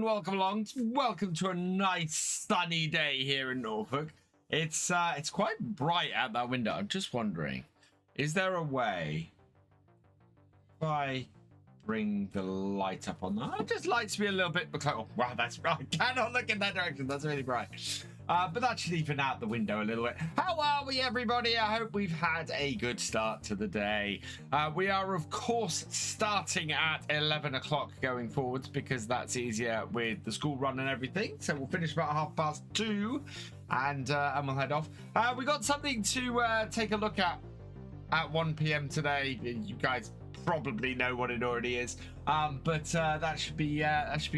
and welcome along. Welcome to a nice sunny day here in Norfolk. It's quite bright out that window. I'm just wondering, is there a way if I bring the light up on that? It just lights me a little bit because, oh, wow, that's right. I cannot look in that direction. That's really bright. But that should even out the window a little bit. How are we, everybody? I hope we've had a good start to the day. We are, of course, starting at 11 o'clock going forwards because that's easier with the school run and everything. So we'll finish about 2:30 and we'll head off. We got something to take a look at 1 p.m. today. You guys probably know what it already is, but that should be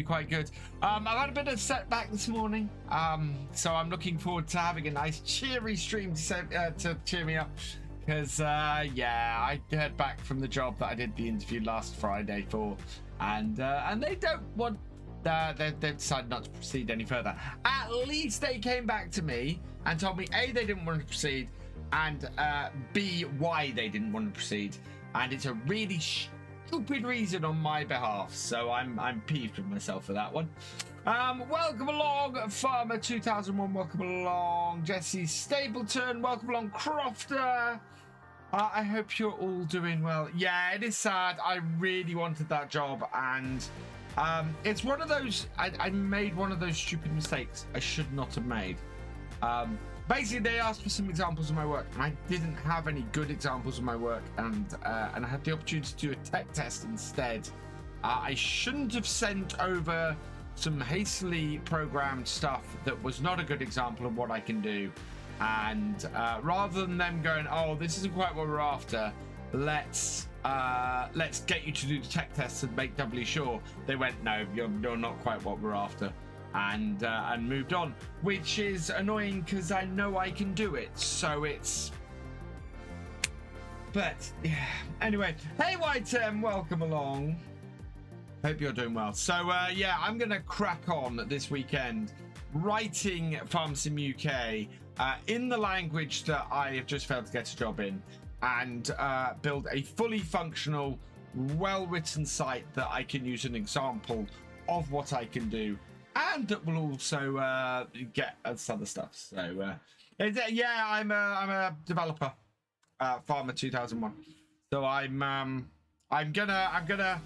quite good. I've had a bit of setback this morning, so I'm looking forward to having a nice cheery stream to cheer me up, because yeah, I heard back from the job that I did the interview last Friday for, and they don't want they've decided not to proceed any further. At least they came back to me and told me A, they didn't want to proceed, and B, why they didn't want to proceed. And it's a really stupid reason on my behalf, so I'm peeved with myself for that one. Welcome along, Farmer 2001. Welcome along, Jesse Stapleton. Welcome along, Crofter. I hope you're all doing well. Yeah, it is sad. I really wanted that job, and it's one of those. I made one of those stupid mistakes I should not have made. Basically, they asked for some examples of my work, and I didn't have any good examples of my work, and I had the opportunity to do a tech test instead. I shouldn't have sent over some hastily programmed stuff that was not a good example of what I can do, and rather than them going, "Oh, this isn't quite what we're after, let's get you to do the tech test and make doubly sure," they went, "No, you're not quite what we're after." And moved on, which is annoying because I know I can do it. So it's, but yeah. Anyway, hey Whitem, welcome along. Hope you're doing well. So yeah, I'm gonna crack on this weekend writing Farm Sim UK in the language that I have just failed to get a job in, and build a fully functional, well-written site that I can use an example of what I can do. And that will also get us other stuff. So yeah, I'm a developer, Farmer 2001. So I'm gonna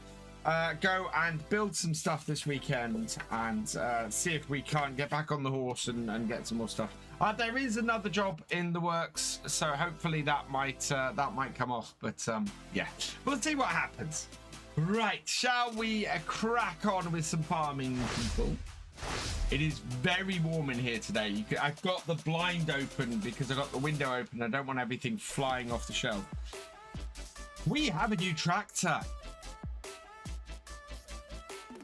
go and build some stuff this weekend and see if we can't get back on the horse and get some more stuff. There is another job in the works, so hopefully that might come off. But yeah, we'll see what happens. Right, shall we crack on with some farming, people? It is very warm in here today. I've got the blind open because I got the window open. I don't want everything flying off the shelf. We have a new tractor.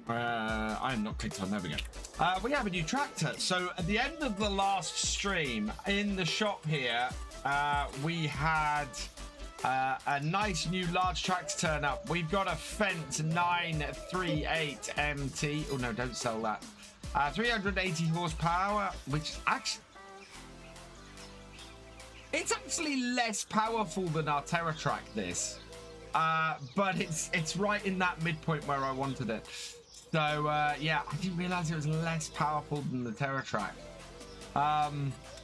I'm not clicked on. There we go. We have a new tractor. So at the end of the last stream in the shop here, we had a nice new large tractor turn up. We've got a Fendt 938 MT. Oh no, don't sell that. 380 horsepower, which it's actually less powerful than our TerraTrack, this, but it's right in that midpoint where I wanted it. So yeah, I didn't realize it was less powerful than the TerraTrack.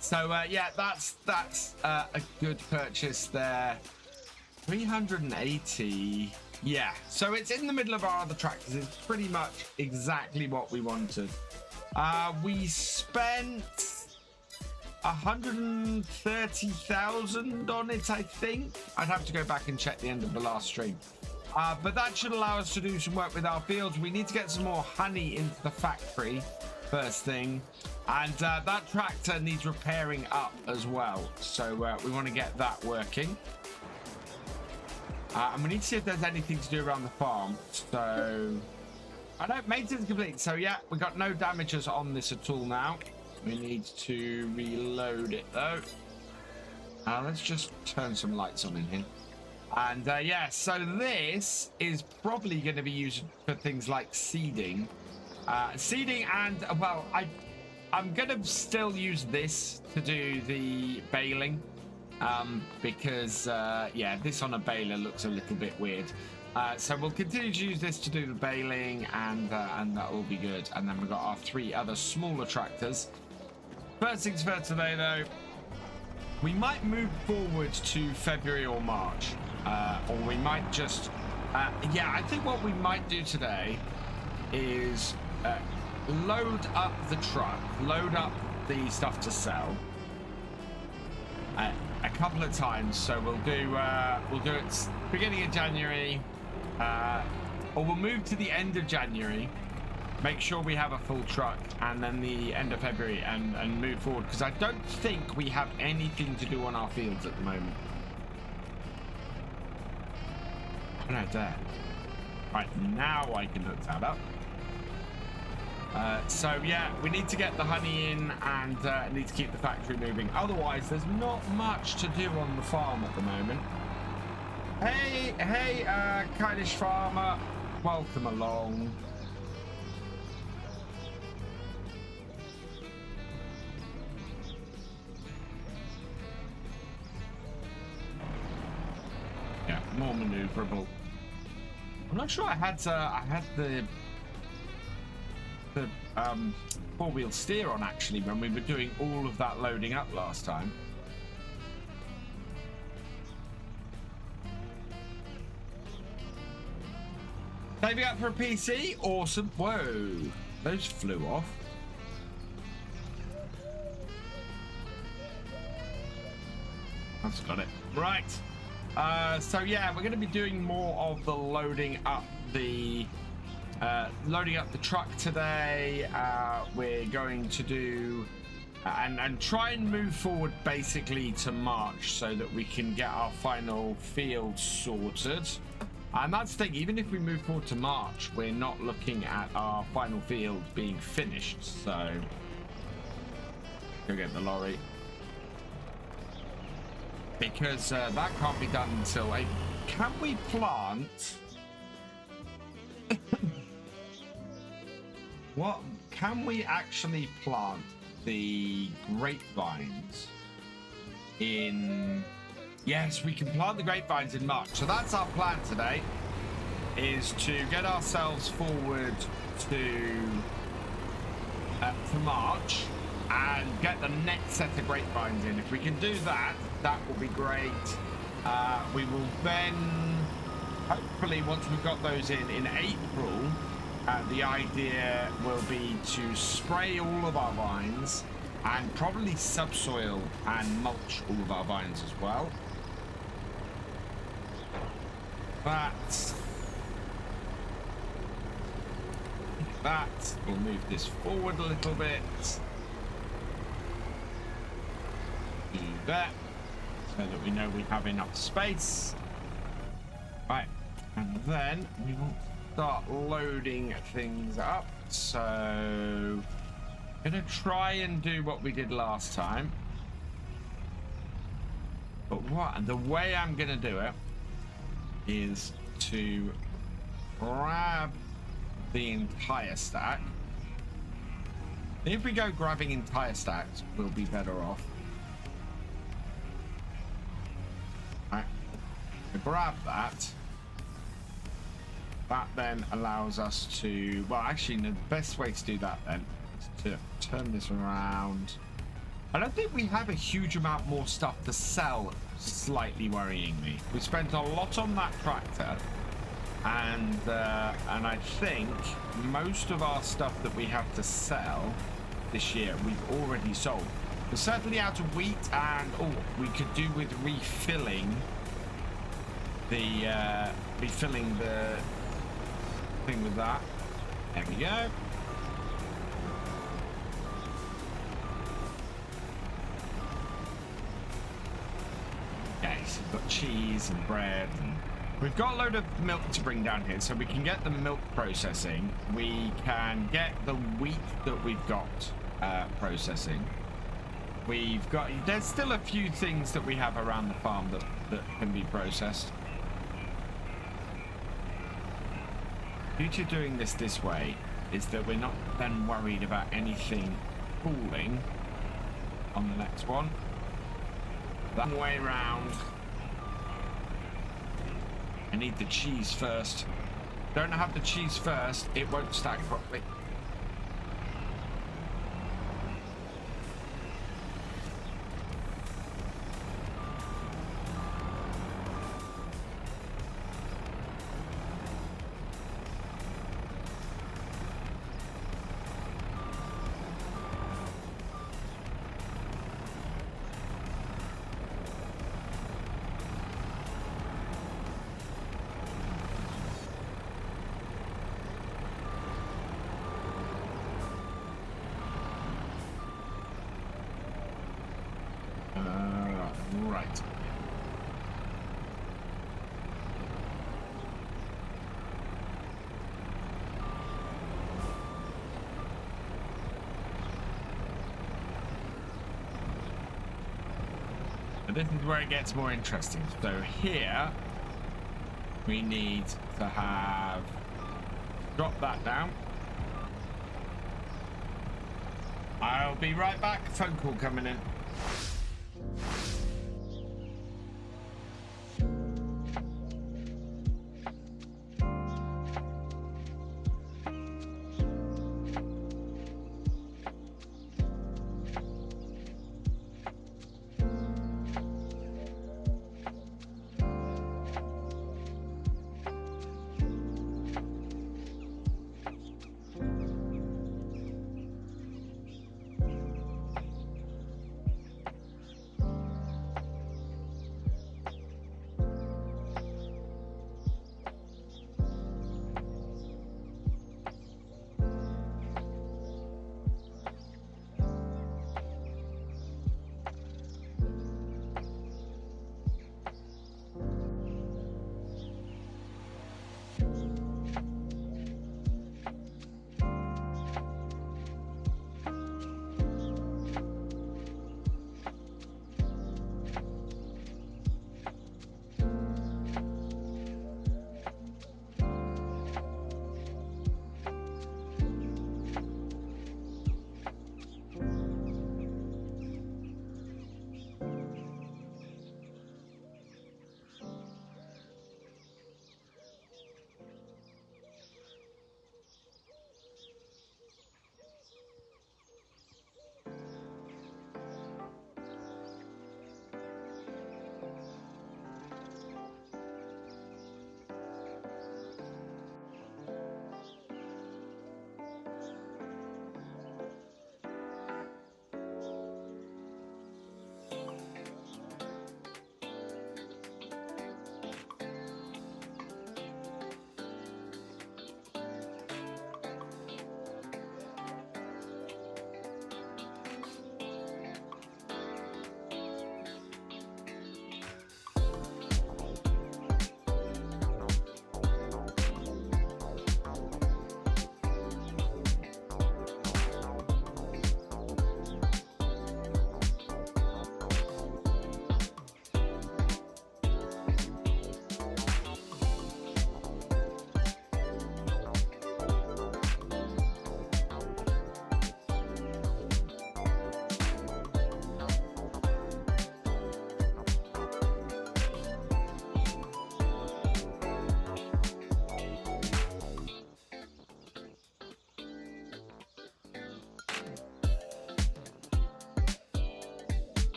So yeah, that's a good purchase there. 380. Yeah, so it's in the middle of our other tractors. It's pretty much exactly what we wanted. We spent 130,000 on it, I think. I'd have to go back and check the end of the last stream. But that should allow us to do some work with our fields. We need to get some more honey into the factory first thing. And that tractor needs repairing up as well. So we want to get that working. And we need to see if there's anything to do around the farm. So I know maintenance complete. So yeah, we got no damages on this at all now. We need to reload it though. Let's just turn some lights on in here. And yeah, so this is probably going to be used for things like seeding. Seeding and, well, I'm going to still use this to do the baling. because yeah, this on a baler looks a little bit weird. So we'll continue to use this to do the baling, and that will be good. And then we've got our 3 other smaller tractors. First things first today, though, we might move forward to February or March, or we might just, yeah, I think what we might do today is load up the truck, load up the stuff to sell a couple of times. So we'll do it beginning of January, or we'll move to the end of January, make sure we have a full truck, and then the end of February, and move forward, because I don't think we have anything to do on our fields at the moment. No, there. Right, now I can hook that up. So yeah, we need to get the honey in, and need to keep the factory moving. Otherwise, there's not much to do on the farm at the moment. Hey, Leinster Farmer, welcome along. Yeah, more maneuverable. I'm not sure I had the 4-wheel steer on, actually, when we were doing all of that loading up last time. Saving up for a PC? Awesome. Whoa, those flew off. That's got it. Right. So yeah, we're going to be doing more of the loading up the truck today. We're going to do and try and move forward basically to March, so that we can get our final field sorted. And that's the thing, even if we move forward to March, we're not looking at our final field being finished. So go get the lorry, because that can't be done until April. Can we plant? What can we actually plant the grapevines in? Yes, we can plant the grapevines in March. So that's our plan today, is to get ourselves forward to March and get the next set of grapevines in. If we can do that, that will be great. We will then, hopefully, once we've got those in April, the idea will be to spray all of our vines and probably subsoil and mulch all of our vines as well. That will move this forward a little bit. Do that, so that we know we have enough space. Right, and then we will start loading things up. So I'm gonna try and do what we did last time, but the way I'm gonna do it is to grab the entire stack. If we go grabbing entire stacks, we'll be better off. Right, to grab that. That then allows us to, well, actually, the best way to do that then is to turn this around. I don't think we have a huge amount more stuff to sell, slightly worrying me. We spent a lot on that tractor, and I think most of our stuff that we have to sell this year we've already sold. We're certainly out of wheat, and we could do with refilling the thing with that. There we go. Okay, so we've got cheese and bread, and we've got a load of milk to bring down here, so we can get the milk processing. We can get the wheat that we've got processing. There's still a few things that we have around the farm that can be processed. The beauty of doing this way is that we're not then worried about anything falling on the next one. That way round. I need the cheese first. Don't have the cheese first, it won't stack properly. Right. But this is where it gets more interesting. So here we need to have drop that down. I'll be right back. Phone call coming in.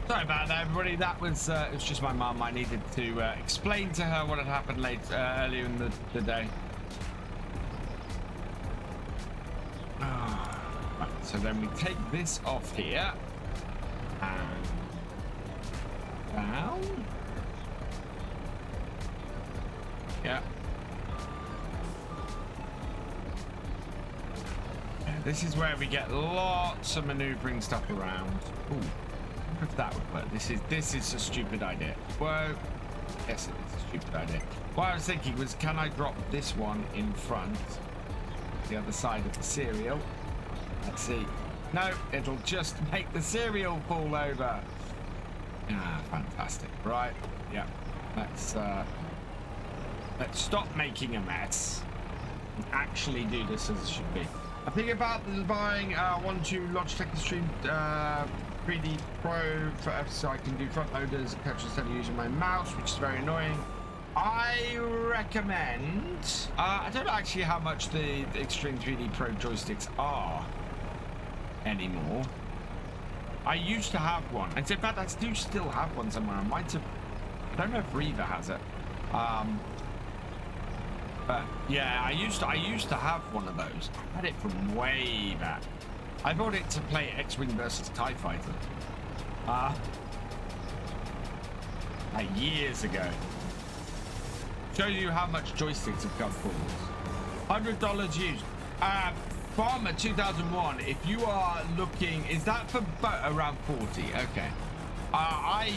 Sorry about that, everybody. That was it was just my mum. I needed to explain to her what had happened earlier in the day. Right, so then we take this off here and down. Yeah. This is where we get lots of maneuvering stuff around. Ooh. If that would work. This is a stupid idea. Whoa. Yes, it is a stupid idea. What I was thinking was, can I drop this one in front, the other side of the cereal, Let's see. No, it'll just make the cereal fall over. Ah, fantastic. Right. Yeah. Let's stop making a mess and actually do this as it should be. I think about buying 1.2 Logitech Extreme 3D Pro so I can do front loaders and catch instead of using my mouse, which is very annoying. I recommend. I don't know actually how much the Extreme 3D Pro joysticks are anymore. I used to have one, and in fact I do still have one somewhere. I might have. I don't know if Reva has it. But yeah, I used to have one of those. I had it from way back. I bought it to play X-Wing versus TIE Fighter. Like years ago. Shows you how much joysticks have come forward. $100 used. Farmer 2001. If you are looking, is that for around 40? Okay. I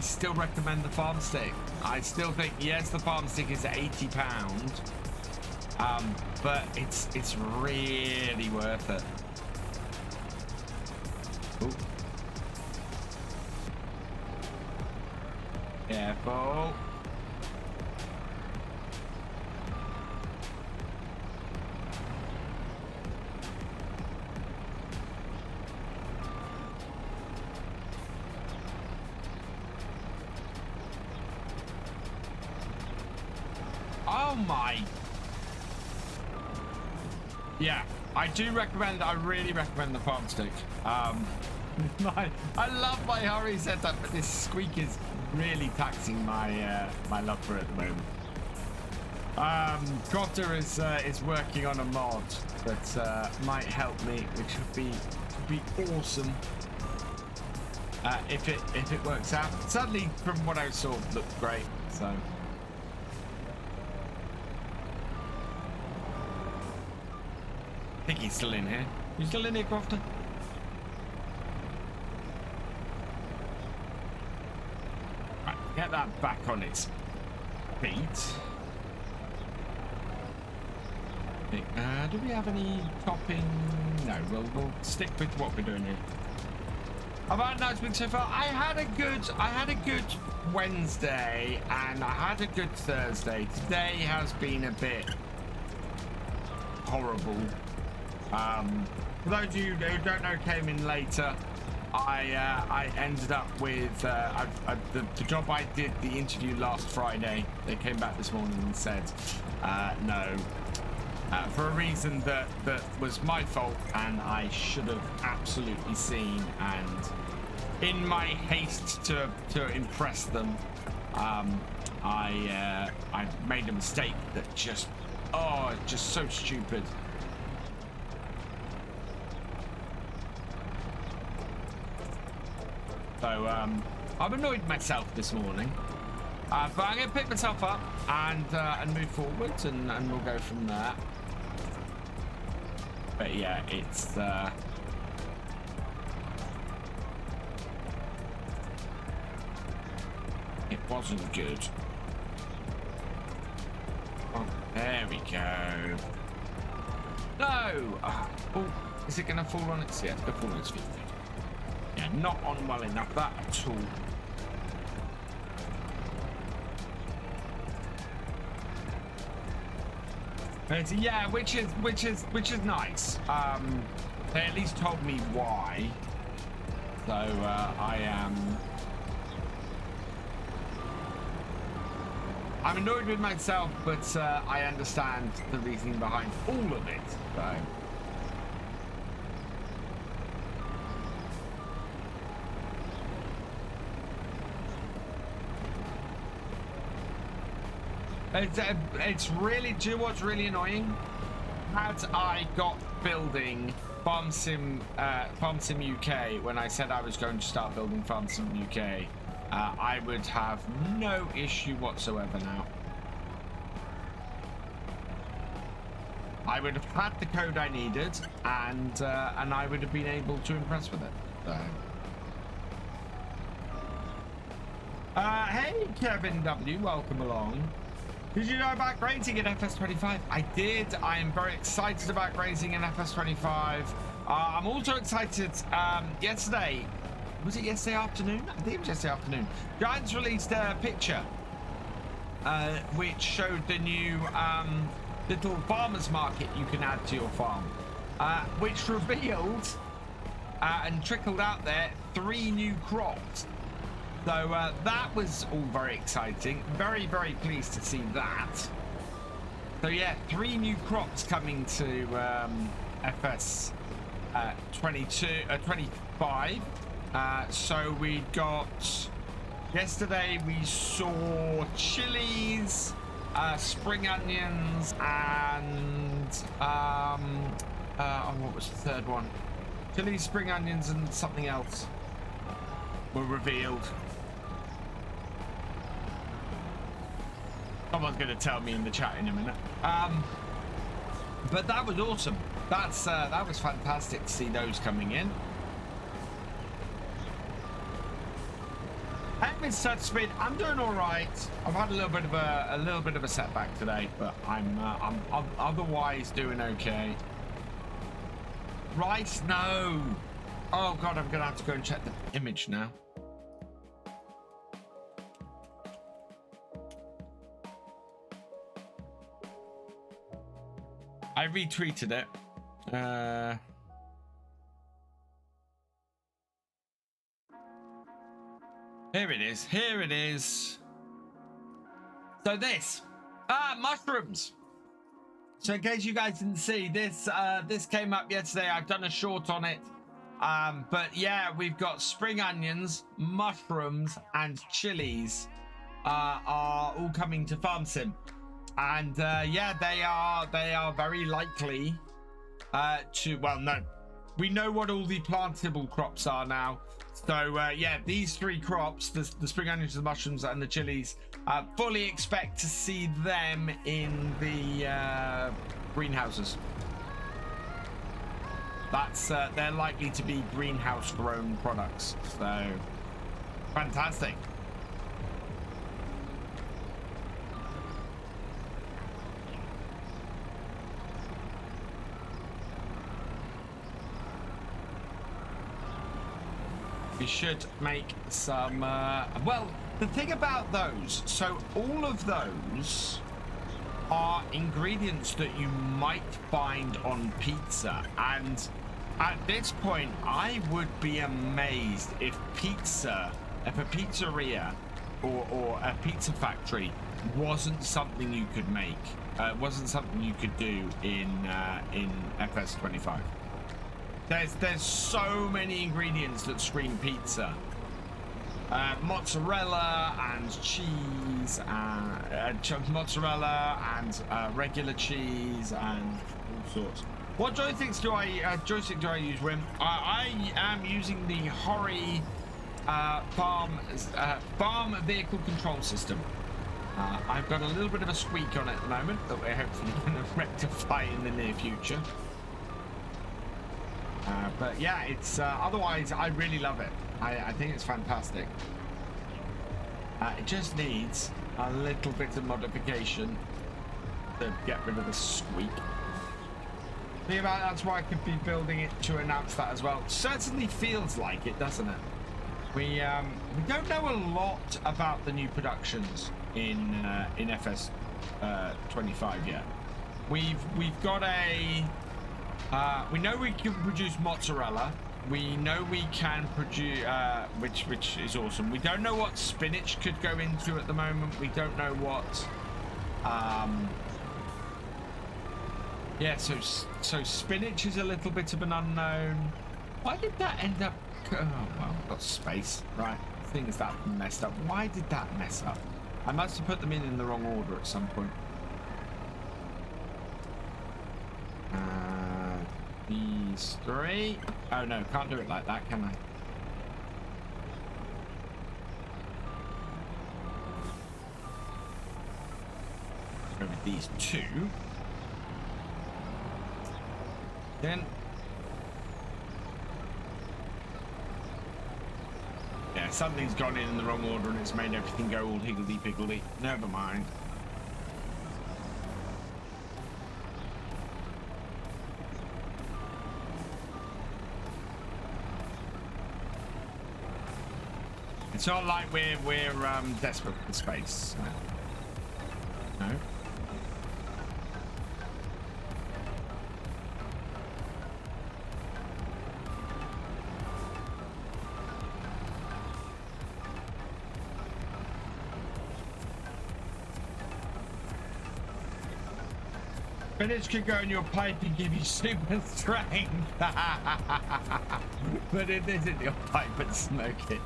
still recommend the farm stick. I still think yes, the farm stick is £80, but it's really worth it. Ooh. Careful. Oh my. Yeah, I do recommend, I really recommend the farm stick. I love my hurry setup, but this squeak is really taxing my my love for it at the moment. Cotter is working on a mod that might help me, which would be awesome if it works out. Sadly, from what I saw, it looked great. So. I think he's still in here. You still in here, Crofter? Right, get that back on its feet. Do we have any topping? No, we'll stick with what we're doing here. How about a nice week so far? I had a good Wednesday and I had a good Thursday. Today has been a bit horrible. For those of you who don't know, came in later. I ended up with the job I did the interview last Friday. They came back this morning and said no, for a reason that was my fault and I should have absolutely seen. And in my haste to impress them, I made a mistake that just so stupid. So I'm annoyed myself this morning, but I'm going to pick myself up and move forwards, and we'll go from there. But yeah, it wasn't good. Oh, there we go. No! Oh, is it going to fall on its? Yeah, it's going to fall on its feet. Yeah, not on well enough that at all. Yeah, which is nice. They at least told me why. So I'm annoyed with myself, but I understand the reasoning behind all of it. So. It's really, do you know what's really annoying? Had I got building Farm Sim UK when I said I was going to start building Farm Sim UK, I would have no issue whatsoever now. I would have had the code I needed, and I would have been able to impress with it. So. Hey, Kevin W, welcome along. Did you know about grazing in FS25? I did. I am very excited about grazing in FS25. I'm also excited. Yesterday, was it yesterday afternoon? I think it was yesterday afternoon. Giants released a picture which showed the new little farmers market you can add to your farm, which revealed and trickled out there 3 new crops. So that was all very exciting. Very, very pleased to see that. So yeah, 3 new crops coming to FS 25. So we got, yesterday we saw chilies, spring onions, and what was the third one? Chilies, spring onions, and something else were revealed. Someone's going to tell me in the chat in a minute. But that was awesome. That was fantastic to see those coming in. Hey, Miss Touch Speed, I'm doing all right. I've had a little bit of a setback today, but I'm otherwise doing okay. Rice, no. Oh God, I'm gonna have to go and check the image now. I retweeted it. Here it is. Here it is. So this, mushrooms. So in case you guys didn't see this, this came up yesterday. I've done a short on it. But yeah, we've got spring onions, mushrooms, and chilies are all coming to Farm Sim. And yeah, they are very likely to, well, no, we know what all the plantable crops are now. So yeah, these 3 crops, the spring onions, the mushrooms, and the chilies, fully expect to see them in the greenhouses. That's they're likely to be greenhouse grown products. So fantastic. We should make some well, the thing about those, so all of those are ingredients that you might find on pizza, and at this point I would be amazed if a pizzeria or a pizza factory wasn't something you could make, wasn't something you could do in FS25. There's so many ingredients that scream pizza. Mozzarella and cheese, mozzarella and regular cheese and all sorts. What joysticks do I use, Wim? I am using the Horsch farm vehicle control system. I've got a little bit of a squeak on it at the moment that we're hopefully going to rectify in the near future. But yeah, it's otherwise I really love it. I think it's fantastic. It just needs a little bit of modification to get rid of the squeak. Think about that's why I could be building it to announce that as well. It certainly feels like it, doesn't it? We don't know a lot about the new productions in FS 25 yet. We've got a we know we can produce mozzarella. We know we can produce which is awesome. We don't know what spinach could go into at the moment. We don't know what yeah, so spinach is a little bit of an unknown. Why did that end up? Oh well, got space, right? Things that messed up. Why did that mess up? I must have put them in the wrong order at some point. These 3. Oh no, can't do it like that, can I? Go with these 2. Then yeah, something's gone in the wrong order and it's made everything go all higgledy-piggledy. Never mind. It's not like we're desperate for space. No. Spinach could go in your pipe and give you super strength. Put it in your pipe and smoke it.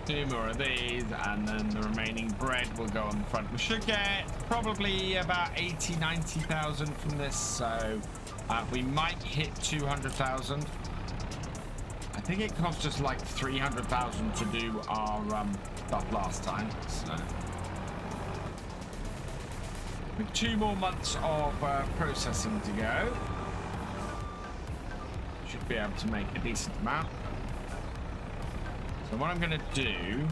Two more of these, and then the remaining bread will go on the front. We should get probably about 80,000-90,000 from this, so we might hit 200,000. I think it cost us like 300,000 to do our stuff last time. So with 2 more months of processing to go, should be able to make a decent amount. So what I'm going to do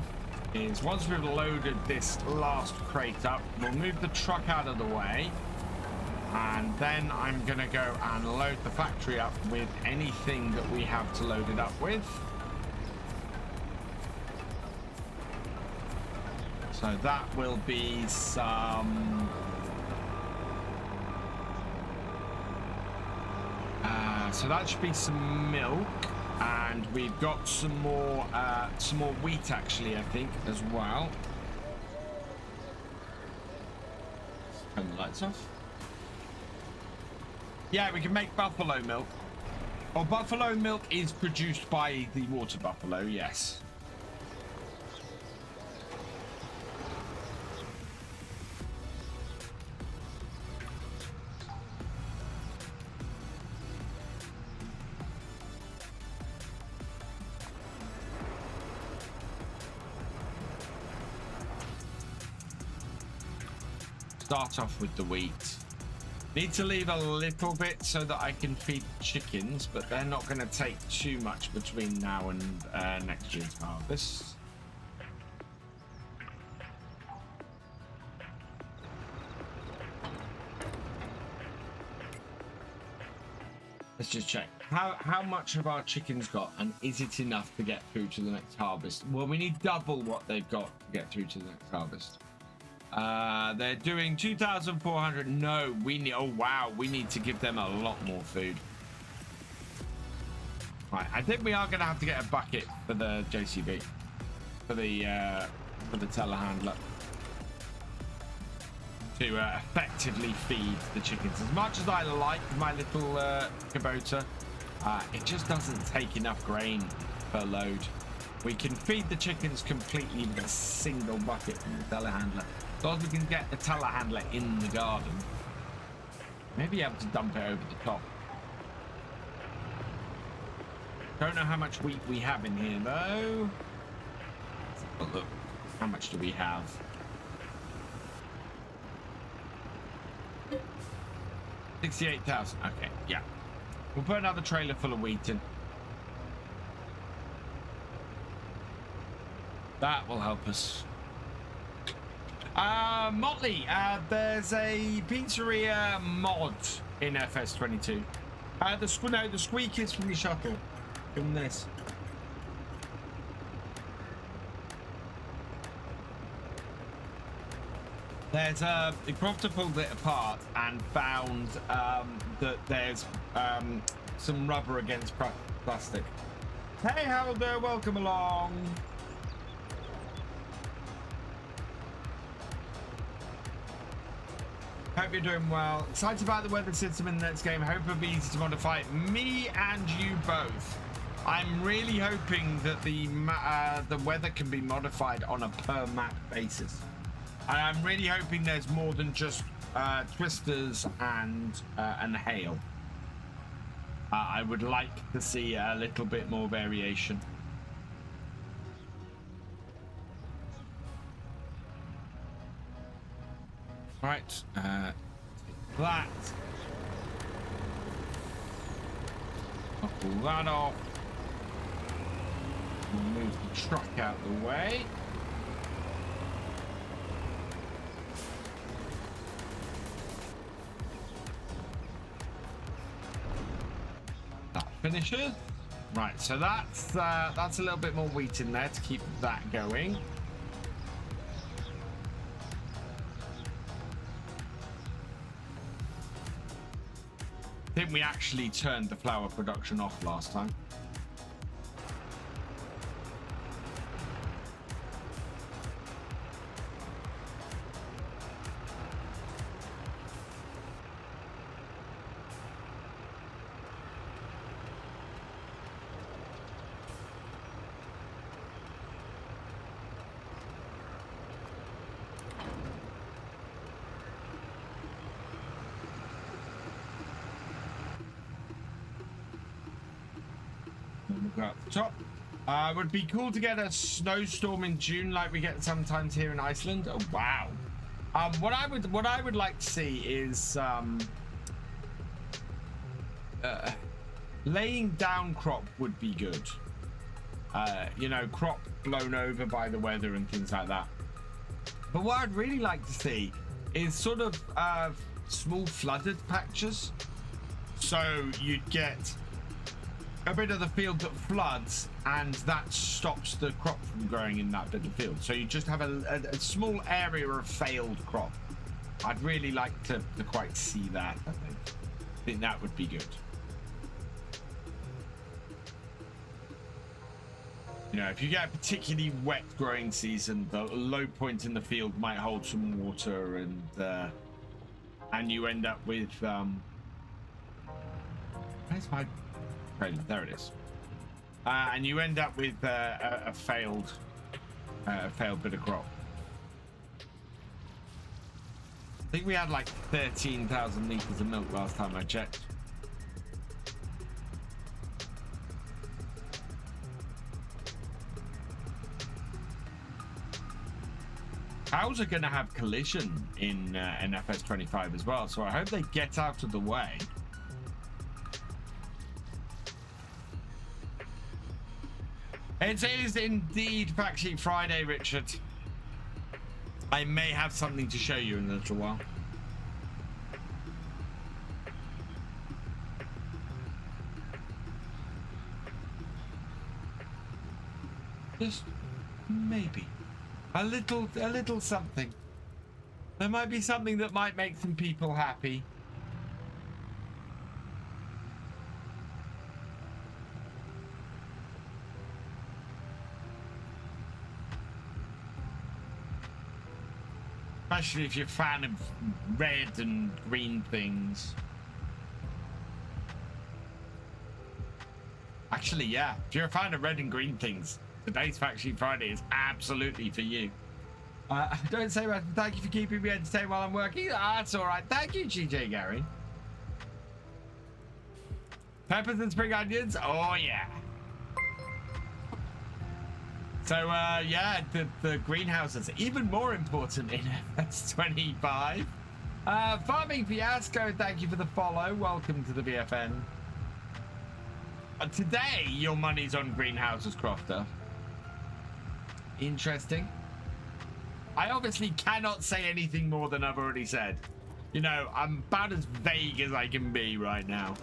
is, once we've loaded this last crate up, we'll move the truck out of the way, and then I'm going to go and load the factory up with anything that we have to load it up with. So that will be some so that should be some milk, and we've got some more wheat actually, I think, as well. Turn the lights off. Yeah, we can make buffalo milk. Oh, buffalo milk is produced by the water buffalo, yes. Start off with the wheat. Need to leave a little bit so that I can feed chickens, but they're not going to take too much between now and next year's harvest. Let's just check. How much have our chickens got, and is it enough to get through to the next harvest? Well, we need double what they've got to get through to the next harvest. They're doing 2,400. No, we need, oh wow, we need to give them a lot more food. Right, I think we are going to have to get a bucket for the JCB, for the telehandler, to effectively feed the chickens. As much as I like my little Kubota, it just doesn't take enough grain per load. We can feed the chickens completely with a single bucket from the telehandler. As long as we can get the telehandler in the garden, maybe able to dump it over the top. Don't know how much wheat we have in here though. But look, how much do we have? 68,000. Okay, yeah. We'll put another trailer full of wheat in. That will help us. Motley, there's a pizzeria mod in FS22. The squeak is from the shuttle. From this. There's we probably pulled it apart and found that there's some rubber against plastic. Hey, Harold, welcome along. Hope you're doing well. Excited about the weather system in the next game. Hope it'll be easy to modify. Me and you both. I'm really hoping that the weather can be modified on a per map basis. I'm really hoping there's more than just twisters and hail. I would like to see a little bit more variation. Right, take that. I'll pull that off. We'll move the truck out of the way. finishers. Right, so that's a little bit more wheat in there to keep that going. I think we actually turned the flour production off last time. Go up the top. Would be cool to get a snowstorm in June like we get sometimes here in Iceland. Oh wow. What I would like to see is laying down crop would be good. You know, crop blown over by the weather and things like that. But what I'd really like to see is sort of small flooded patches. So you'd get a bit of the field that floods and that stops the crop from growing in that bit of field. So you just have a small area of failed crop. I'd really like to quite see that. I think that would be good. You know, if you get a particularly wet growing season, the low point in the field might hold some water, and you end up with where's my trailer? There it is. And you end up with a failed bit of crop. I think we had like 13,000 liters of milk last time I checked. Cows are going to have collision in NFS 25 as well, so I hope they get out of the way. It is indeed Backseat Friday, Richard. I may have something to show you in a little while. Just maybe a little something. There might be something that might make some people happy. Especially if you're a fan of red and green things. Actually, yeah, if you're a fan of red and green things, today's Backseat Friday is absolutely for you. Don't say that. Thank you for keeping me entertained while I'm working. That's all right. Thank you, GJ Gary. Peppers and spring onions. Oh, yeah. So, yeah, the greenhouses, even more important in FS25. Farming Fiasco, thank you for the follow. Welcome to the VFN. Today, your money's on greenhouses, Crofter. Interesting. I obviously cannot say anything more than I've already said. You know, I'm about as vague as I can be right now.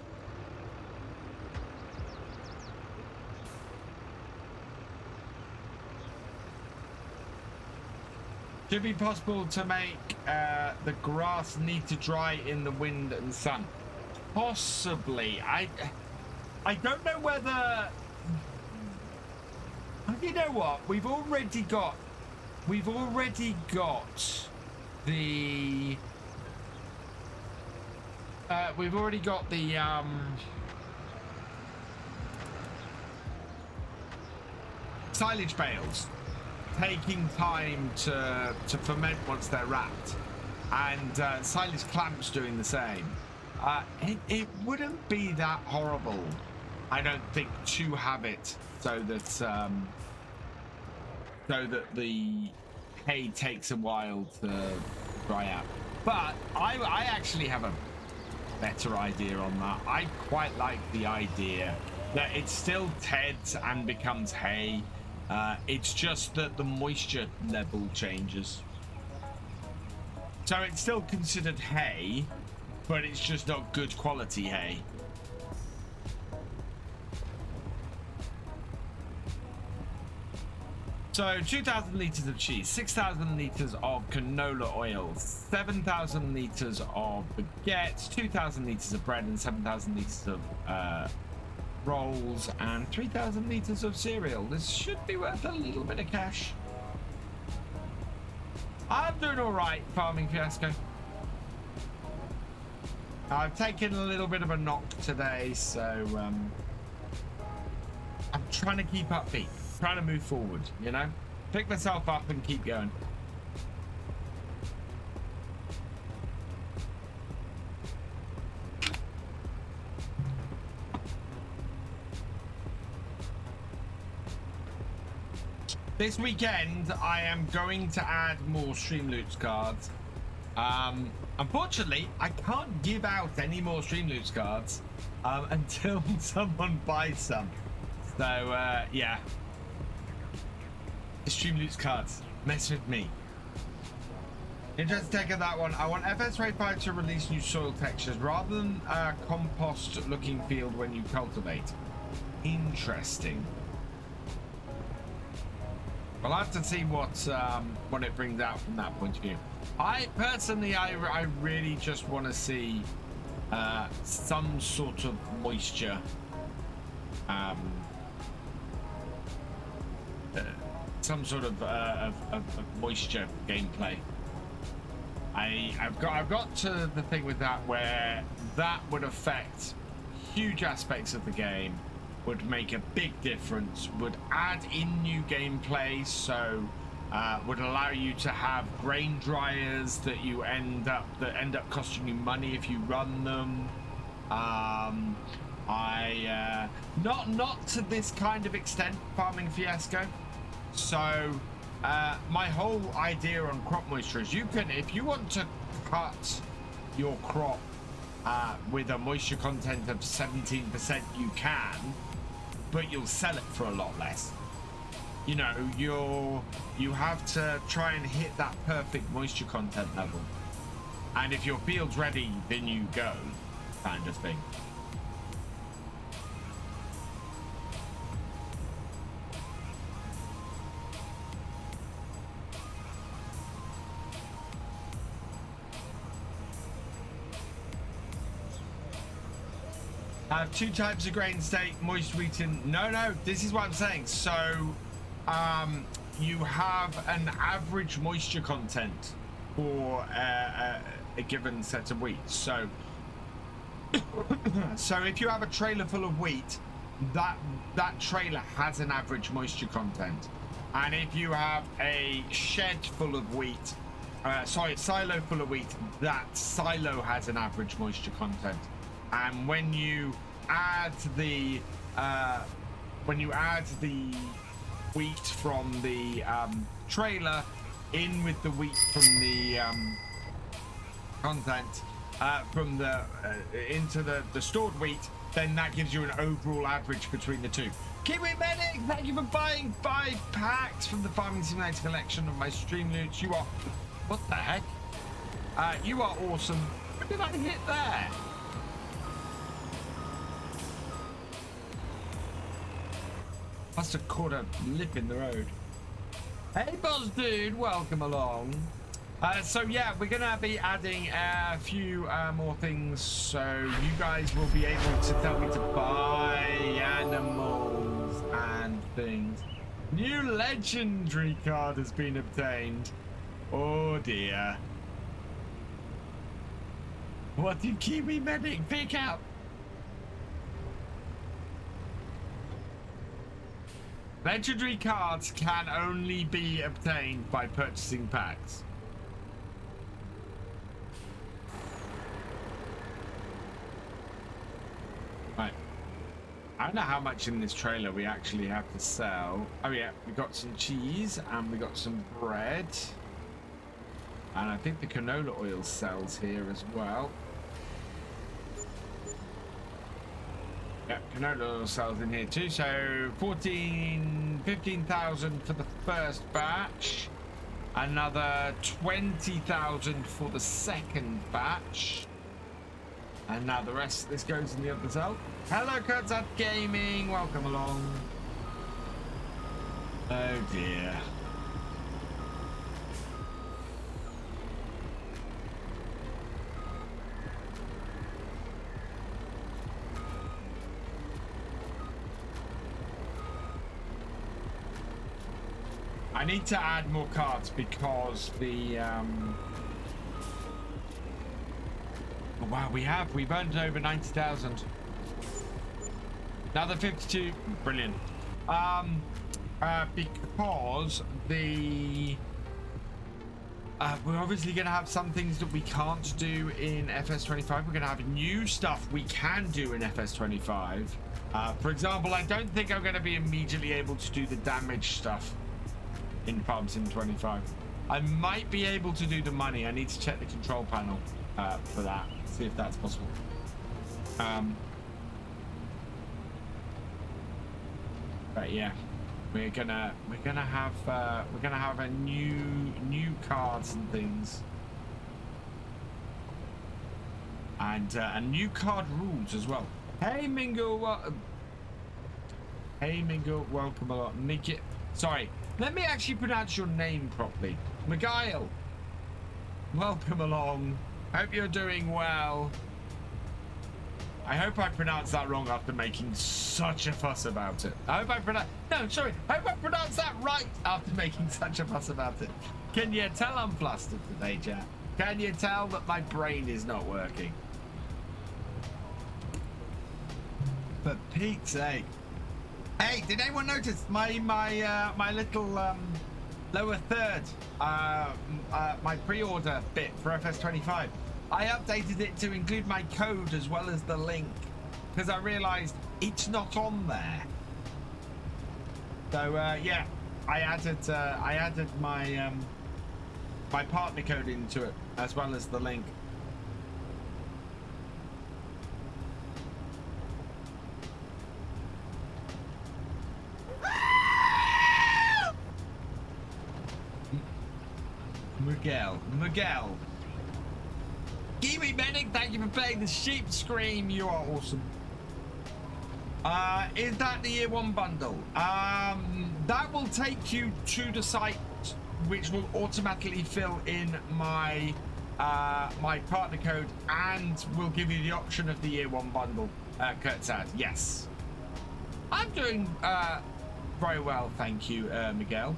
Should be possible to make the grass need to dry in the wind and sun. Possibly. I don't know whether. You know what? We've already got the silage bales taking time to ferment once they're wrapped, and silage clamps doing the same. It wouldn't be that horrible, I don't think, to have it so that the hay takes a while to dry out. But I actually have a better idea on that. I quite like the idea that it still teds and becomes hay. It's just that the moisture level changes. So it's still considered hay, but it's just not good quality hay. So 2,000 litres of cheese, 6,000 litres of canola oil, 7,000 litres of baguettes, 2,000 litres of bread, and 7,000 litres of rolls, and 3,000 litres of cereal. This should be worth a little bit of cash. I'm doing all right, Farming Fiasco. I've taken a little bit of a knock today, so I'm trying to keep upbeat. Trying to move forward, you know, pick myself up and keep going. This weekend I am going to add more Stream Loots cards. Unfortunately I can't give out any more Stream Loots cards until someone buys some, so yeah. Stream Loots cards, mess with me. Interesting take of that one. I want FS5 to release new soil textures rather than a compost looking field when you cultivate. Interesting. We'll have to see what it brings out from that point of view. I personally, I really just want to see some sort of moisture, some sort of moisture gameplay. I've got to the thing with that where that would affect huge aspects of the game, would make a big difference, would add in new gameplay, so would allow you to have grain dryers that end up costing you money if you run them. Not to this kind of extent, Farming Fiasco. So my whole idea on crop moisture is if you want to cut your crop with a moisture content of 17%, you can, but you'll sell it for a lot less. You know, you have to try and hit that perfect moisture content level, and if your field's ready, then you go, kind of thing. Two types of grain state, moist wheaten. No, this is what I'm saying. So you have an average moisture content for a given set of wheat. So if you have a trailer full of wheat, that trailer has an average moisture content. And if you have a shed full of wheat, silo full of wheat, that silo has an average moisture content. And when you add the wheat from the trailer in with the wheat from the content from the into the stored wheat, then that gives you an overall average between the two. KiwiMedic, thank you for buying 5 packs from the Farming Simulator collection of my Stream Loots. You are, what the heck? You are awesome. What did I hit there? Must have caught a lip in the road. Hey, Boss Dude, welcome along. So yeah, we're gonna be adding a few more things, so you guys will be able to tell me to buy animals and things. New legendary card has been obtained. Oh dear. What did KiwiMedic pick up? Legendary cards can only be obtained by purchasing packs. Right. I don't know how much in this trailer we actually have to sell. Oh yeah, we got some cheese and we got some bread. And I think the canola oil sells here as well. Yeah, canola oil sells in here too. So 15,000 for the first batch. Another 20,000 for the second batch. And now the rest of this goes in the other cell. Hello, Kurtzat Gaming. Welcome along. Oh dear. I need to add more cards because the oh, wow, we've earned over 90,000. Another 52, brilliant. Because the we're obviously going to have some things that we can't do in FS25. We're going to have new stuff we can do in FS25. For example, I don't think I'm going to be immediately able to do the damage stuff in Farm Sim 25. I might be able to do the money. I need to check the control panel for that, see if that's possible. But yeah, we're gonna have a new cards and things, and new card rules as well. Hey Mingo, hey Mingo, welcome along. Make sorry, let me actually pronounce your name properly. Miguel, welcome along. Hope you're doing well. I hope I pronounced that wrong after making such a fuss about it. I hope I pronounced... No, sorry. I hope I pronounced that right after making such a fuss about it. Can you tell I'm flustered today, Jack? Can you tell that my brain is not working? For Pete's sake. Hey, did anyone notice my little lower third, my pre-order bit for FS25? I updated it to include my code as well as the link because I realized it's not on there. So yeah, I added my my partner code into it as well as the link. Miguel. KiwiMedic, thank you for playing the sheep scream. You are awesome. Is that the year one bundle? That will take you to the site, which will automatically fill in my my partner code and will give you the option of the year one bundle. Kurt said, yes. I'm doing very well, thank you, Miguel.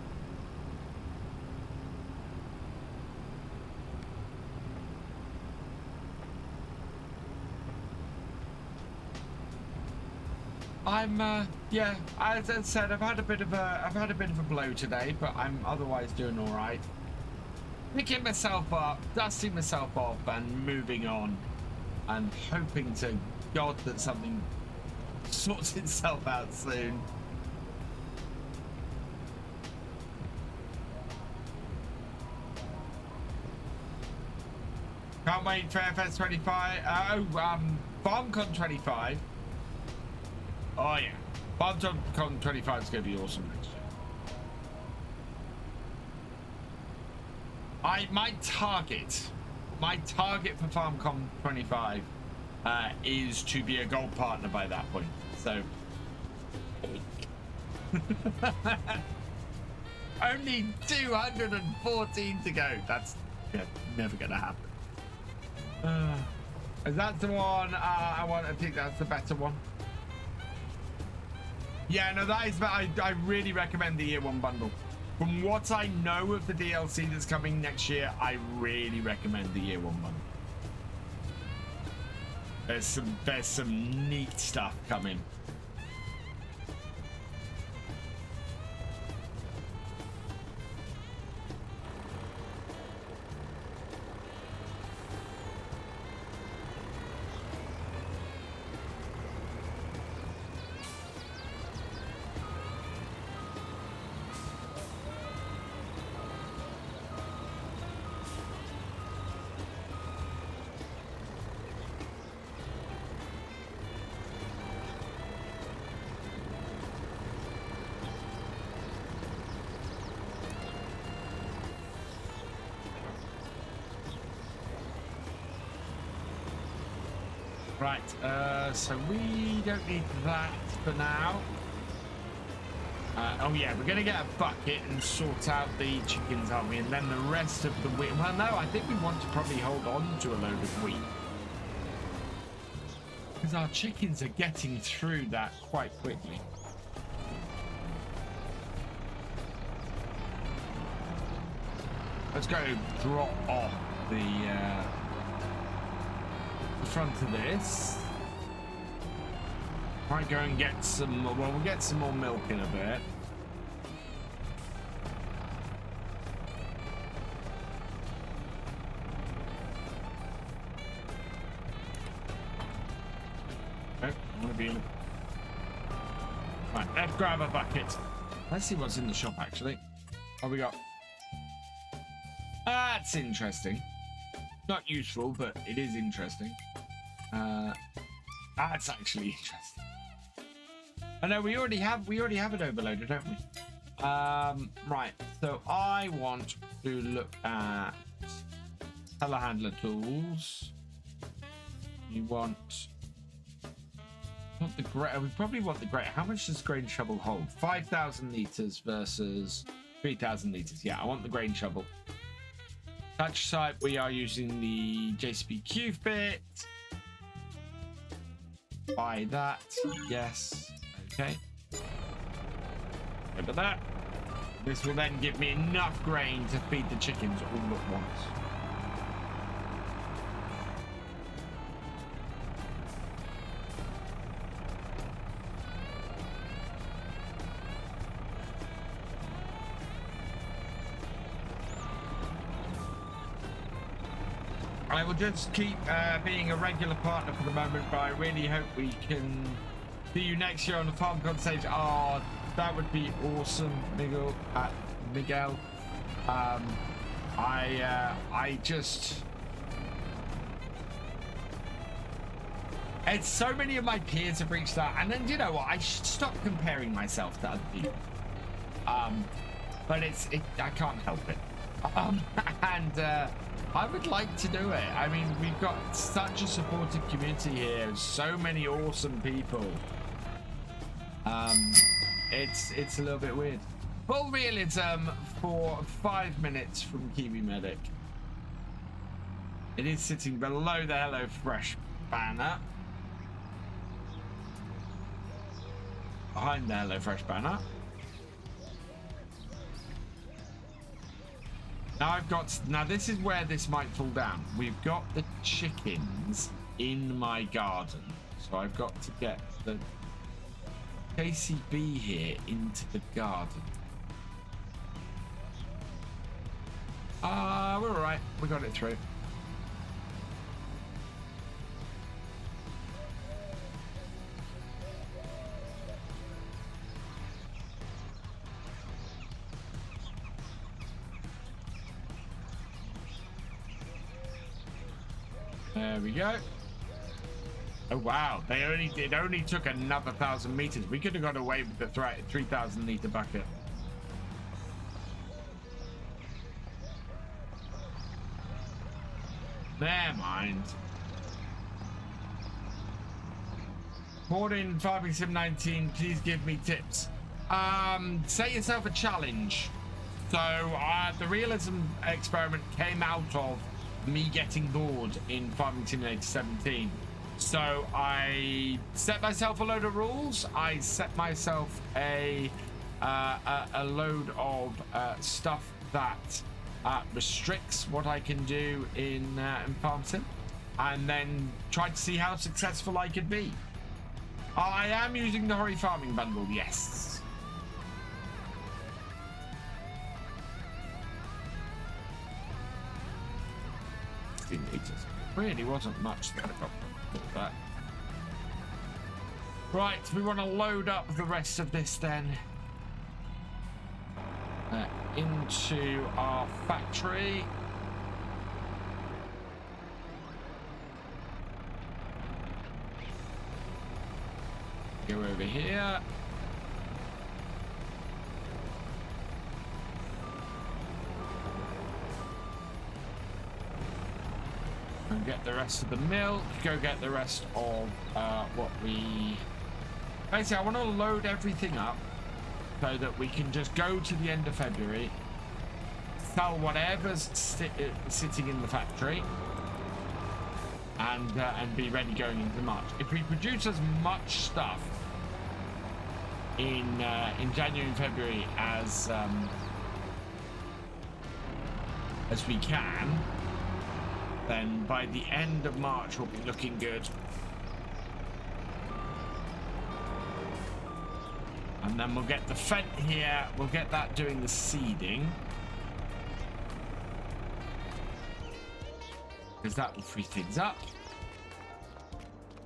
I'm yeah, as I said, I've had a bit of a blow today, but I'm otherwise doing all right. Picking myself up, dusting myself off, and moving on, and hoping to God that something sorts itself out soon. Can't wait for FS25. FarmCon 25. Oh yeah, FarmCon 25 is going to be awesome next year. My target for FarmCon 25 is to be a gold partner by that point. So only 214 to go. That's never going to happen. Is that the one I want? I think that's the better one. Yeah, no, that is. I really recommend the year one bundle. From what I know of the DLC that's coming next year, I really recommend the year one bundle. There's some neat stuff coming. Right, so we don't need that for now. Oh yeah, we're gonna get a bucket and sort out the chickens, aren't we? And then the rest of the wheat. Well, no, I think we want to probably hold on to a load of wheat because our chickens are getting through that quite quickly. Let's go drop off the front of this. Might go and get some. Well, we'll get some more milk in a bit. Okay, I'm gonna be in. Right, let's grab a bucket. Let's see what's in the shop actually. What we got? That's interesting. Not useful, but it is interesting. That's actually interesting. I know we already have it overloaded, don't we? Right. So I want to look at telehandler tools. You want the great. We probably want the great. How much does grain shovel hold? 5,000 liters versus 3,000 liters. Yeah, I want the grain shovel. Touch site. We are using the JCBQ fit. Buy that. Yes. Okay. Look at that. This will then give me enough grain to feed the chickens all at once. I will just keep being a regular partner for the moment, but I really hope we can see you next year on the FarmCon stage. Oh, that would be awesome, Miguel. I just... It's so many of my peers have reached out, and then you know what? I should stop comparing myself to other people. But I can't help it. I would like to do it. I mean, we've got such a supportive community here. So many awesome people. It's a little bit weird. Full realism for 5 minutes from KiwiMedic. It is sitting below the HelloFresh banner. Behind the HelloFresh banner. Now this is where this might fall down. We've got the chickens in my garden. So I've got to get the KCB here into the garden. We're all right. We got it through. There we go. Oh wow, it only took another 1,000 meters. We could have got away with the 3,000 liter bucket. Never mind. Poured in Farming Sim 19, please give me tips. Set yourself a challenge. So the realism experiment came out of me getting bored in Farming Simulator 17. So I set myself a load of rules. I set myself a load of stuff that restricts what I can do in Farm Sim, and then tried to see how successful I could be. I am using the Horry Farming Bundle, yes. Really wasn't much that I got with that. Right, we want to load up the rest of this then into our factory. Go over here. And get the rest of the milk. Go get the rest of what we... Basically, I want to load everything up so that we can just go to the end of February, sell whatever's sitting in the factory, and be ready going into March. If we produce as much stuff in January and February as we can, then by the end of March we'll be looking good. And then we'll get the Fent here, we'll get that doing the seeding, because that will free things up.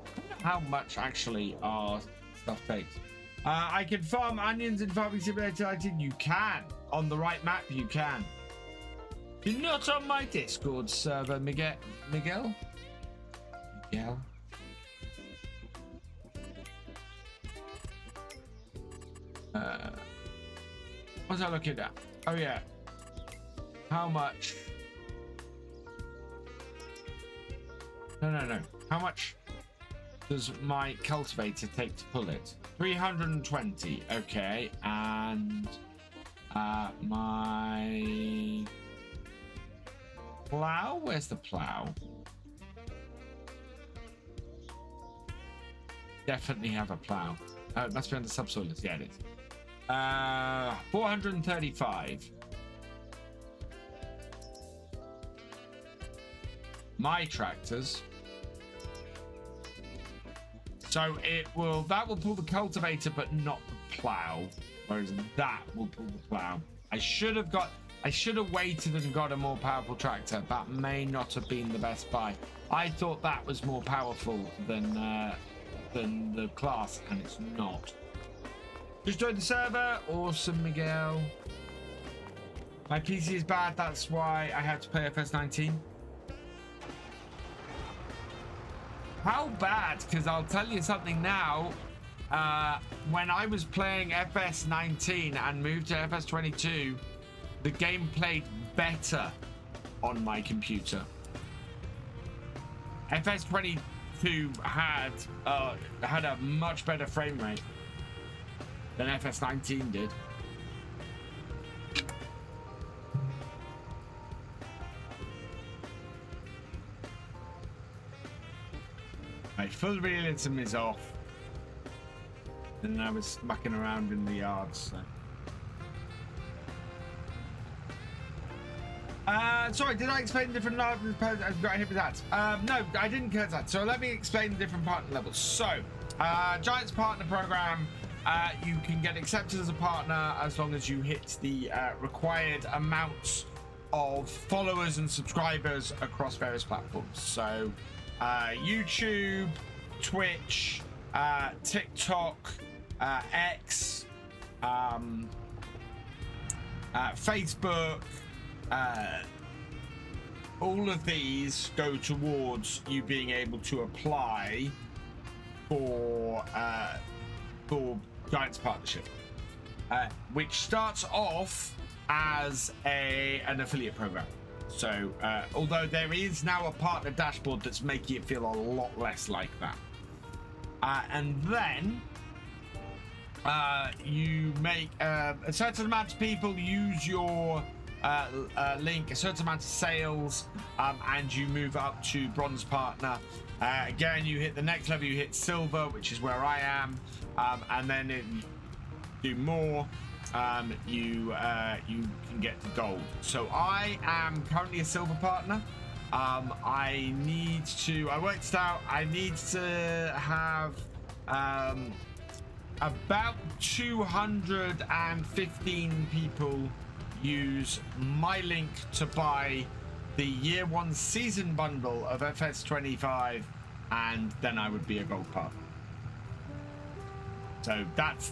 I wonder how much actually our stuff takes. I can farm onions in Farming Simulator 19. You can. On the right map, you can. You're not on my Discord server, Miguel. Miguel? What's I looking at? Oh yeah. How much? No. How much does my cultivator take to pull it? 320. Okay, and my plow? Where's the plow? Definitely have a plow. Oh, it must be on the subsoil. Yeah, it is. 435. My tractors. So that will pull the cultivator, but not the plow. Whereas that will pull the plow. I should have waited and got a more powerful tractor. That may not have been the best buy. I thought that was more powerful than the class, and it's not. Just joined the server. Awesome, Miguel. My PC is bad. That's why I had to play FS19. How bad? Because I'll tell you something now. When I was playing FS19 and moved to FS22, the game played better on my computer. FS22 had a much better frame rate than FS19 did. My full realism is off. And I was mucking around in the yard, so. Sorry, did I explain the different levels? I've got hit with that. No, I didn't cut that. So let me explain the different partner levels. So, Giants Partner Program, you can get accepted as a partner as long as you hit the required amounts of followers and subscribers across various platforms. So, YouTube, Twitch, TikTok, X, Facebook, all of these go towards you being able to apply for Giants Partnership, which starts off as an affiliate program. So although there is now a partner dashboard that's making it feel a lot less like that, and then you make a certain amount of people use your link, a certain amount of sales, and you move up to bronze partner. Again, you hit the next level, you hit silver, which is where I am, and then if you do more, you can get to gold. So I am currently a silver partner. I worked it out, I need to have about 215 people use my link to buy the year 1 season bundle of FS25, and then I would be a gold partner. So that's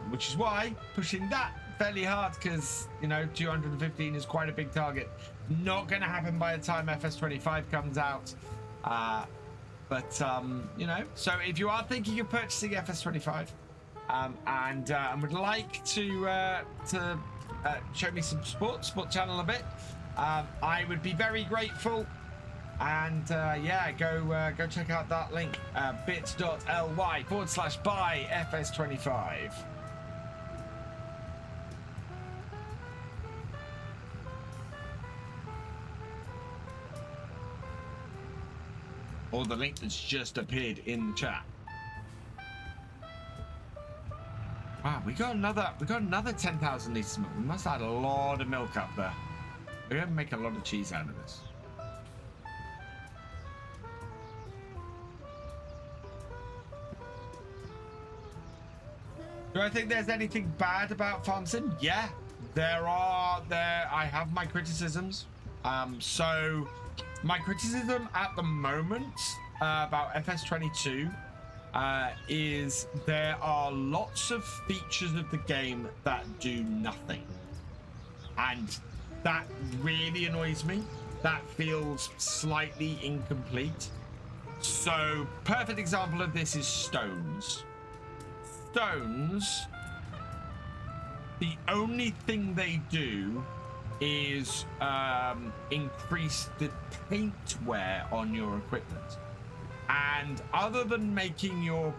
which is why pushing that fairly hard, because 215 is quite a big target. Not going to happen by the time FS25 comes out, but so if you are thinking of purchasing FS25 and would like to show me some support channel a bit, I would be very grateful. And go check out that link, bit.ly/buy FS25. or the link that's just appeared in the chat. Wow, we got another 10,000 litres of milk. We must add a lot of milk up there. We're going to make a lot of cheese out of this. Do I think there's anything bad about farm sim? Yeah, I have my criticisms. So my criticism at the moment about FS22 is there are lots of features of the game that do nothing, and that really annoys me. That feels slightly incomplete. So perfect example of this is stones. Stones, the only thing they do is increase the paint wear on your equipment, and other than making your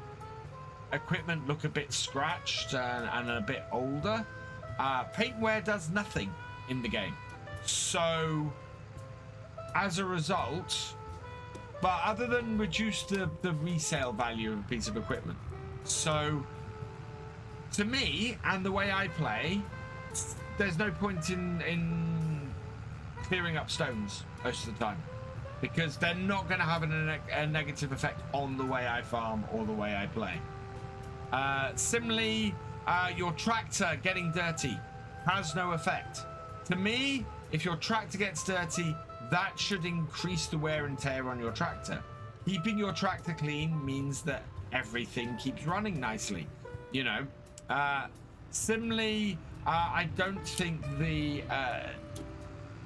equipment look a bit scratched and a bit older, paint wear does nothing in the game. So as a result, but other than reduce the resale value of a piece of equipment. So to me, and the way I play, there's no point in clearing up stones most of the time, because they're not going to have a negative effect on the way I farm or the way I play. Similarly, your tractor getting dirty has no effect. To me, if your tractor gets dirty, that should increase the wear and tear on your tractor. Keeping your tractor clean means that everything keeps running nicely, you know. Similarly, I don't think the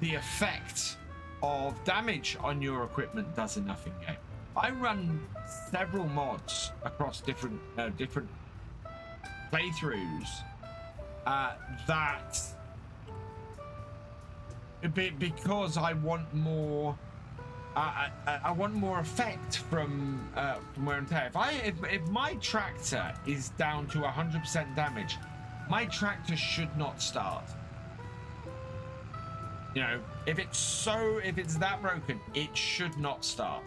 effect of damage on your equipment does enough in game. I run several mods across different playthroughs that because I want more. I want more effect from wear and tear. If my tractor is down to 100% damage, my tractor should not start. You know, if it's that broken, it should not start,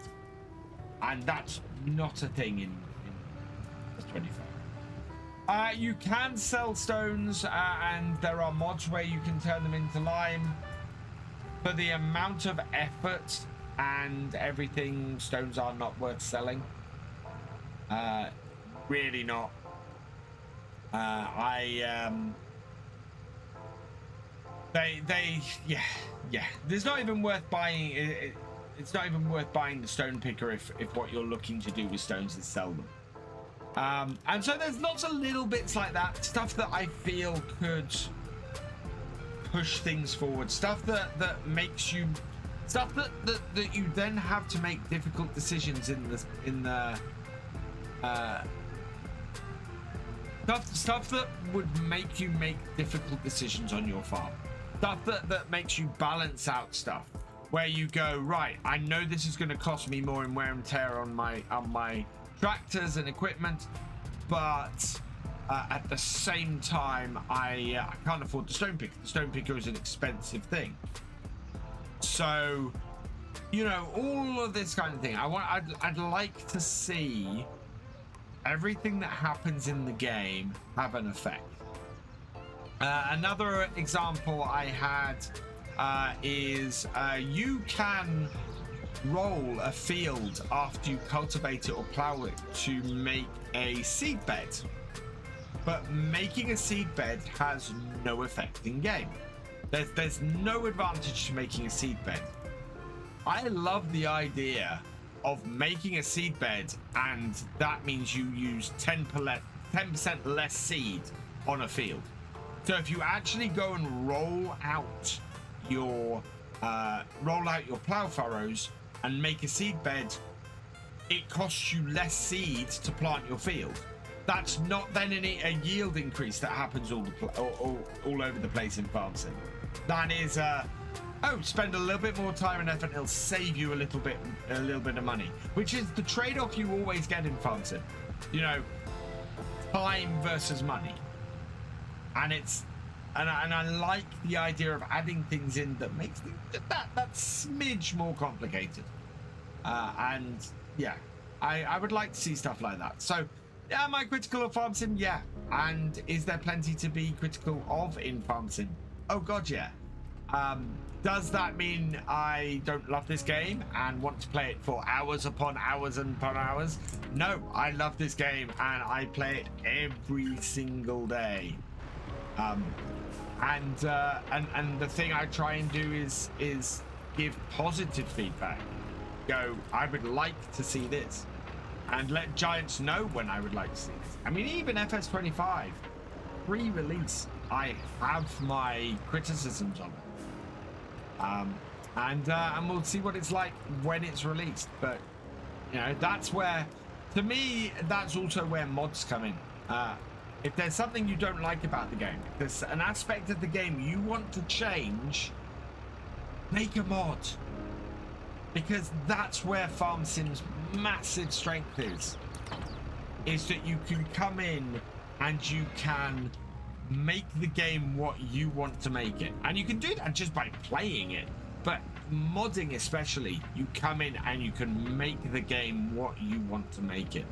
and that's not a thing in 25. You can sell stones, and there are mods where you can turn them into lime. For the amount of effort and everything, stones are not worth selling. Really not. Yeah. There's not even worth buying. It's not even worth buying the stone picker if what you're looking to do with stones is sell them. And so there's lots of little bits like that, stuff that I feel could push things forward, stuff that makes you. Stuff that you then have to make difficult decisions in the stuff that would make you make difficult decisions on your farm. Stuff that makes you balance out stuff where you go, right, I know this is going to cost me more in wear and tear on my tractors and equipment, but at the same time I can't afford the stone picker. The stone picker is an expensive thing. So, you know, all of this kind of thing. I'd like to see everything that happens in the game have an effect. Another example I had is you can roll a field after you cultivate it or plow it to make a seed bed, but making a seed bed has no effect in game. There's no advantage to making a seed bed. I love the idea of making a seed bed, and that means you use 10% less seed on a field. So if you actually go and roll out your plow furrows and make a seed bed, it costs you less seed to plant your field. That's not then a yield increase that happens all over the place in farm sim. That is spend a little bit more time and effort, it'll save you a little bit of money, which is the trade-off you always get in farm sim. You know, time versus money. And I like the idea of adding things in that makes that smidge more complicated. And yeah, I would like to see stuff like that. So, yeah, am I critical of Farm Sim? Yeah. And is there plenty to be critical of in Farm Sim? Oh God, yeah. Does that mean I don't love this game and want to play it for hours upon hours and upon hours? No, I love this game and I play it every single day. And the thing I try and do is give positive feedback. Go, I would like to see this, and let Giants know when I would like to see this. I mean, even FS25 pre-release, I have my criticisms of it. And we'll see what it's like when it's released. But you know, that's where, to me, that's also where mods come in. If there's something you don't like about the game, if there's an aspect of the game you want to change, make a mod. Because that's where Farm Sim's massive strength is that you can come in and you can make the game what you want to make it. And you can do that just by playing it. But modding especially, you come in and you can make the game what you want to make it.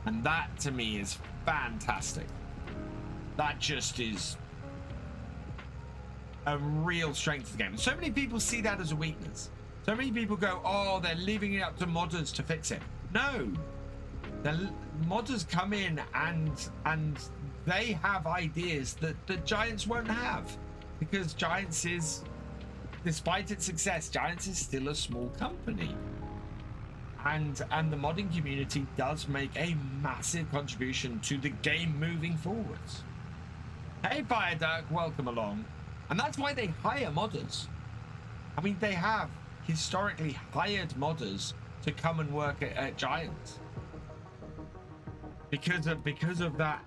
And that to me is fantastic. That just is a real strength of the game. And so many people see that as a weakness. So many people go, oh, they're leaving it up to modders to fix it. No, the modders come in and they have ideas that the Giants won't have, because Giants is, despite its success, Giants is still a small company. And the modding community does make a massive contribution to the game moving forwards. Hey, Fire Dirk, welcome along. And that's why they hire modders. I mean, they have historically hired modders to come and work at Giants because of that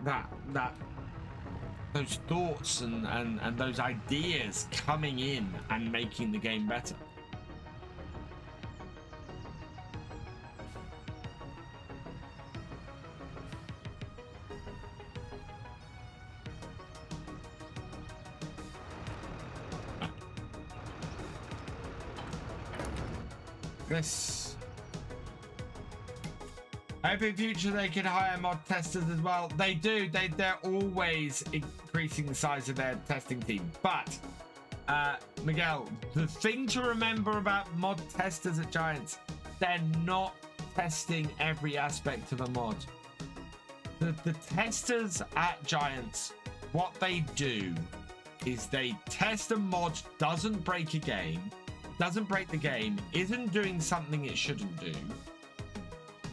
those thoughts and those ideas coming in and making the game better. This. I hope in future they can hire mod testers as well. They do. They're always increasing the size of their testing team. But Miguel, the thing to remember about mod testers at Giants, they're not testing every aspect of a mod. The testers at Giants, what they do is they test a mod doesn't break a game. Doesn't break the game, isn't doing something it shouldn't do,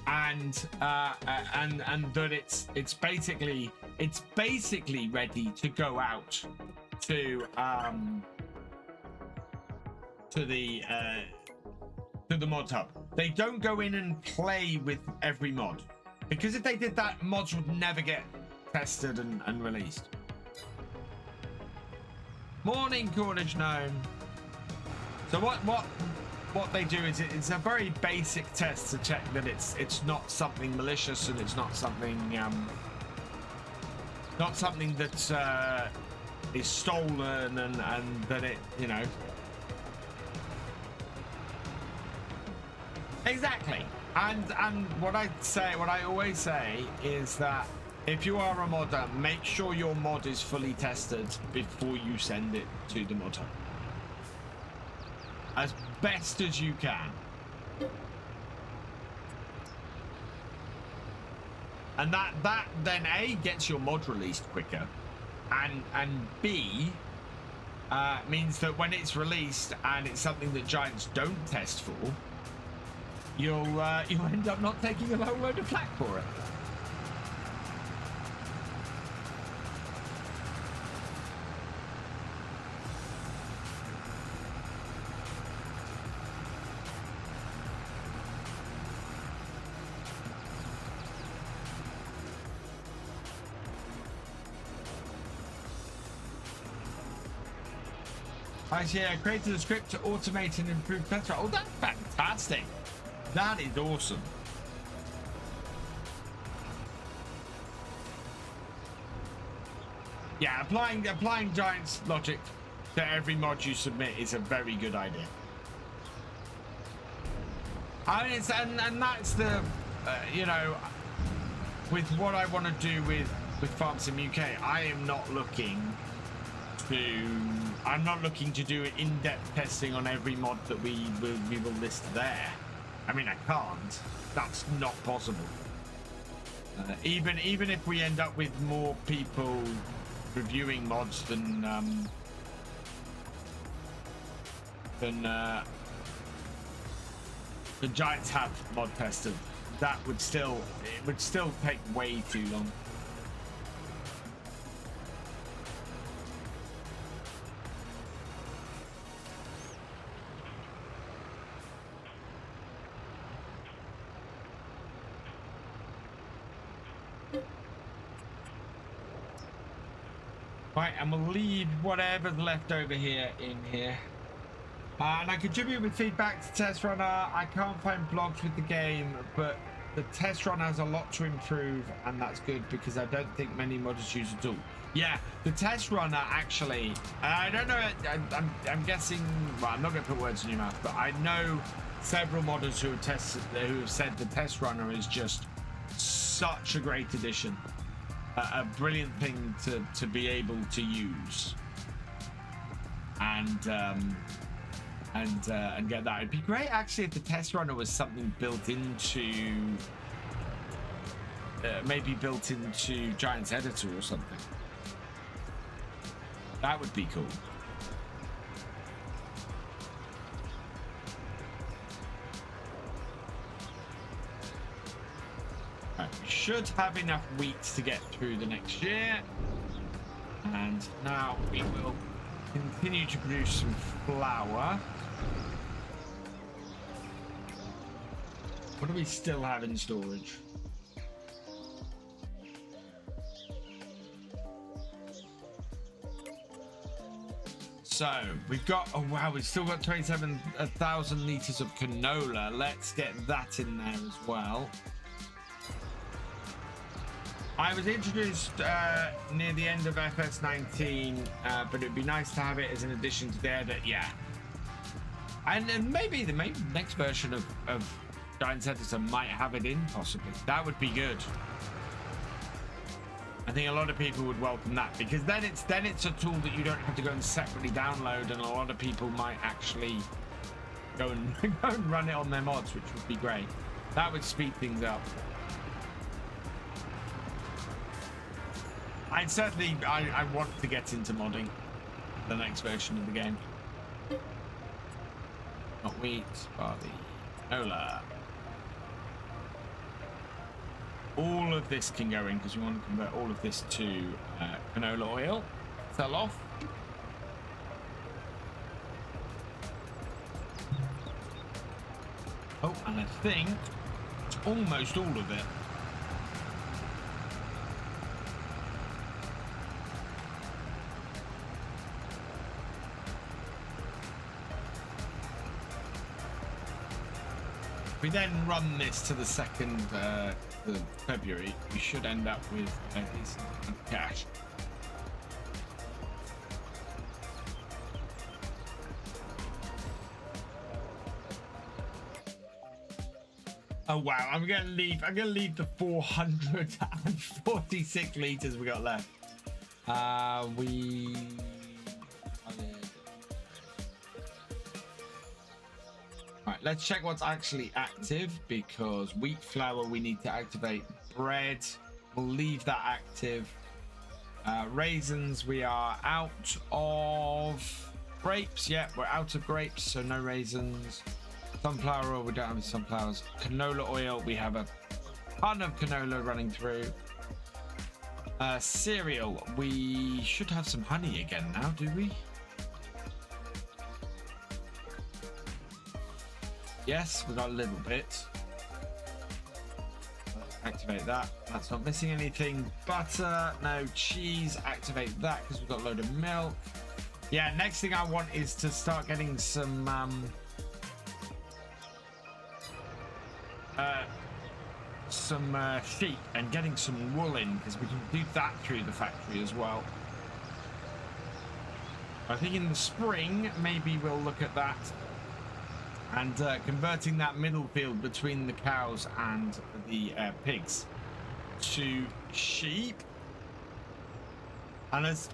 and that it's basically ready to go out to the mod hub. They don't go in and play with every mod, because if they did that, mods would never get tested and released. Morning, Cornish Gnome. So what they do is it's a very basic test to check that it's not something malicious and it's not something that is stolen and that it, you know. Exactly. And what I always say is that if you are a modder, make sure your mod is fully tested before you send it to the mod hub, as best as you can. And that then A, gets your mod released quicker, and B, means that when it's released and it's something that Giants don't test for, you'll end up not taking a whole load of flack for it. Actually, I created a script to automate and improve test. Oh, that's fantastic. That is awesome. Yeah, applying Giants logic to every mod you submit is a very good idea. I mean, and that's the, you know, with what I want to do with Farm Sim UK, I'm not looking to do in-depth testing on every mod that we will list there. I mean, I can't. That's not possible. Even if we end up with more people reviewing mods than the Giants have mod tested, that would still take way too long. Right, and we'll leave whatever's left over here in here. And I contribute with feedback to Test Runner. I can't find blogs with the game, but the Test Runner has a lot to improve, and that's good because I don't think many modders use it all. Yeah, the Test Runner actually, I don't know, I'm guessing, well, I'm not going to put words in your mouth, but I know several modders who have said the Test Runner is just such a great addition. A brilliant thing to be able to use and get that. It'd be great actually if the Test Runner was something built into maybe built into Giants Editor or something. That would be cool. Right, we should have enough wheat to get through the next year, and now we will continue to produce some flour. What do we still have in storage? So we've got, oh wow, we've still got 27,000 liters of canola. Let's get that in there as well. I was introduced near the end of FS19, but it'd be nice to have it as an addition to the edit. Yeah, and maybe the next version of Giants Editor might have it in, possibly. That would be good. I think a lot of people would welcome that, because then it's a tool that you don't have to go and separately download, and a lot of people might actually go and run it on their mods, which would be great. That would speed things up. I want to get into modding the next version of the game. Not wheat, barley, canola. All of this can go in because we want to convert all of this to canola oil. Sell off. Oh, and I think it's almost all of it. We then run this to the 2nd of February, we should end up with a decent amount of cash. Oh wow, I'm gonna leave the 446 liters we got left. Right, let's check what's actually active, because wheat flour we need to activate. Bread, we'll leave that active. Raisins, we are out of. Grapes, yeah, we're out of grapes, so no raisins. Sunflower oil, we don't have sunflowers. Canola oil, we have a ton of canola running through. Cereal, we should have some honey again now, do we? Yes, we got a little bit. Activate that. That's not missing anything. Butter, no. Cheese, activate that because we've got a load of milk. Yeah, next thing I want is to start getting some sheep and getting some wool in, because we can do that through the factory as well. I think in the spring maybe we'll look at that. and converting that middle field between the cows and the pigs to sheep. And as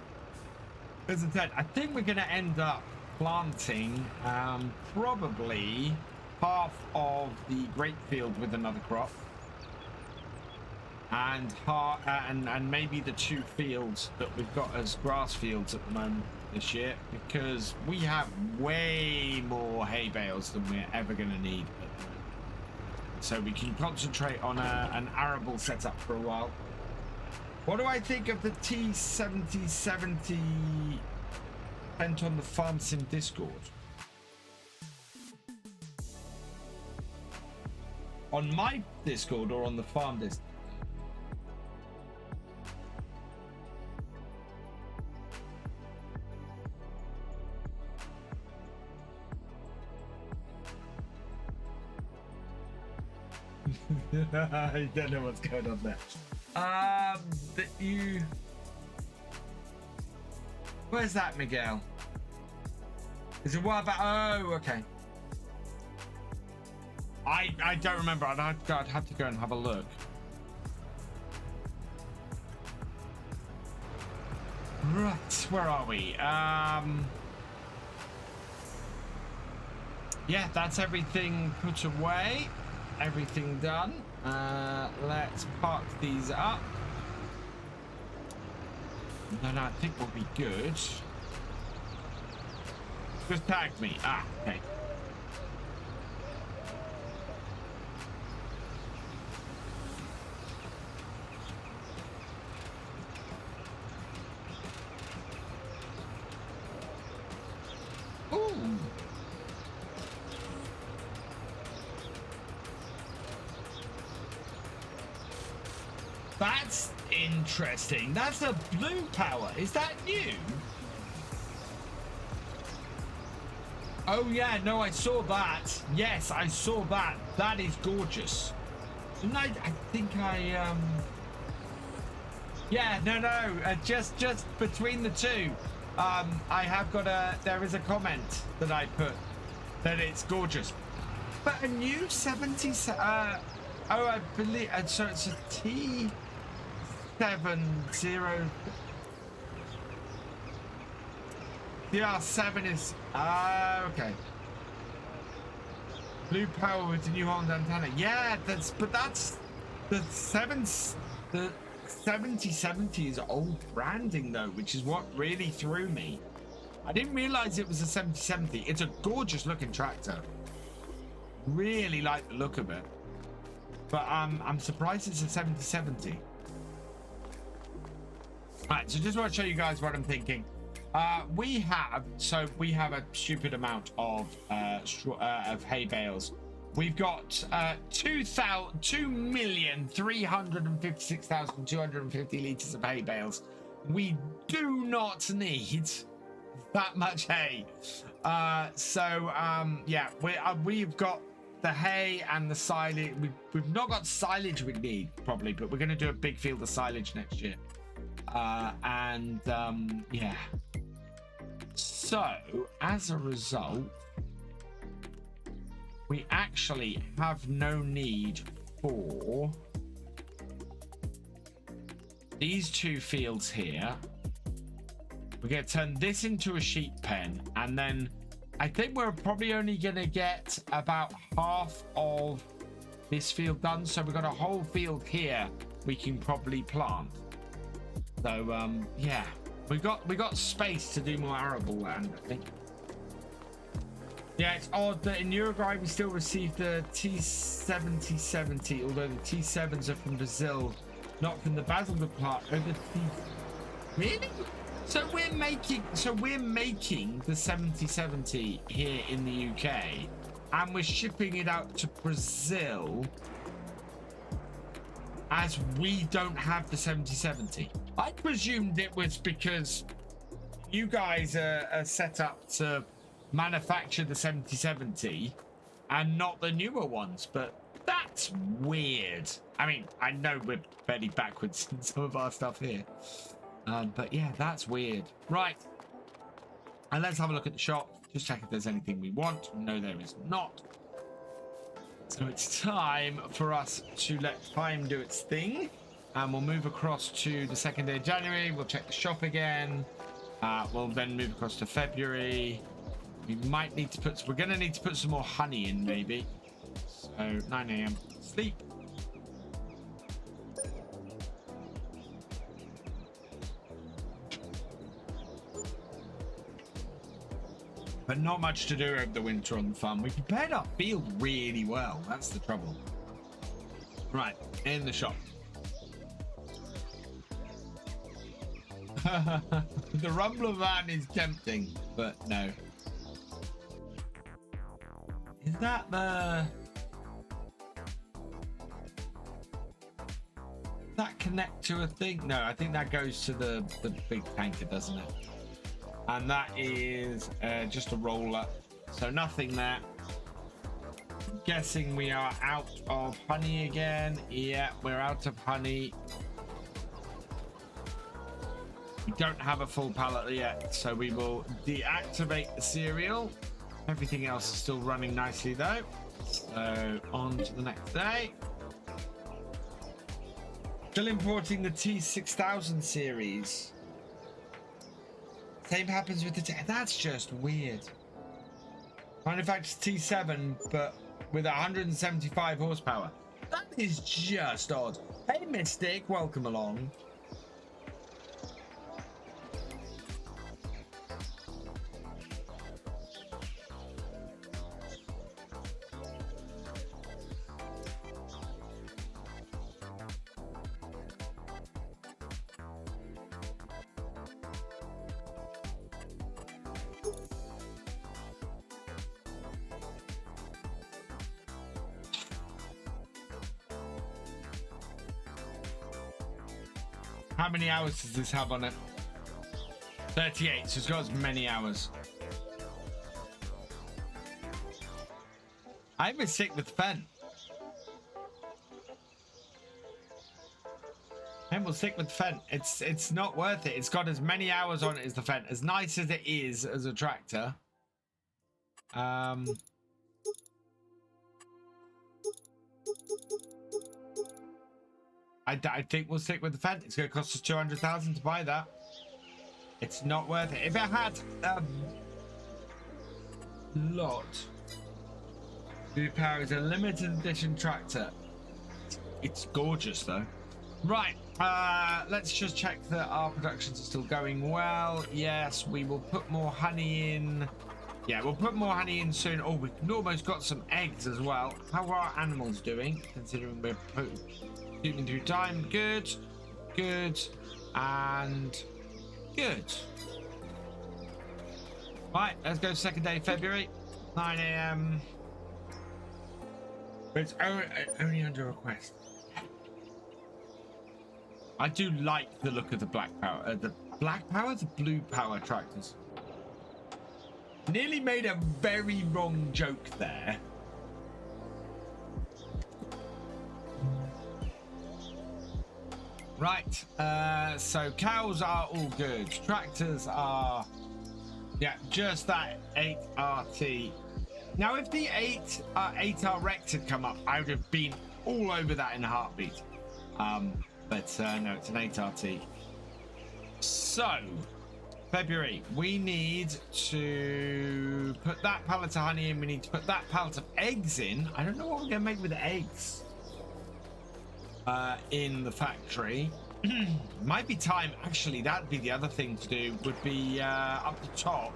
I said, I think we're going to end up planting probably half of the grape field with another crop, and maybe the 2 fields that we've got as grass fields at the moment this year, because we have way more hay bales than we're ever going to need at the moment. So we can concentrate on an arable setup for a while. What do I think of the T7070 sent on the Farm Sim Discord? On my Discord or on the farm Discord? I don't know what's going on there. Where's that, Miguel? Is it what about? Oh, okay. I don't remember. I'd have to go and have a look. Right, where are we? Yeah, that's everything put away. Everything done. Let's park these up. Then I think we'll be good. Just tag me. Ah, okay. Ooh. That's interesting. That's a blue power. Is that new? Oh yeah, no, I saw that. Yes, I saw that. That is gorgeous. Didn't I think I yeah, no, just between the two. I have got there is a comment that I put that it's gorgeous. But a new 70 oh, I believe, so it's a T70. DR7 is okay. Blue power with the New Holland antenna. Yeah, that's the 7070 is old branding though, which is what really threw me. I didn't realize it was a 7070. It's a gorgeous looking tractor. Really like the look of it. But I'm surprised it's a 7070. Right, so just want to show you guys what I'm thinking. We have a stupid amount of hay bales. We've got 2,356,250 liters of hay bales. We do not need that much hay. Yeah, we've got the hay and the silage. We've not got silage we need probably, but we're going to do a big field of silage next year. Yeah. So as a result, we actually have no need for these 2 fields here. We're going to turn this into a sheep pen, and then I think we're probably only going to get about half of this field done. So we've got a whole field here we can probably plant. So yeah, we got space to do more arable land, I think. Yeah, it's odd that in Uruguay we still receive the T7070, although the T7s are from Brazil, not from the Basildon part. Really? So we're making the 7070 here in the UK, and we're shipping it out to Brazil, as we don't have the 7070. I presumed it was because you guys are set up to manufacture the 7070 and not the newer ones, but that's weird. I mean, I know we're fairly backwards in some of our stuff here, but yeah, that's weird. Right, and let's have a look at the shop. Just check if there's anything we want. No, there is not. So it's time for us to let time do its thing. And we'll move across to the 2nd day of January. We'll check the shop again. We'll then move across to February. We might need to put... We're going to need to put some more honey in, maybe. So 9 a.m. sleep. But not much to do over the winter on the farm. We prepared our field really well. That's the trouble. Right, in the shop. The Rumbler van is tempting, but no. Is that the... Does that connect to a thing? No, I think that goes to the big tanker, doesn't it? And that is just a roller, so nothing there. I'm guessing we are out of honey again. Yeah, we're out of honey. We don't have a full pallet yet, so we will deactivate the cereal. Everything else is still running nicely though. So on to the next day. Still importing the T6000 series. Same happens with the that's just weird. Manufactures T7 but with 175 horsepower. That is just odd. Hey Mystic, welcome along. How many hours does this have on it? 38, so it's got as many hours. I'm a sick with Fen. I'm a sick with Fen. It's not worth it. It's got as many hours on it as the Fen. As nice as it is as a tractor. I think we'll stick with the Fent. It's going to cost us 200,000 to buy that. It's not worth it. If it had a lot, Blue Power is a limited edition tractor. It's gorgeous though. Right, let's just check that our productions are still going well. Yes, we will put more honey in. Yeah, we'll put more honey in soon. Oh, we've almost got some eggs as well. How are our animals doing, considering we're shooting through time? Good, good, and good. Right, let's go 2nd day of February, 9 a.m. But it's only under request. I do like the look of the black power, the blue power tractors. Nearly made a very wrong joke there. Right, so cows are all good. Tractors are, yeah, just that 8RT. Now, if the 8R Rex had come up, I would have been all over that in a heartbeat. But no, it's an 8RT. So, February, we need to put that pallet of honey in. We need to put that pallet of eggs in. I don't know what we're going to make with the eggs in the factory. Might be time. Actually, that'd be the other thing to do. Would be up the top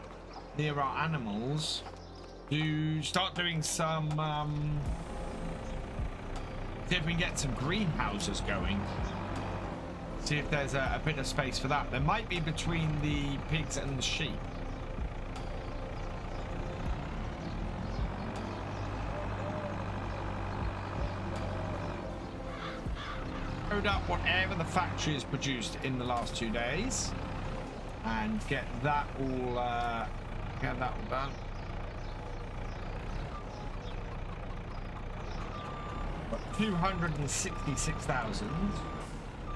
near our animals to start doing some. See if we can get some greenhouses going. See if there's a bit of space for that. There might be between the pigs and the sheep. Load up whatever the factory has produced in the last 2 days and get that all done. Got 266,000.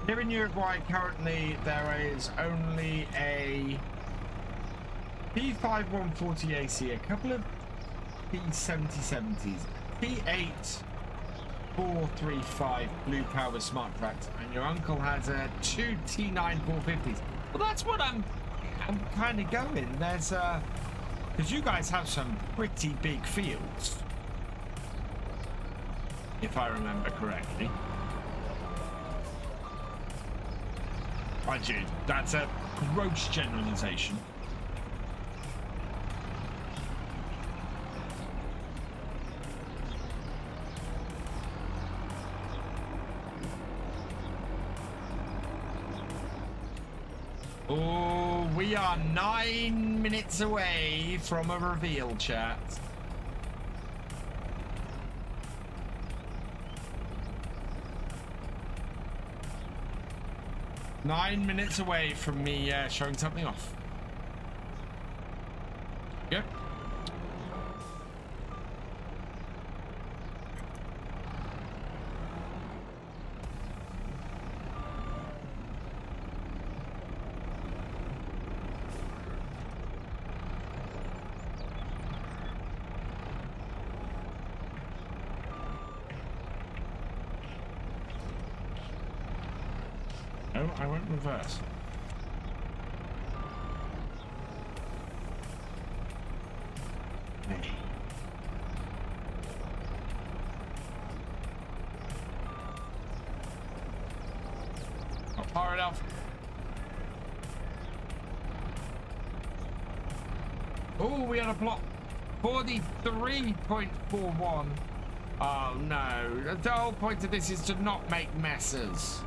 Here in Uruguay currently there is only a P5 140 AC, a couple of P7070s, P8 435 Blue Power Smart Tracks, and your uncle has a 2 T9 450s. Well, that's what I'm kind of going. There's because you guys have some pretty big fields, if I remember correctly. I do. That's a gross generalization. Oh, we are 9 minutes away from a reveal, chat. Nine minutes away from me showing something off. Yep. No, I went reverse. Not far enough. Oh, we had a plot. 43.41. Oh no. The whole point of this is to not make messes.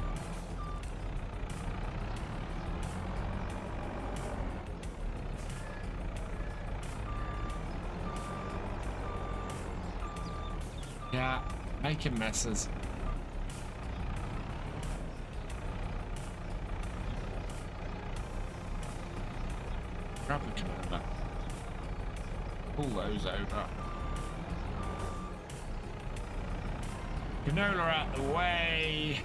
Yeah, making messes. Grab the commander. Pull those over. Canola out the way.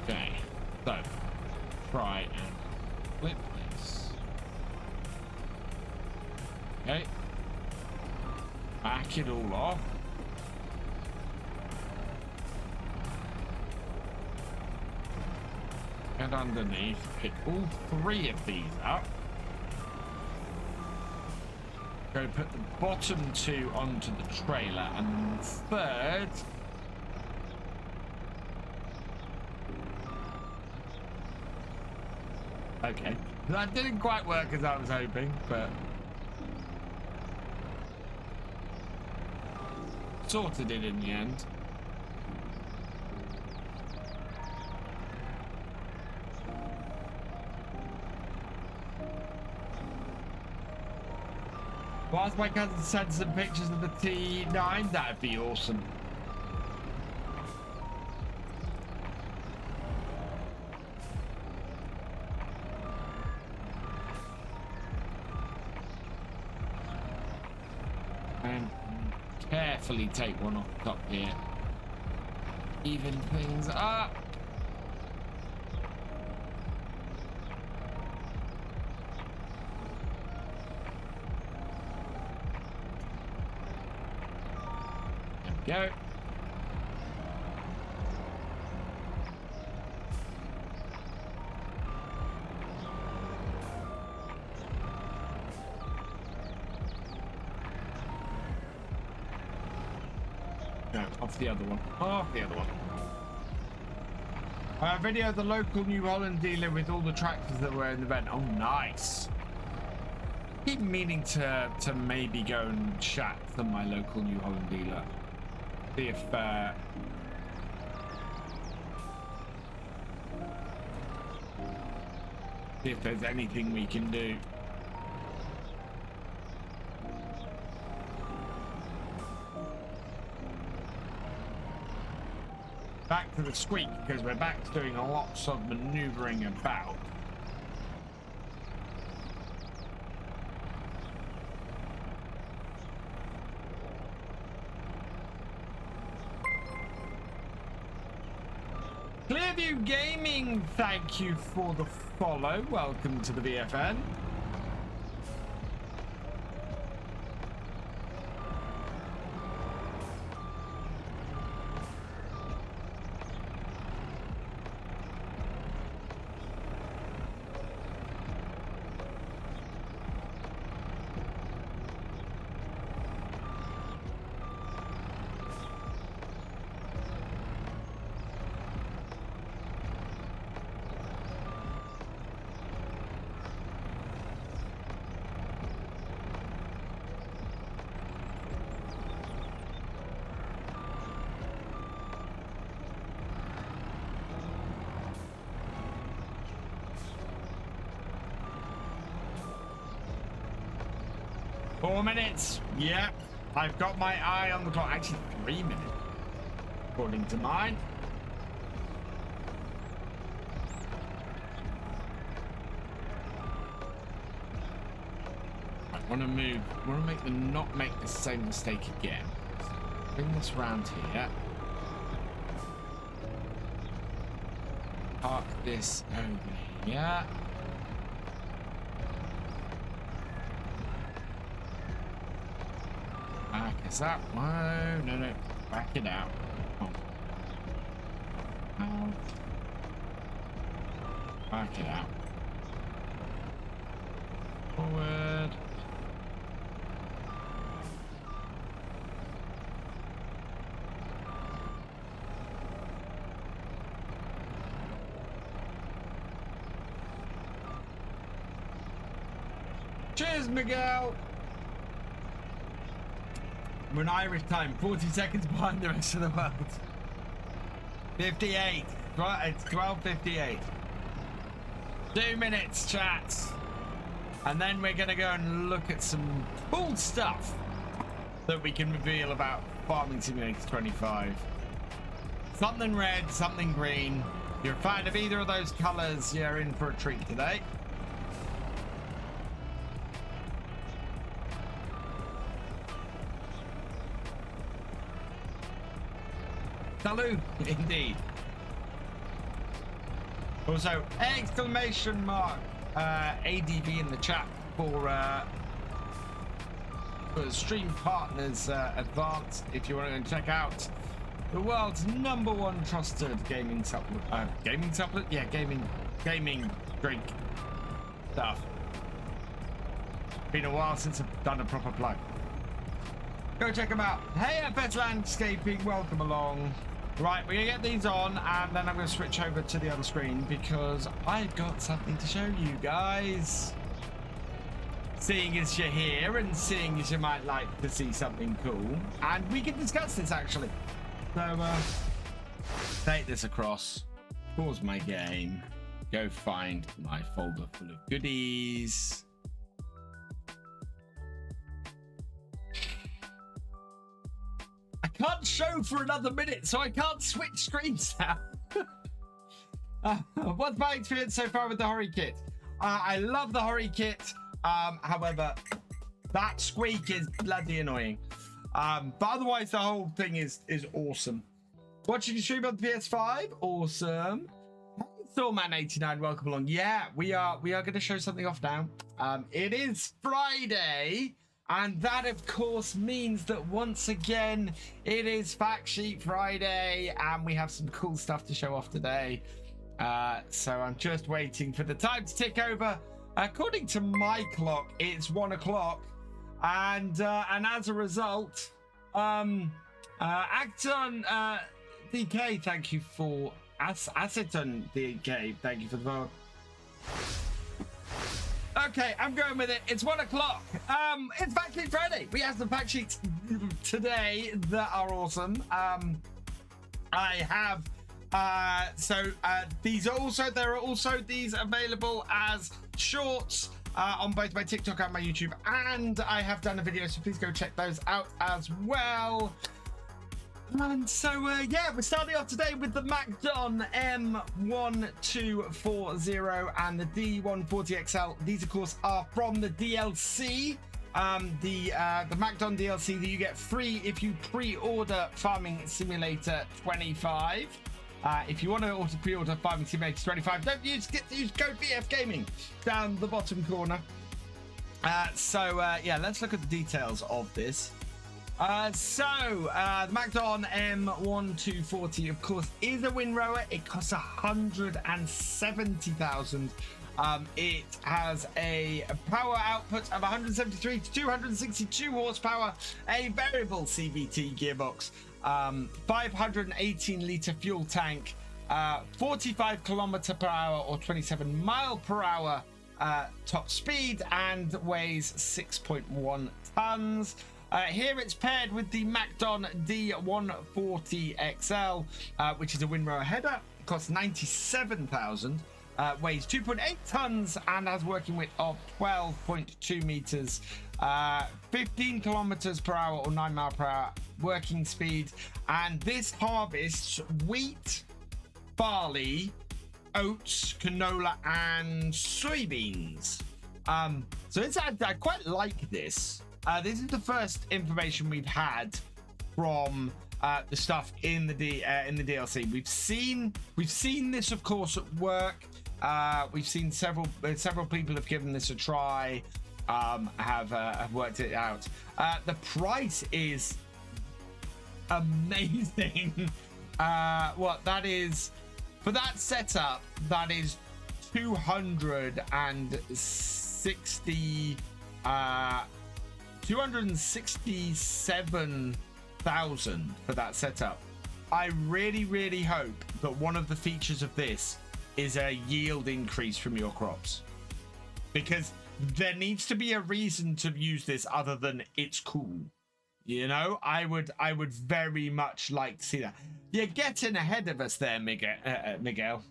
Okay. So, try and flip this. Okay. Back it all off. And underneath, pick all three of these up. Go put the bottom two onto the trailer, and the third. Okay, that didn't quite work as I was hoping, but sorted it in the end. Whilst my cousin sent some pictures of the T9, that'd be awesome. And carefully take one off the top here. Even things up. Go. No, off the other one. Off the other one. Video of the local New Holland dealer with all the tractors that were in the event. Oh, nice. Keep meaning to maybe go and chat to my local New Holland dealer. See if there's anything we can do. Back to the squeak, because we're back to doing lots of maneuvering about. Clearview Gaming, thank you for the follow. Welcome to the VFN. Four minutes. Yep. I've got my eye on the clock. Actually, 3 minutes, according to mine. I want to move. I want to not make the same mistake again. Bring this round here. Park this over here. Back is that? No. Back it out. Oh. Out. Back it out. Forward. Cheers, Miguel. We're in Irish time, 40 seconds behind the rest of the world. 58. Right, it's 12:58. 2 minutes, chat. And then we're going to go and look at some cool stuff that we can reveal about Farming Simulator 25. Something red, something green. If you're a fan of either of those colors, you're in for a treat today. Salut, indeed. Also, exclamation mark ADV in the chat for Stream Partners Advanced if you want to go and check out the world's #1 trusted gaming supplement. Gaming supplement? Yeah, gaming drink stuff. Been a while since I've done a proper plug. Go check them out. Hey, FS Landscaping, welcome along. Right, we're gonna get these on and then I'm gonna switch over to the other screen because I've got something to show you guys. Seeing as you're here and seeing as you might like to see something cool, and we can discuss this actually. So, take this across, pause my game, go find my folder full of goodies. I can't show for another minute, so I can't switch screens now. What's my experience so far with the Horry kit? I love the Horry kit. However, that squeak is bloody annoying. But otherwise, the whole thing is awesome. Watching the stream on the PS5, awesome. Thorman89, welcome along. Yeah, we are going to show something off now. It is Friday. And that, of course, means that once again, it is Fact Sheet Friday, and we have some cool stuff to show off today. So I'm just waiting for the time to tick over. According to my clock, it's 1 o'clock, and as a result, Acton DK, thank you for Aceton DK, thank you for the vote. Okay, I'm going with it. It's 1 o'clock. It's Fact Sheet Friday. We have some fact sheets today that are awesome. I have there are also these available as shorts on both my TikTok and my YouTube, and I have done a video, so please go check those out as well. And so, yeah, we're starting off today with the Madgin M1240 and the D140XL. These, of course, are from the DLC. The Madgin DLC that you get free if you pre-order Farming Simulator 25. If you want to pre-order Farming Simulator 25, don't use code VF Gaming down the bottom corner. Yeah, let's look at the details of this. The Macdon M1240, of course, is a windrower. It costs 170,000. It has a power output of 173 to 262 horsepower, a variable CVT gearbox, 518 litre fuel tank, 45 kilometer per hour or 27 mile per hour top speed, and weighs 6.1 tons. Here it's paired with the Macdon D140XL, which is a windrower header. It costs 97,000. Weighs 2.8 tons and has working width of 12.2 meters, 15 kilometers per hour or 9 mile per hour working speed. And this harvests wheat, barley, oats, canola, and soybeans. So I quite like this. This is the first information we've had from the stuff in the DLC. We've seen this, of course, at work. We've seen several people have given this a try, have worked it out. The price is amazing. What that is for that setup, that is 267,000 for that setup. I really hope that one of the features of this is a yield increase from your crops, because there needs to be a reason to use this other than it's cool. You know, I would very much like to see that. You're getting ahead of us there, Miguel.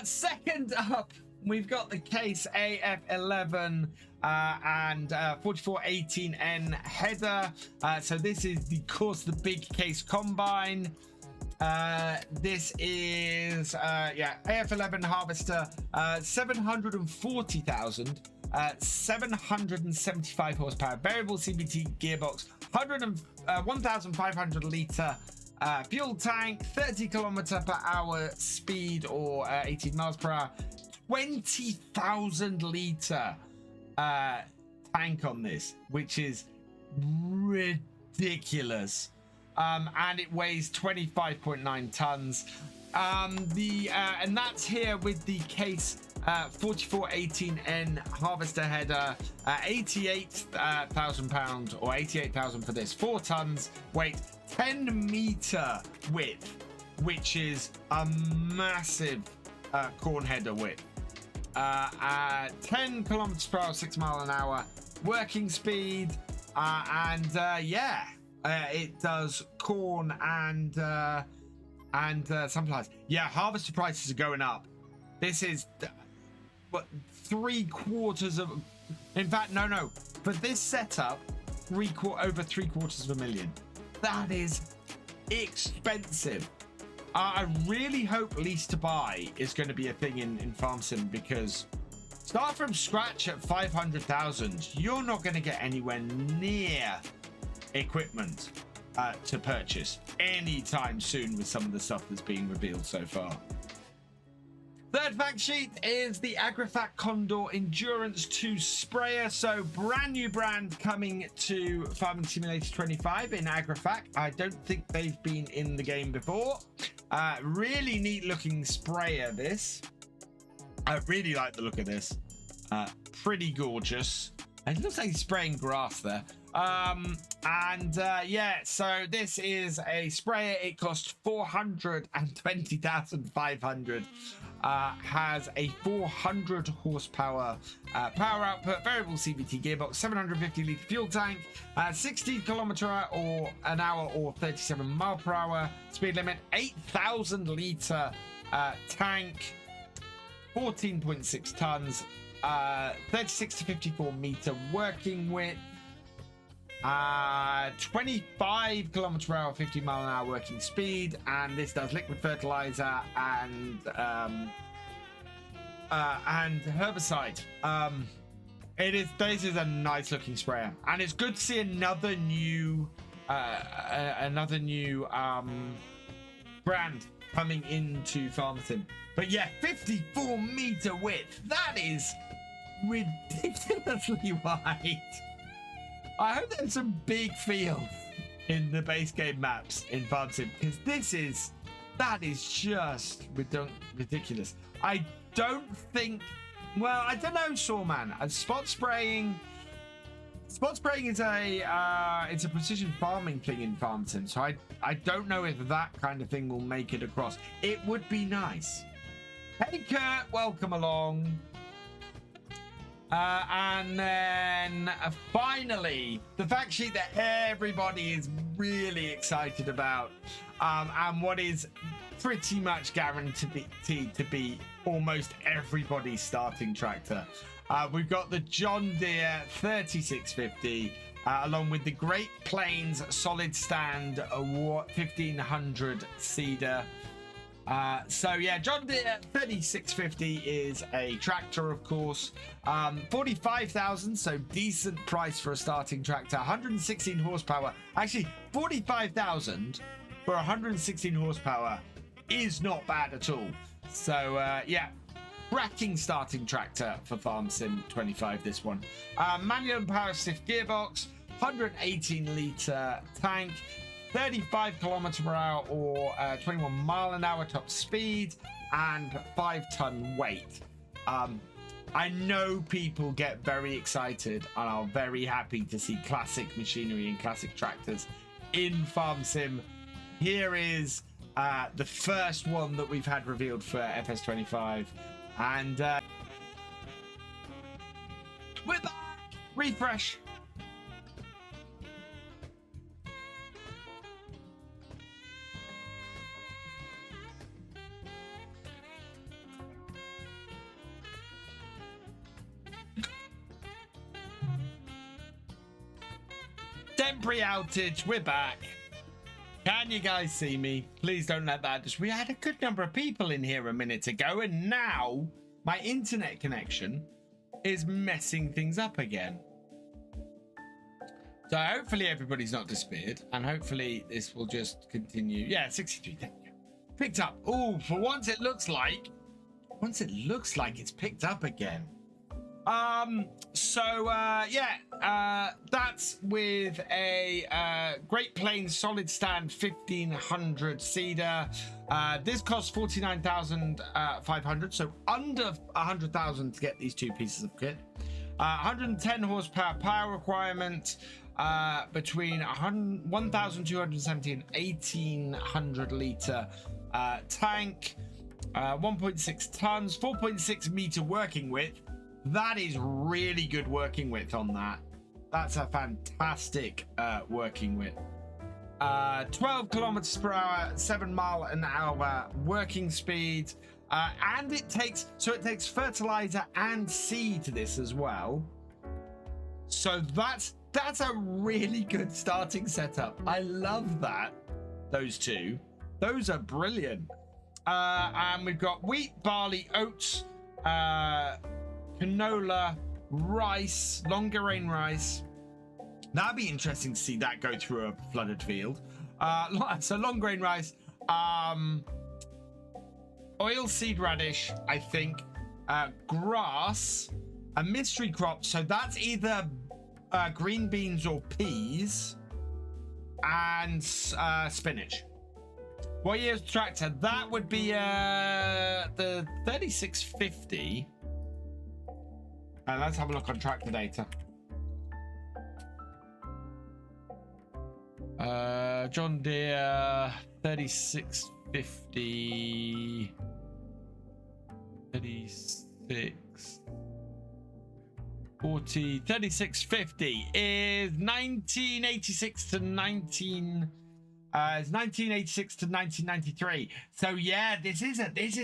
Second up, we've got the Case AF11 and 4418N header. So this is, of course, the big Case combine. This is AF11 harvester, 740,000, 775 horsepower, variable CVT gearbox, 1,500 litre fuel tank, 30 kilometer per hour speed or 18 miles per hour, 20,000 litre tank on this, which is ridiculous. And it weighs 25.9 tons. And that's here with the Case 4418N harvester header, 88,000 pounds or 88,000 for this, 4 tons, weight, 10 meter width, which is a massive corn header width. 10 kilometers per hour, 6 mile an hour working speed, it does corn and sunflowers. Yeah, harvester prices are going up. This is what, 3/4 of, in fact, no, for this setup, over 750,000. That is expensive. I really hope lease to buy is going to be a thing in Farm Sim, because start from scratch at 500,000, you're not going to get anywhere near equipment to purchase anytime soon with some of the stuff that's being revealed so far. Third fact sheet is the AgriFac Condor Endurance 2 sprayer. So brand new brand coming to Farming Simulator 25 in AgriFac. I don't think they've been in the game before. Really neat looking sprayer this. I really like the look of this. Pretty gorgeous. It looks like he's spraying grass there. So this is a sprayer. It costs 420,500. Has a 400 horsepower power output, variable CVT gearbox, 750 litre fuel tank, 60 kilometer or an hour or 37 mile per hour speed limit, 8,000 litre tank, 14.6 tons, 36 to 54 meter working width, 25 kilometers per hour, 50 mile an hour working speed, and this does liquid fertilizer and herbicide. This is a nice looking sprayer, and it's good to see another new grand coming into Farm Sim. But yeah, 54-meter width. That is ridiculously wide. I hope there's some big fields in the base game maps in Farm Sim, because that is just ridiculous. I don't think, well, I don't know, Sawman. Spot spraying is it's a precision farming thing in Farm Sim, so I don't know if that kind of thing will make it across. It would be nice. Hey Kurt, welcome along. And then finally, the fact sheet that everybody is really excited about, and what is pretty much guaranteed to be almost everybody's starting tractor. We've got the John Deere 3650, along with the Great Plains Solid Stand 1500 seeder. So yeah, John Deere 3650 is a tractor, of course. 45,000, so decent price for a starting tractor. 116 horsepower. Actually, 45,000 for 116 horsepower is not bad at all. So yeah, cracking starting tractor for Farm Sim 25. This one, manual and power stiff gearbox, 118 litre tank. 35 kilometers per hour or 21 mile an hour top speed, and 5-ton weight. I know people get very excited and are very happy to see classic machinery and classic tractors in Farm Sim. Here is the first one that we've had revealed for FS25, and we're back. Refresh. Temporary outage, we're back. Can you guys see me? Please don't let that just... We had a good number of people in here a minute ago, and now my internet connection is messing things up again. So hopefully everybody's not disappeared, and hopefully this will just continue. Yeah, 63, thank you. Picked up. Oh, for once it looks like it's picked up again. That's with a Great Plains Solid Stand 1500 seeder. This costs 49,500, so under 100,000 to get these two pieces of kit. 110 horsepower power requirement, between 1,270 and 1,800 litre tank, 1.6 tons, 4.6 meter working width. That is really good working width on that. That's a fantastic working width. 12 kilometers per hour, 7 mile an hour working speed. And it takes fertilizer and seed to this as well. So that's a really good starting setup. I love that. Those two. Those are brilliant. And we've got wheat, barley, oats, canola, rice, longer grain rice. That'd be interesting to see that go through a flooded field. So long grain rice, oil seed radish, I think, grass, a mystery crop. So that's either green beans or peas, and spinach. What year's tractor? That would be the 3650. Let's have a look on tractor data. John Deere 3650. 3650 is 1986 to 1993. So yeah, this is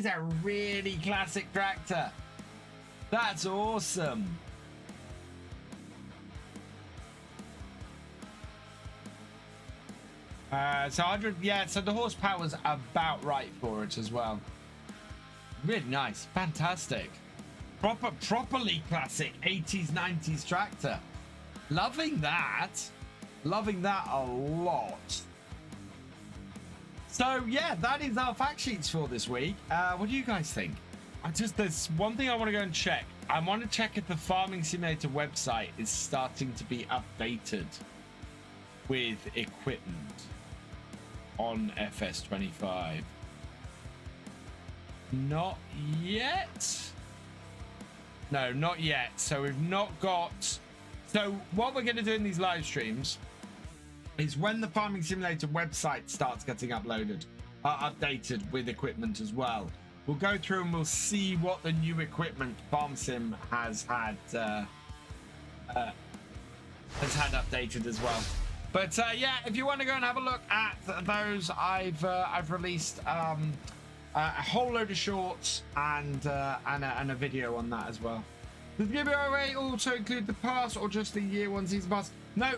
a really classic tractor. That's awesome. So 100, yeah, so the horsepower's about right for it as well. Really nice, fantastic. Properly classic 80s, 90s tractor. Loving that a lot. So yeah, that is our fact sheets for this week. What do you guys think? There's one thing I want to go and check. I want to check if the Farming Simulator website is starting to be updated with equipment on FS25. Not yet. No, not yet. So we've not got... So what we're going to do in these live streams is when the Farming Simulator website starts getting updated with equipment as well, we'll go through and we'll see what the new equipment FarmSim has had updated as well. But yeah, if you want to go and have a look at those, I've released a whole load of shorts and a video on that as well. Does the giveaway also include the pass or just the year one season pass? No,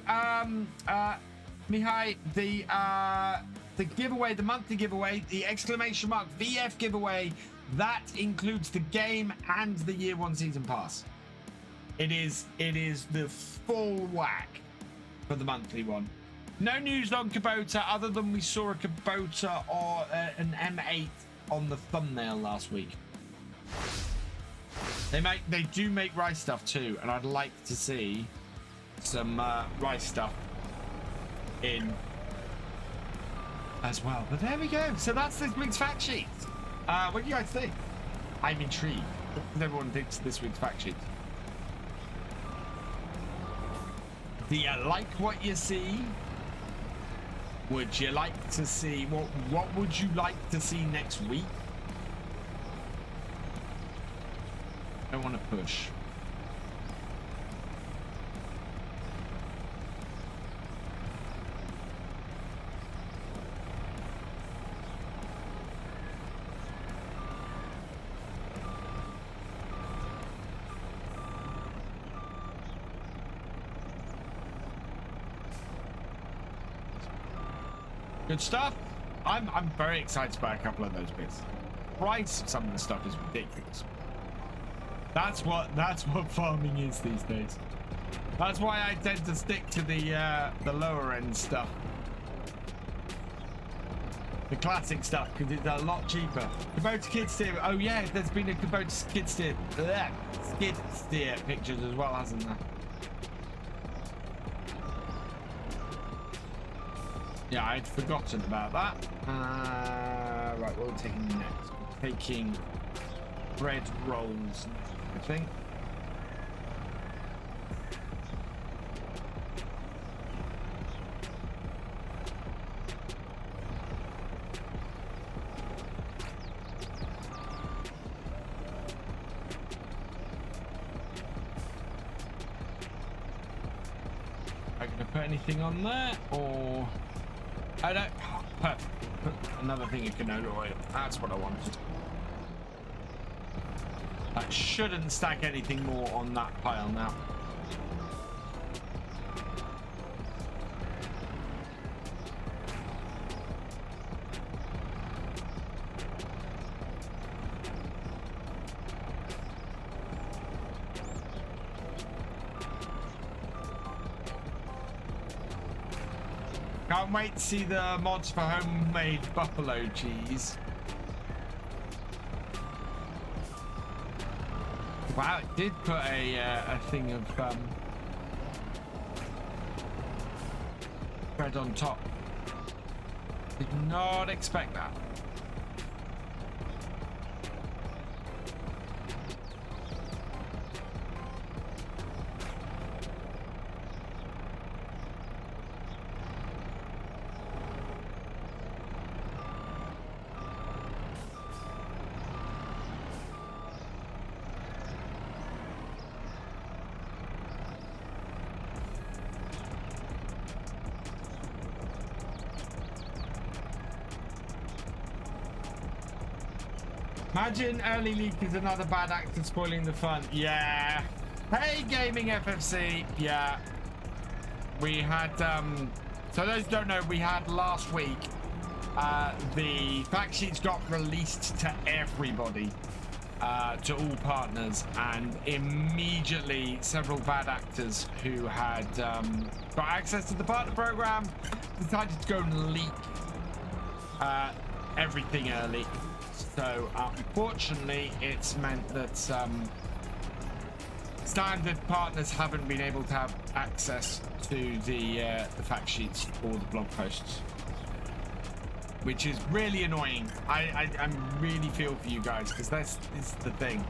Mihai, the giveaway, the monthly giveaway, the exclamation mark VF giveaway, that includes the game and the year one season pass. It is the full whack for the monthly one. No news on Kubota other than we saw a Kubota or an M8 on the thumbnail last week. They do make rice stuff too, and I'd like to see some rice stuff in as well. But there we go. So that's this week's fact sheet. What do you guys think? I'm intrigued. What does everyone think this week's fact sheet? Do you like what you see? Would you like to see what would you like to see next week? I want to push. Good stuff. I'm very excited about a couple of those bits. Price of some of the stuff is ridiculous. That's what farming is these days. That's why I tend to stick to the lower end stuff, the classic stuff, because it's a lot cheaper. Kubota skid steer. Oh yeah, there's been a Kubota skid steer pictures as well, hasn't there? Yeah, I'd forgotten about that. Right, what are we taking next? We're taking bread rolls, I think. Am I going to put anything on there, or... I don't... Oh, perfect. Another thing of canola oil. That's what I wanted. That shouldn't stack anything more on that pile now. Can't wait to see the mods for homemade buffalo cheese. Wow, it did put a thing of bread on top. Did not expect that. Imagine early leak is another bad actor spoiling the fun. Yeah. Hey, GamingFFC. Yeah. We had, so those who don't know, we had last week, the fact sheets got released to everybody, to all partners, and immediately several bad actors who had got access to the partner program decided to go and leak everything early. So unfortunately, it's meant that standard partners haven't been able to have access to the fact sheets or the blog posts, which is really annoying. I really feel for you guys, because this is the thing.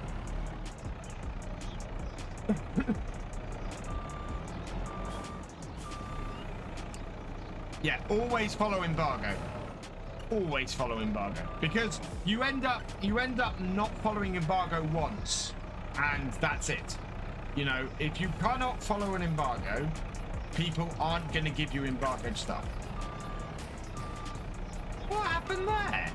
Yeah, always follow embargo. Always follow embargo, because you end up not following embargo once, and that's it. You know, if you cannot follow an embargo, people aren't going to give you embargoed stuff. What happened there?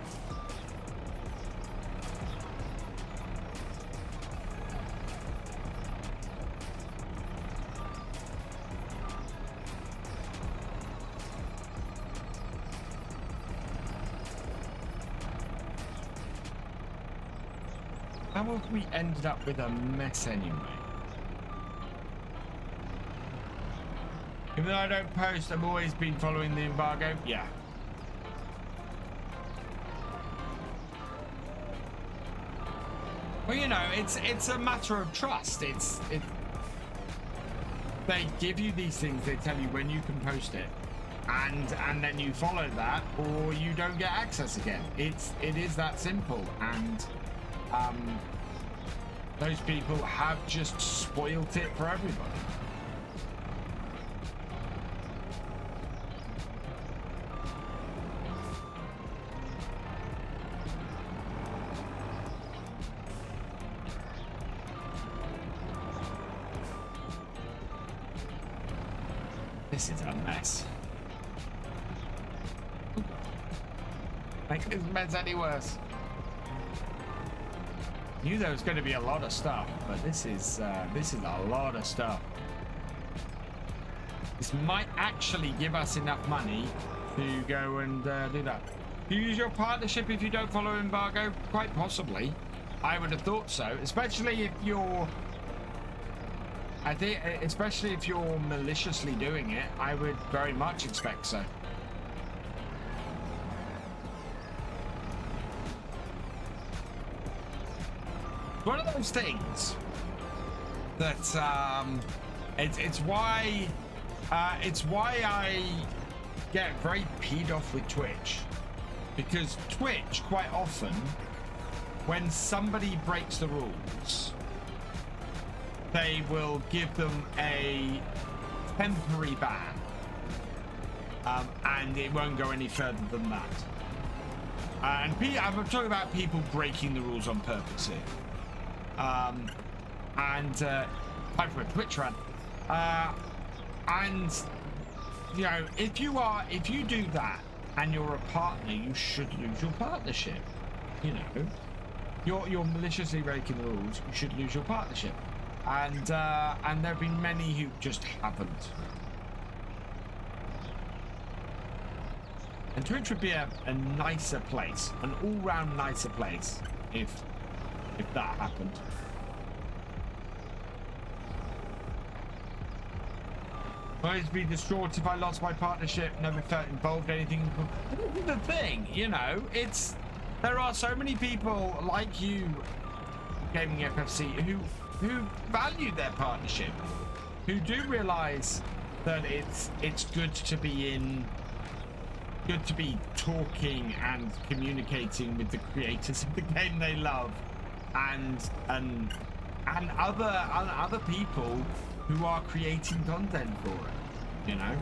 How have we ended up with a mess anyway? Even though I don't post, I've always been following the embargo. Yeah. Well, you know, it's a matter of trust. They give you these things. They tell you when you can post it, and then you follow that, or you don't get access again. It is that simple. And those people have just spoilt it for everybody. This is a mess. Make this mess any worse. Knew there was going to be a lot of stuff, but this is a lot of stuff. This might actually give us enough money to go and do that. Do you use your partnership if you don't follow embargo? Quite possibly. I would have thought so, especially if you're... I think, especially if you're maliciously doing it, I would very much expect so. One of those things that it's why I get very peed off with Twitch, because Twitch quite often, when somebody breaks the rules, they will give them a temporary ban, and it won't go any further than that. And I'm talking about people breaking the rules on purpose here. Time for a Twitch run. And you know, if you do that and you're a partner, you should lose your partnership. You know, you're maliciously breaking the rules, you should lose your partnership. And there have been many who just haven't. And Twitch would be a nicer place, an all-round nicer place, if that happened. Always be distraught if I lost my partnership, never felt involved in anything. This is the thing, you know, there are so many people like you, GamingFFC, who value their partnership, who do realize that it's good to be talking and communicating with the creators of the game they love, and other people who are creating content for it, you know.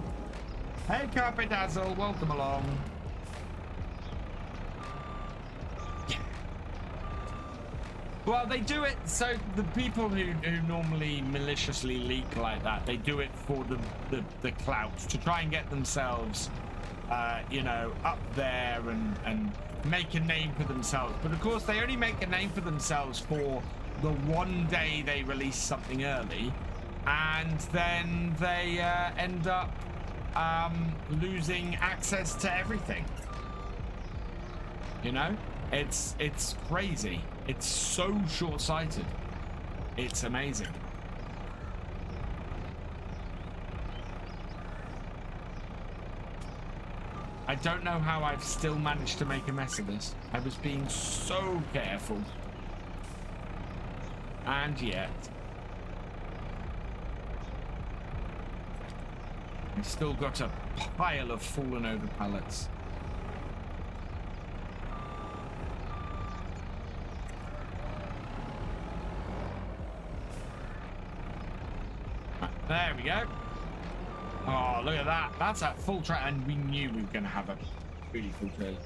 Hey Carpet Dazzle, welcome along. Yeah. Well, they do it, so the people who normally maliciously leak like that, they do it for the clout, to try and get themselves you know, up there and make a name for themselves. But of course, they only make a name for themselves for the one day they release something early, and then they end up losing access to everything. You know, it's crazy. It's so short-sighted. It's amazing. I don't know how I've still managed to make a mess of this. I was being so careful. And yet... I've still got a pile of fallen over pallets. There we go. Oh, look at that. That's a full track, and we knew we were going to have a really full trailer.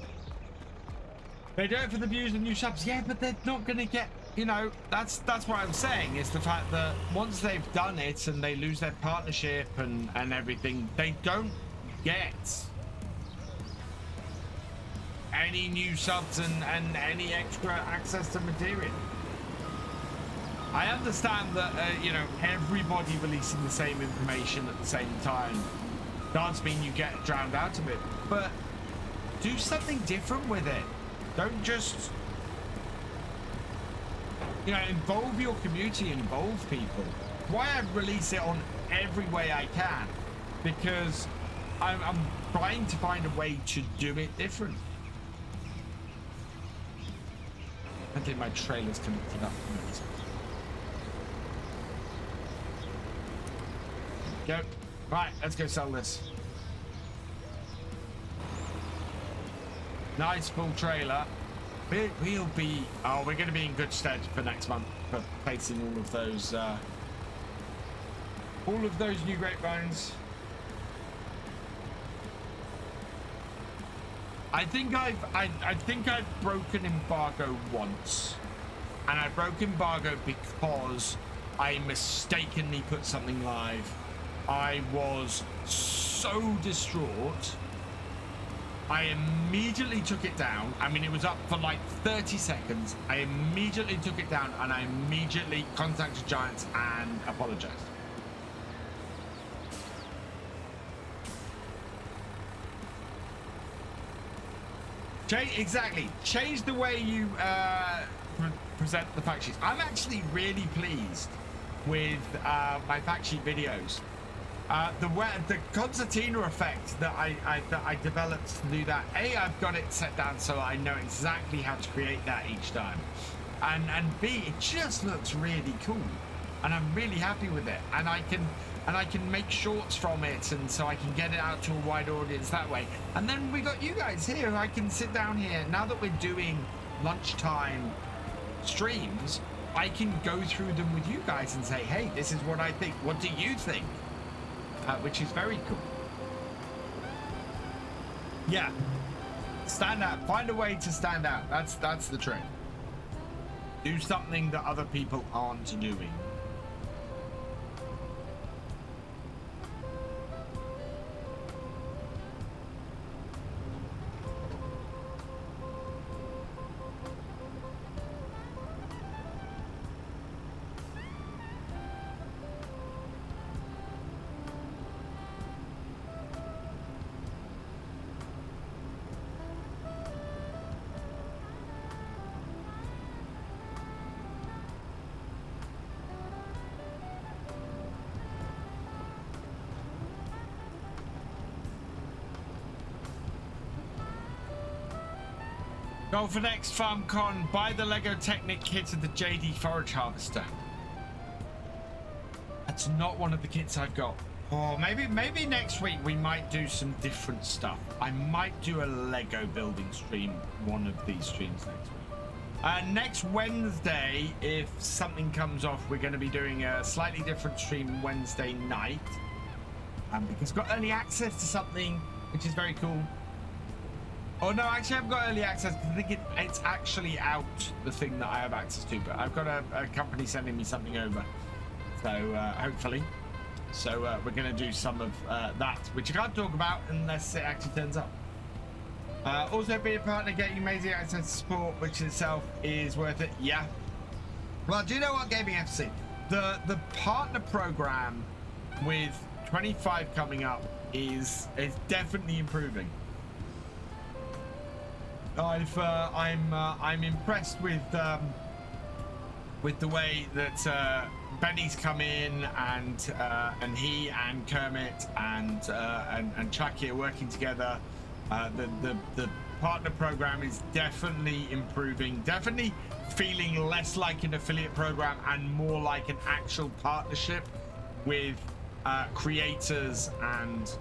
They do it for the views and new subs. Yeah, but they're not going to get, you know, that's what I'm saying, is the fact that once they've done it and they lose their partnership and everything, they don't get any new subs and any extra access to material. I understand that, you know, everybody releasing the same information at the same time does mean you get drowned out of it, but do something different with it. Don't just, you know, involve your community, involve people. Why I release it on every way I can? Because I'm trying to find a way to do it different. I think my trailer's connected up. Go. Right, let's go sell this. Nice full trailer. We'll be... Oh, we're going to be in good stead for next month for placing all of those new grapevines. I think I've broken embargo once, and I broke embargo because I mistakenly put something live. I was so distraught. I immediately took it down. I mean, it was up for like 30 seconds. I immediately took it down, and I immediately contacted Giants and apologized. Exactly. Change the way you present the fact sheets. I'm actually really pleased with my fact sheet videos. The concertina effect that I developed to do that. I've got it set down so I know exactly how to create that each time, and B, it just looks really cool, and I'm really happy with it, and I can make shorts from it, and so I can get it out to a wide audience that way. And then we got you guys here. I can sit down here now that we're doing lunchtime streams. I can go through them with you guys and say, hey, this is what I think. What do you think? Which is very cool. Yeah, stand out. Find a way to stand out. That's the trick. Do something that other people aren't doing. Go for next FarmCon, buy the Lego Technic kit of the JD Forage Harvester. That's not one of the kits I've got. Or maybe next week we might do some different stuff. I might do a Lego building stream, one of these streams next week. Next Wednesday, if something comes off, we're going to be doing a slightly different stream Wednesday night. Because I've got early access to something, which is very cool. Oh no, actually I've got early access. I think it's actually out, the thing that I have access to, but I've got a company sending me something over. So hopefully. So we're going to do some of that, which I can't talk about unless it actually turns up. Also, be a partner, getting amazing access to support, which itself is worth it. Yeah. Well, do you know what, GamingFFC? The partner program with 25 coming up is definitely improving. I'm impressed with the way that Benny's come in, and he and Kermit and Chucky are working together The partner program is definitely improving, definitely feeling less like an affiliate program and more like an actual partnership with creators and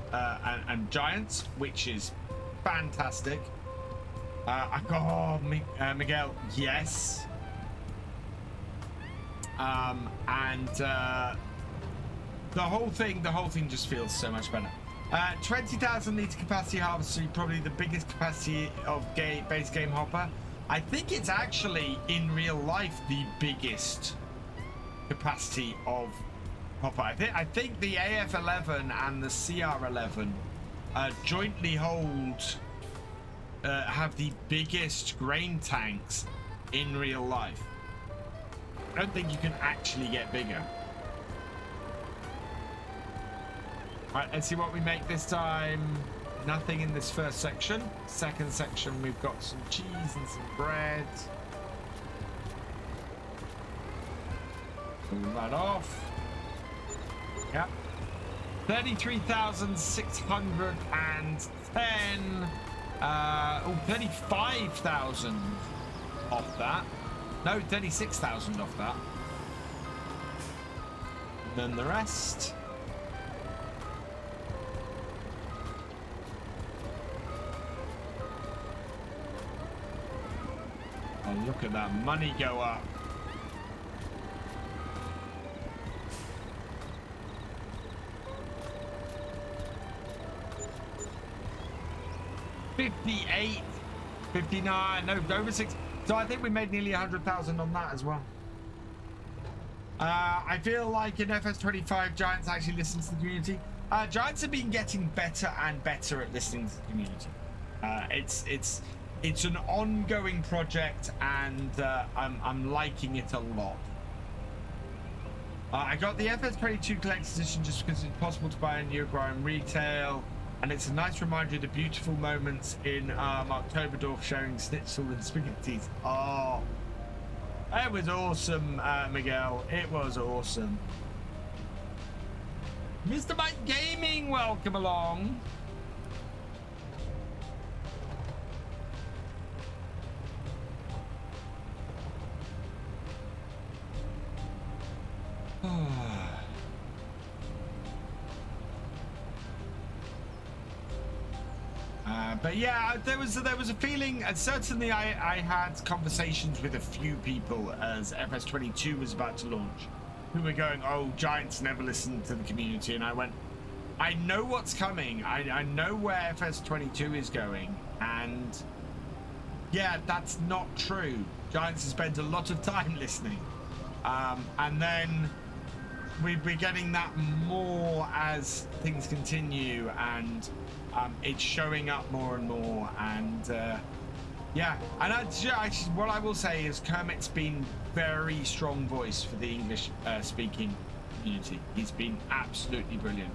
giants, which is fantastic. I got Miguel, yes. And the whole thing just feels so much better. 20,000 litre capacity harvester, probably the biggest capacity of base game hopper. I think it's actually in real life the biggest capacity of hopper. I think the AF11 and the CR11 jointly have the biggest grain tanks in real life. I don't think you can actually get bigger. All right, let's see what we make this time. Nothing in this first section. Second section, we've got some cheese and some bread. Pull that off. Yep. 33,610. 35,000 off that. No, 36,000 off that. And then the rest. Oh, look at that money go up. $58, $59, no, over 6. So I think we made nearly 100,000 on that as well. I feel like in FS25, Giants actually listens to the community. Giants have been getting better and better at listening to the community. It's an ongoing project, and I'm liking it a lot. I got the FS22 collector's edition just because it's possible to buy in Uruguay in retail, and it's a nice reminder of the beautiful moments in Octoberdorf sharing schnitzel and spaghettis. Oh, it was awesome, Miguel. It was awesome. Mr. Mike Gaming, welcome along. But yeah, there was a feeling, and certainly I had conversations with a few people as FS22 was about to launch, who were going, "Oh, Giants never listen to the community," and I went, "I know what's coming. I know where FS22 is going, and yeah, that's not true. Giants have spent a lot of time listening, and then we're getting that more as things continue, and it's showing up more and more, and yeah, and what I will say is Kermit's been very strong voice for the English speaking community. He's been absolutely brilliant.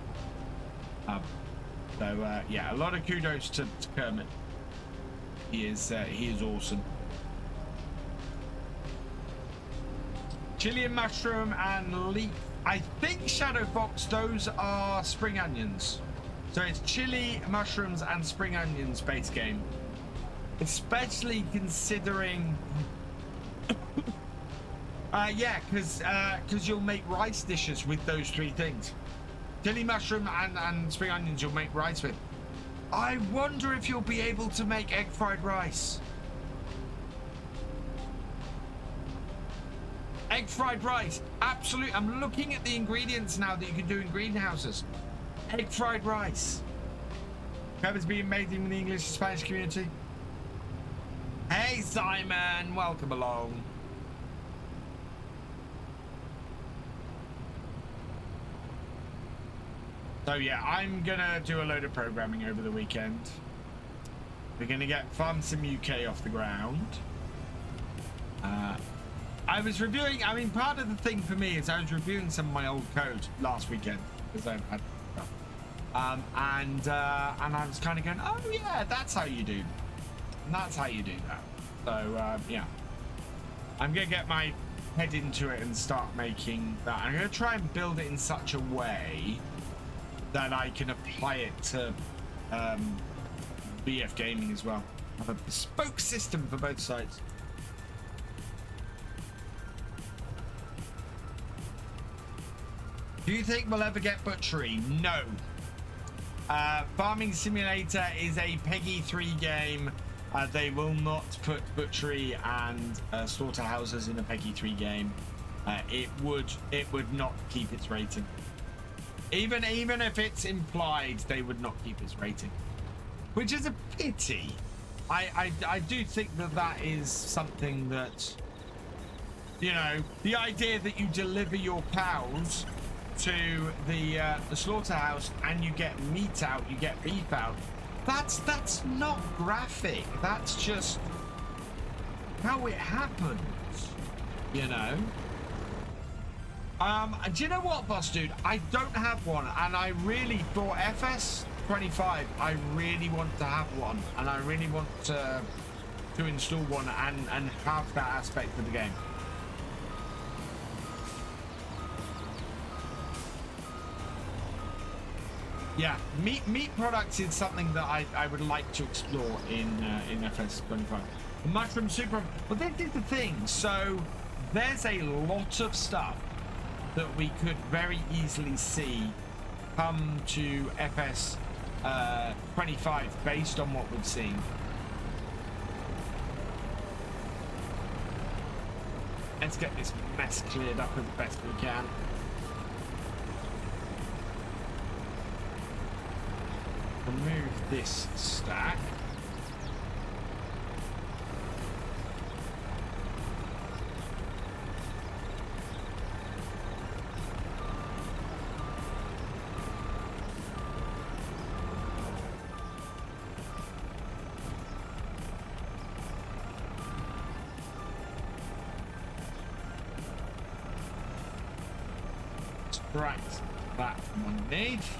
So yeah, a lot of kudos to Kermit. He is awesome. Chilean mushroom and leek. I think Shadow Fox, those are spring onions. So it's chili, mushrooms, and spring onions base game. Especially considering, yeah, because you'll make rice dishes with those three things. Chili, mushroom, and spring onions you'll make rice with. I wonder if you'll be able to make egg fried rice. Egg fried rice, absolutely. I'm looking at the ingredients now that you can do in greenhouses. Egg fried rice. Kevin's being made in the English and Spanish community. Hey Simon, welcome along. So yeah, I'm gonna do a load of programming over the weekend. We're gonna get Farm Sim UK off the ground. I was reviewing, I mean, part of the thing for me is I was reviewing some of my old code last weekend because I've had stuff. And I was kind of going, oh yeah, that's how you do. And that's how you do that. So yeah, I'm gonna get my head into it and start making that. I'm gonna try and build it in such a way that I can apply it to BF Gaming as well. Have a bespoke system for both sides. Do you think we'll ever get butchery? No. Farming Simulator is a PEGI 3 game. They will not put butchery and slaughterhouses in a PEGI 3 game. It would not keep its rating. Even if it's implied, they would not keep its rating, which is a pity. I do think that is something that, you know, the idea that you deliver your cows to the slaughterhouse and you get meat out, you get beef out. That's not graphic. That's just how it happens, you know. Do you know what, boss dude? I don't have one, and I really, for FS25, I really want to have one, and I really want to install one and have that aspect of the game. Yeah, meat products is something that I would like to explore in FS25. Mushroom super. Well, this is the thing. So there's a lot of stuff that we could very easily see come to FS25 based on what we've seen. Let's get this mess cleared up as best we can. Remove this stack. Extract that from underneath.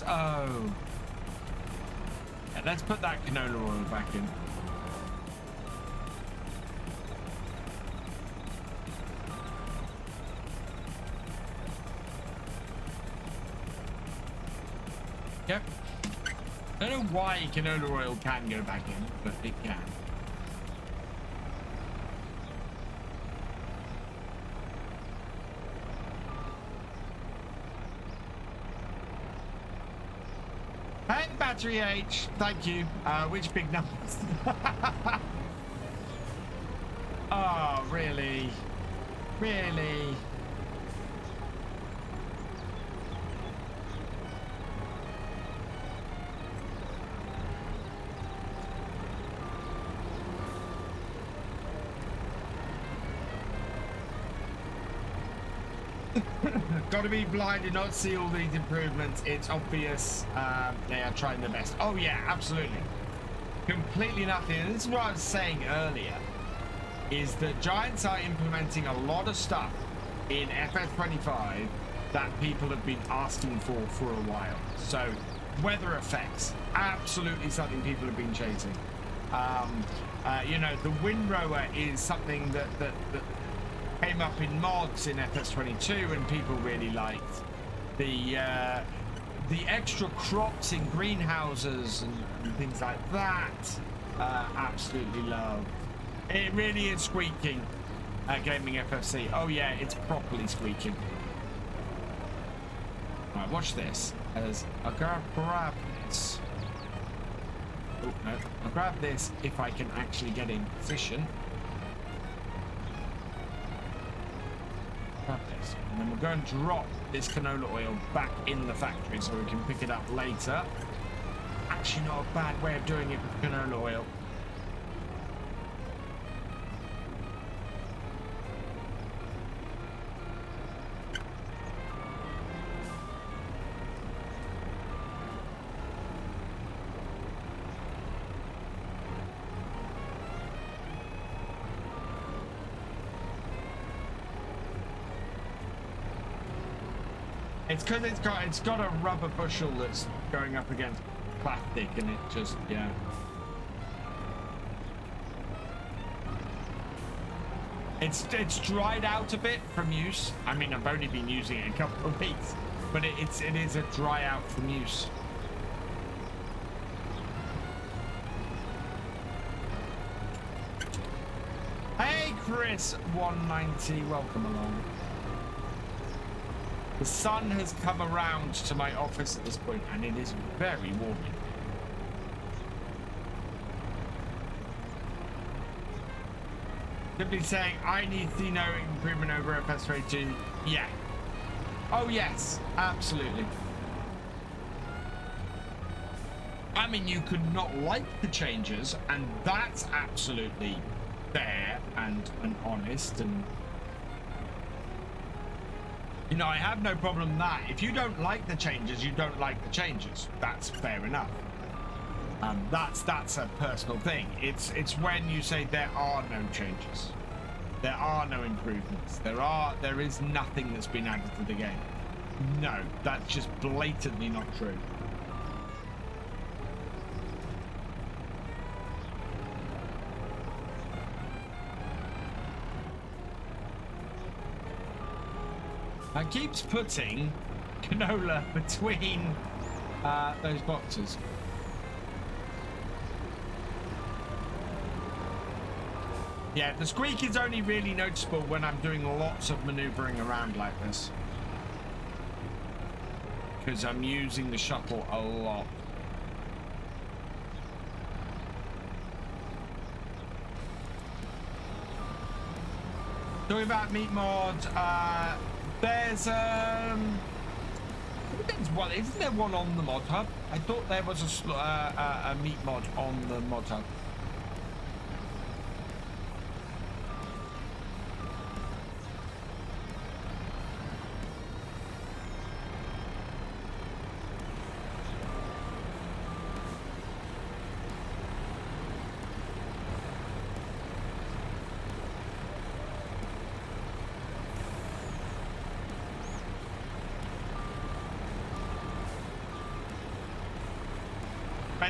Oh, yeah, let's put that canola oil back in. Yep. I don't know why canola oil can go back in, but it can. Battery H, thank you. Which big numbers? Oh, really? Really? Got to be blind and not see all these improvements. It's obvious they are trying their best. Oh yeah, absolutely. Completely nothing. And this is what I was saying earlier, is that Giants are implementing a lot of stuff in FS25 that people have been asking for a while. So weather effects, absolutely something people have been chasing. You know, the windrower is something that came up in mods in FS22 and people really liked. The extra crops in greenhouses and things like that, absolutely love. It really is squeaking at GamingFFC. Oh yeah, it's properly squeaking. Right, watch this. As I'll grab this. Oh no, I'll grab this if I can actually get in position. This. And then we'll go and drop this canola oil back in the factory so we can pick it up later. Actually not a bad way of doing it with canola oil. It's because it's got a rubber bushel that's going up against plastic, and it just, yeah. It's dried out a bit from use. I mean, I've only been using it a couple of weeks, but it is a dry out from use. Hey, Chris 190, welcome along. The sun has come around to my office at this point, and it is very warming. Simply saying, I need to know improvement over FS32. Yeah. Oh, yes. Absolutely. I mean, you could not like the changes, and that's absolutely fair and honest. And, you know, I have no problem with that. If you don't like the changes, you don't like the changes. That's fair enough. That's a personal thing. It's when you say there are no changes, there are no improvements, there is nothing that's been added to the game. No, that's just blatantly not true. I keeps putting canola between those boxes. Yeah, the squeak is only really noticeable when I'm doing lots of maneuvering around like this, because I'm using the shuttle a lot. Talking about meat mod, there's depends what, isn't there one on the mod hub? I thought there was a meat mod on the mod hub.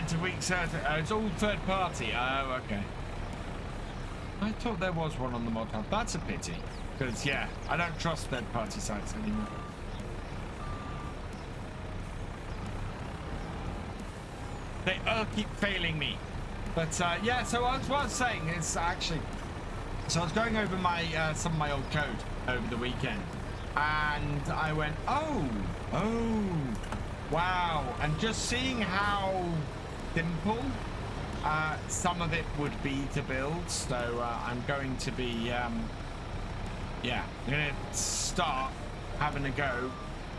A week certain. It's all third party. Oh, okay. I thought there was one on the mod hub. That's a pity, because yeah, I don't trust third party sites anymore. They all keep failing me. But yeah, so what I was saying is actually, so I was going over my some of my old code over the weekend, and I went, oh, wow, and just seeing how simple some of it would be to build. So I'm going to be yeah, I'm gonna start having a go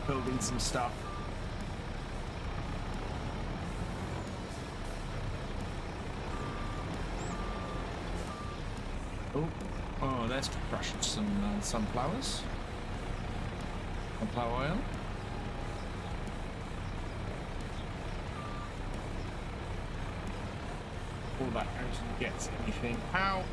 building some stuff. Oh, let's crush some sunflowers, sunflower oil. All that goes and gets anything out.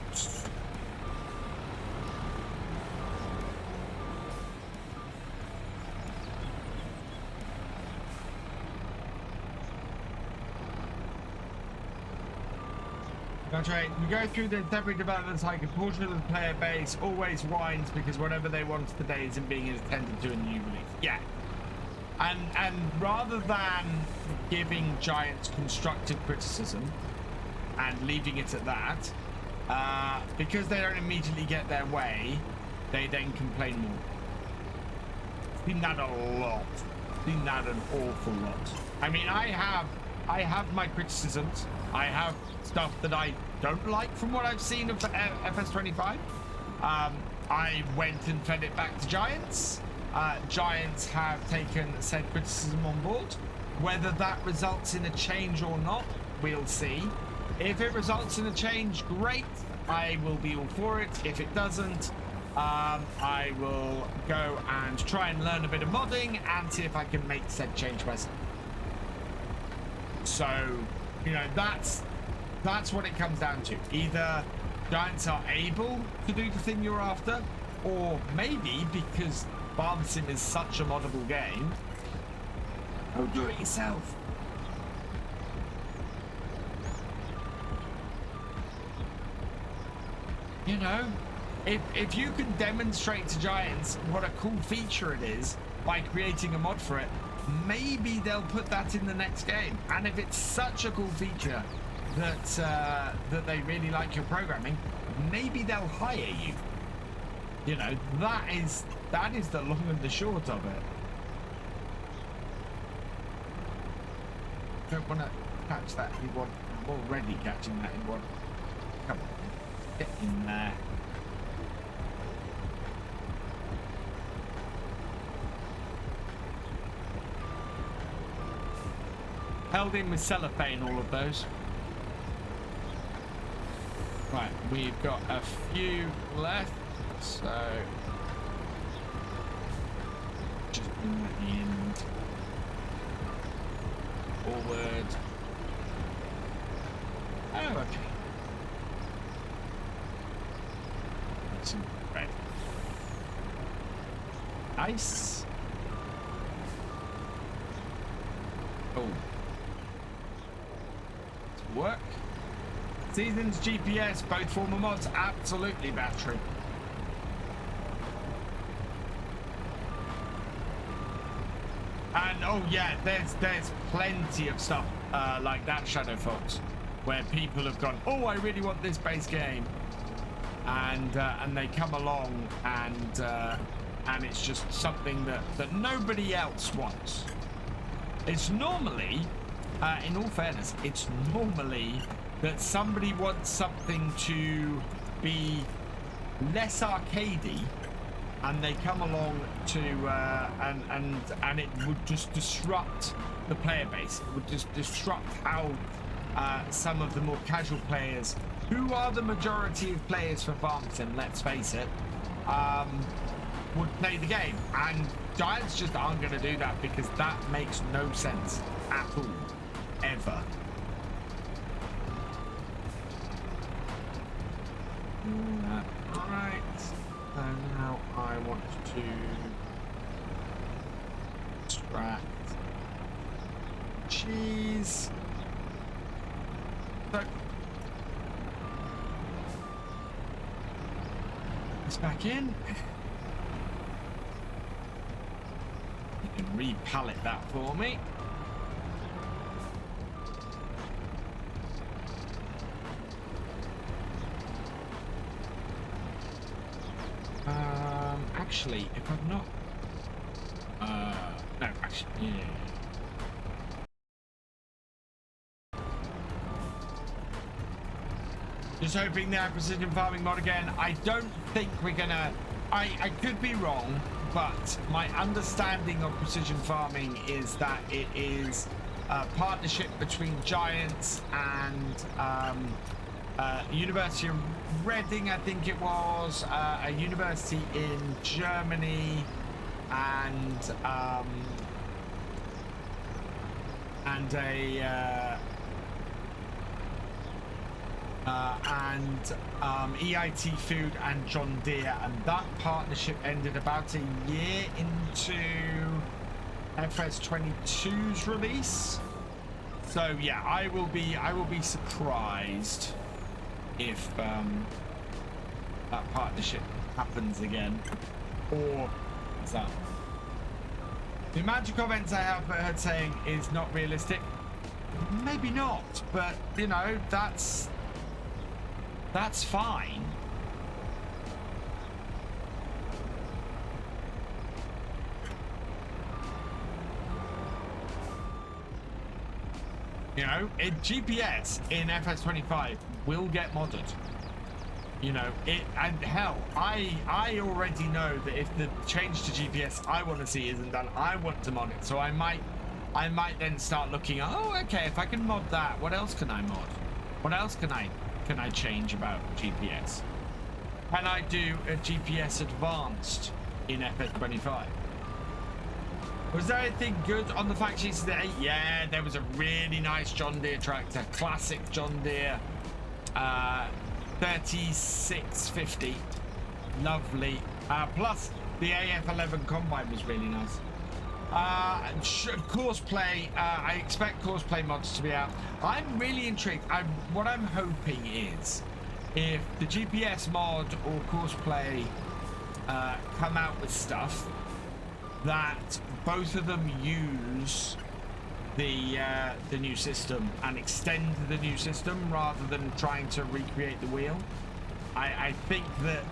We go through the temporary developments like a portion of the player base always whines because whatever they want today isn't being attended to in the new release. Yeah. And rather than giving Giants constructive criticism and leaving it at that, because they don't immediately get their way, they then complain more. Seen that a lot. Seen that an awful lot. I mean, I have my criticisms. I have stuff that I don't like from what I've seen of FS25. I went and fed it back to Giants. Giants have taken said criticism on board. Whether that results in a change or not, we'll see. If it results in a change, great. I will be all for it. If it doesn't, I will go and try and learn a bit of modding and see if I can make said change myself. So, you know, that's what it comes down to. Either Giants are able to do the thing you're after, or maybe because Farm Sim is such a moddable game, oh, do it yourself. You know, if you can demonstrate to Giants what a cool feature it is by creating a mod for it, maybe they'll put that in the next game. And if it's such a cool feature that that they really like your programming, maybe they'll hire you. You know, that is the long and the short of it. Don't want to catch that in one. I'm already catching that in one. Come on, get in there. Held in with cellophane, all of those. Right, we've got a few left, so just bring that in. Forward. Oh, okay. Some bread. Nice. Oh. Work. Seasons, GPS, both former mods, absolutely battery. And oh yeah, there's plenty of stuff like that Shadow Fox, where people have gone, oh, I really want this base game, and they come along and it's just something that nobody else wants. It's normally, in all fairness, it's normally that somebody wants something to be less arcadey, and they come along to and it would just disrupt the player base. It would just disrupt how some of the more casual players, who are the majority of players for Farm Sim, let's face it, would play the game. And Giants just aren't going to do that, because that makes no sense at all, ever. Right. So now I want to extract cheese. So this back in. You can re-pallet that for me. Actually, if I'm not, no, actually, yeah. Just hoping they have precision farming mod again. I don't think we're gonna. I could be wrong, but my understanding of precision farming is that it is a partnership between Giants and University of Reading, I think it was, a university in Germany, and EIT Food and John Deere, and that partnership ended about a year into FS22's release. So yeah, I will be surprised if that partnership happens again, or is that the amount of comments I have heard saying is not realistic? Maybe not, but you know, that's fine. You know, GPS in FS25 will get modded. You know, and hell, I already know that if the change to GPS I want to see isn't done, I want to mod it. So I might then start looking at, oh, okay, if I can mod that, what else can I mod? What else can I change about GPS? Can I do a GPS advanced in FS25? Was there anything good on the fact sheets today? Yeah, there was a really nice John Deere tractor, classic John Deere, 3650, lovely. Plus the AF11 combine was really nice. Courseplay, I expect Courseplay mods to be out. I'm really intrigued. What I'm hoping if the GPS mod or Courseplay come out with stuff that both of them use the new system and extend the new system rather than trying to recreate the wheel. I think that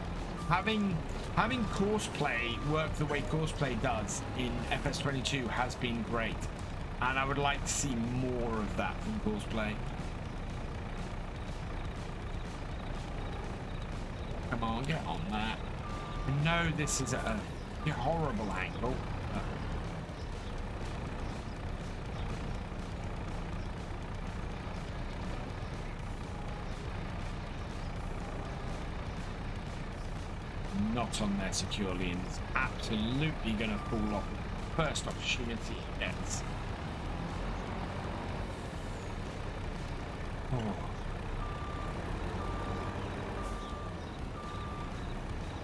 having Courseplay work the way Courseplay does in FS22 has been great, and I would like to see more of that from Courseplay. Come on, get on that. I know this is a horrible angle. Not on there securely, and it's absolutely going to fall off the first opportunity it gets. Oh.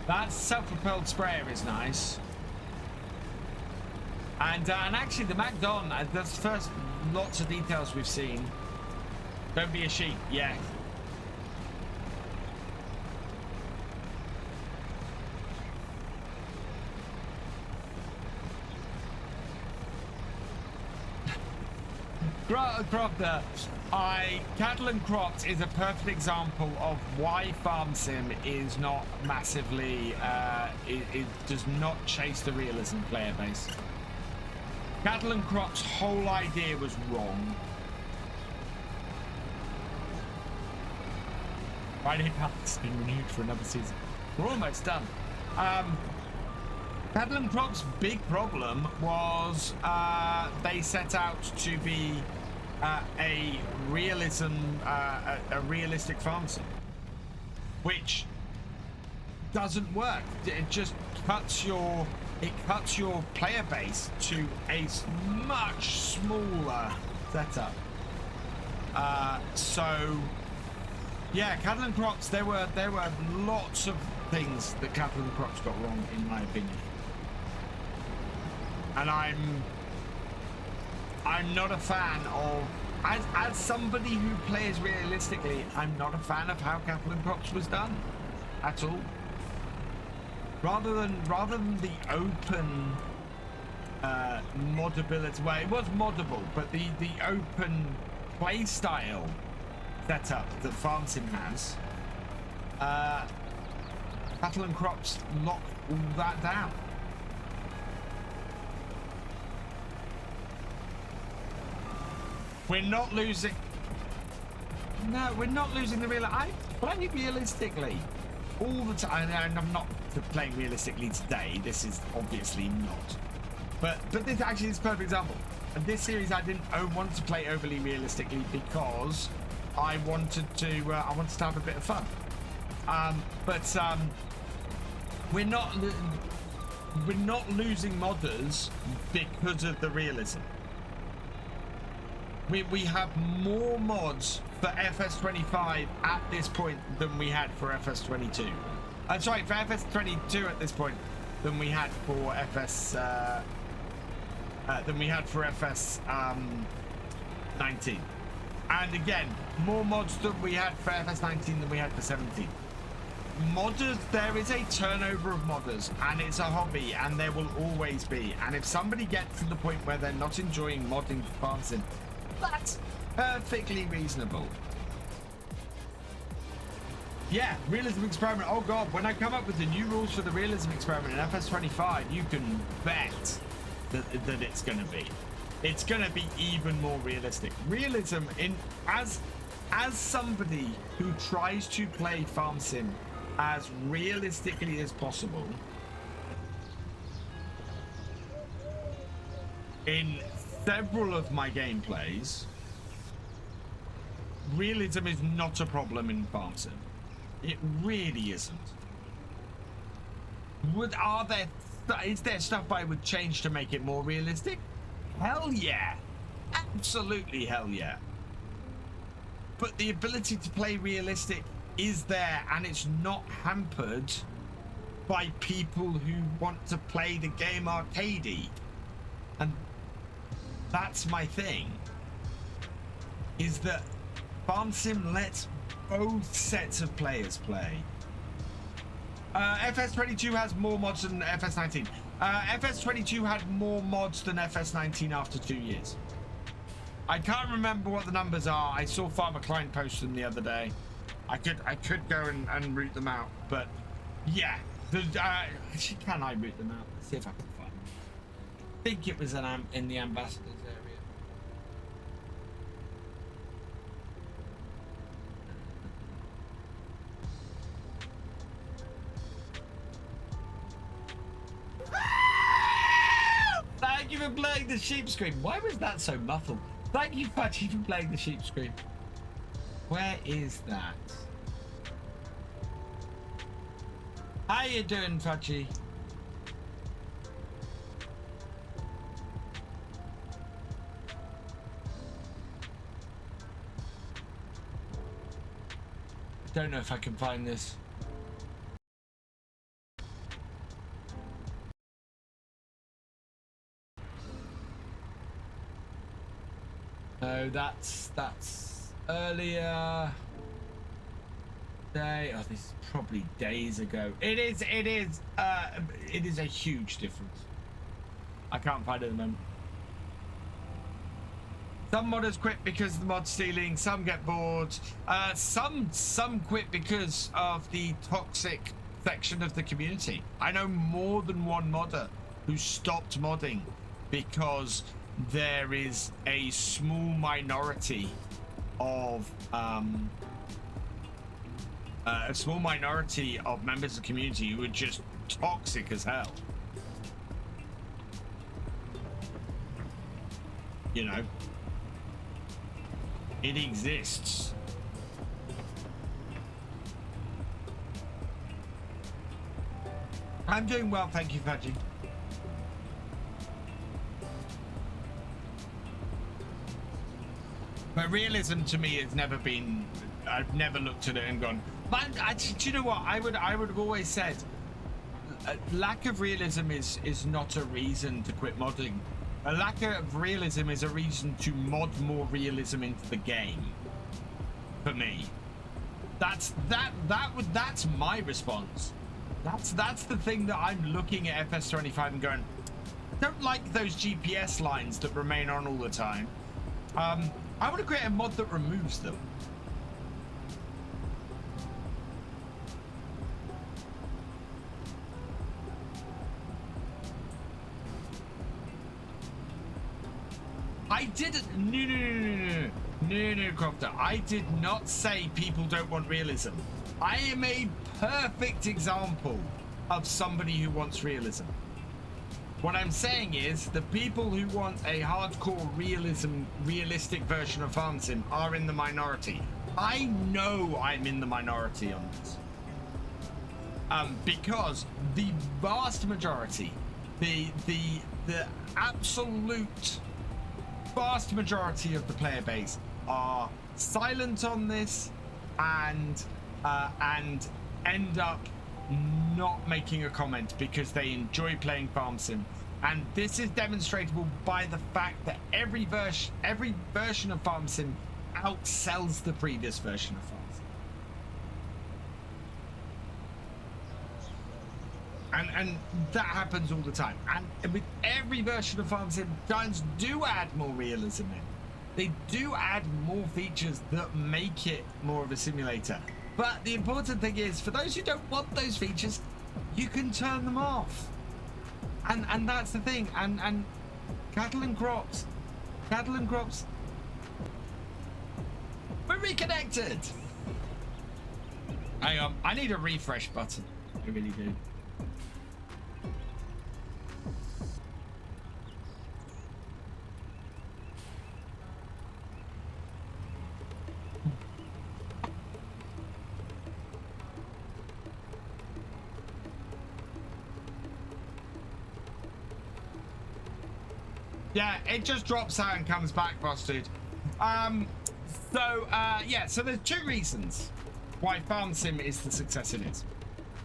That self-propelled sprayer is nice. And actually the Madgin, that's the first lots of details we've seen. Don't be a sheep, yeah. Crofter, Cattle and Crops is a perfect example of why Farm Sim is not massively, it does not chase the realism player base. Cattle and Crops' whole idea was wrong. Friday Pack's been renewed for another season. We're almost done. Cattle and Crops' big problem was they set out to be a realistic farm sim, which doesn't work. It just cuts your player base to a much smaller setup. So yeah, Cattle and Crops, there were lots of things that Cattle and Crops got wrong, in my opinion. And I'm not a fan of, as somebody who plays realistically, I'm not a fan of how Cattle and Crops was done at all. Rather than the open modability, well, it was moddable, but the open play style setup that Farm Sim has, Cattle and Crops locked all that down. We're not losing. No, we're not losing the real. I play realistically all the time, and I'm not playing realistically today. This is obviously not. But this actually is a perfect example. And this series, I didn't want to play overly realistically because I wanted to have a bit of fun. We're not losing modders because of the realism. We have more mods for FS25 at this point than we had for FS22. I'm sorry, for FS22 at this point than we had for FS19. And again, more mods than we had for FS19 than we had for 17. Modders, there is a turnover of modders, and it's a hobby, and there will always be. And if somebody gets to the point where they're not enjoying modding for Farm Sim, that's perfectly reasonable. Yeah, realism experiment. Oh god, when I come up with the new rules for the realism experiment in FS25, you can bet that it's going to be. It's going to be even more realistic. Realism as somebody who tries to play Farm Sim as realistically as possible, in several of my gameplays, realism is not a problem in Farm Sim. It really isn't. Is there stuff I would change to make it more realistic? Hell yeah. Absolutely hell yeah. But the ability to play realistic is there, and it's not hampered by people who want to play the game arcadey. And that's my thing, is that Farm Sim lets both sets of players play. FS22 has more mods than FS19. FS22 had more mods than FS19 after 2 years. I can't remember what the numbers are. I saw Farmer Klein post them the other day. I could go and root them out, but yeah. Actually, can I root them out? Let's see if I can find them. I think it was in the ambassadors area. Thank you for playing the sheep scream. Why was that so muffled? Thank you, Fudgy, for playing the sheep scream. Where is that? How you doing, Fudgy? Don't know if I can find this. No, that's earlier day. Oh, this is probably days ago. It is a huge difference. I can't find it at the moment. Some modders quit because of the mod stealing, some get bored, some quit because of the toxic section of the community. I know more than one modder who stopped modding because there is a small minority of members of the community who are just toxic as hell. You know, it exists. I'm doing well, thank you, Fudgy. But realism to me has never been, I've never looked at it and gone, but do you know what? I would have always said lack of realism is not a reason to quit modding. A lack of realism is a reason to mod more realism into the game. For me, that's my response. That's the thing that I'm looking at FS25 and going, don't like those GPS lines that remain on all the time. I want to create a mod that removes them. I didn't. No, Crofter. I did not say people don't want realism. I am a perfect example of somebody who wants realism. What I'm saying is the people who want a hardcore realistic version of farm sim are in the minority. I know I'm in the minority on this. Because the vast majority, the absolute vast majority of the player base are silent on this and end up not making a comment because they enjoy playing farm sim, and this is demonstratable by the fact that every version of farm sim outsells the previous version of farm sim, and that happens all the time. And with every version of farm sim, giants do add more realism in. They do add more features that make it more of a simulator. But the important thing is, for those who don't want those features, you can turn them off. And that's the thing. And cattle and crops, we're reconnected. Hang on, I need a refresh button. I really do. Yeah, it just drops out and comes back, boss dude. Yeah, so there's two reasons why farm sim is the success it is.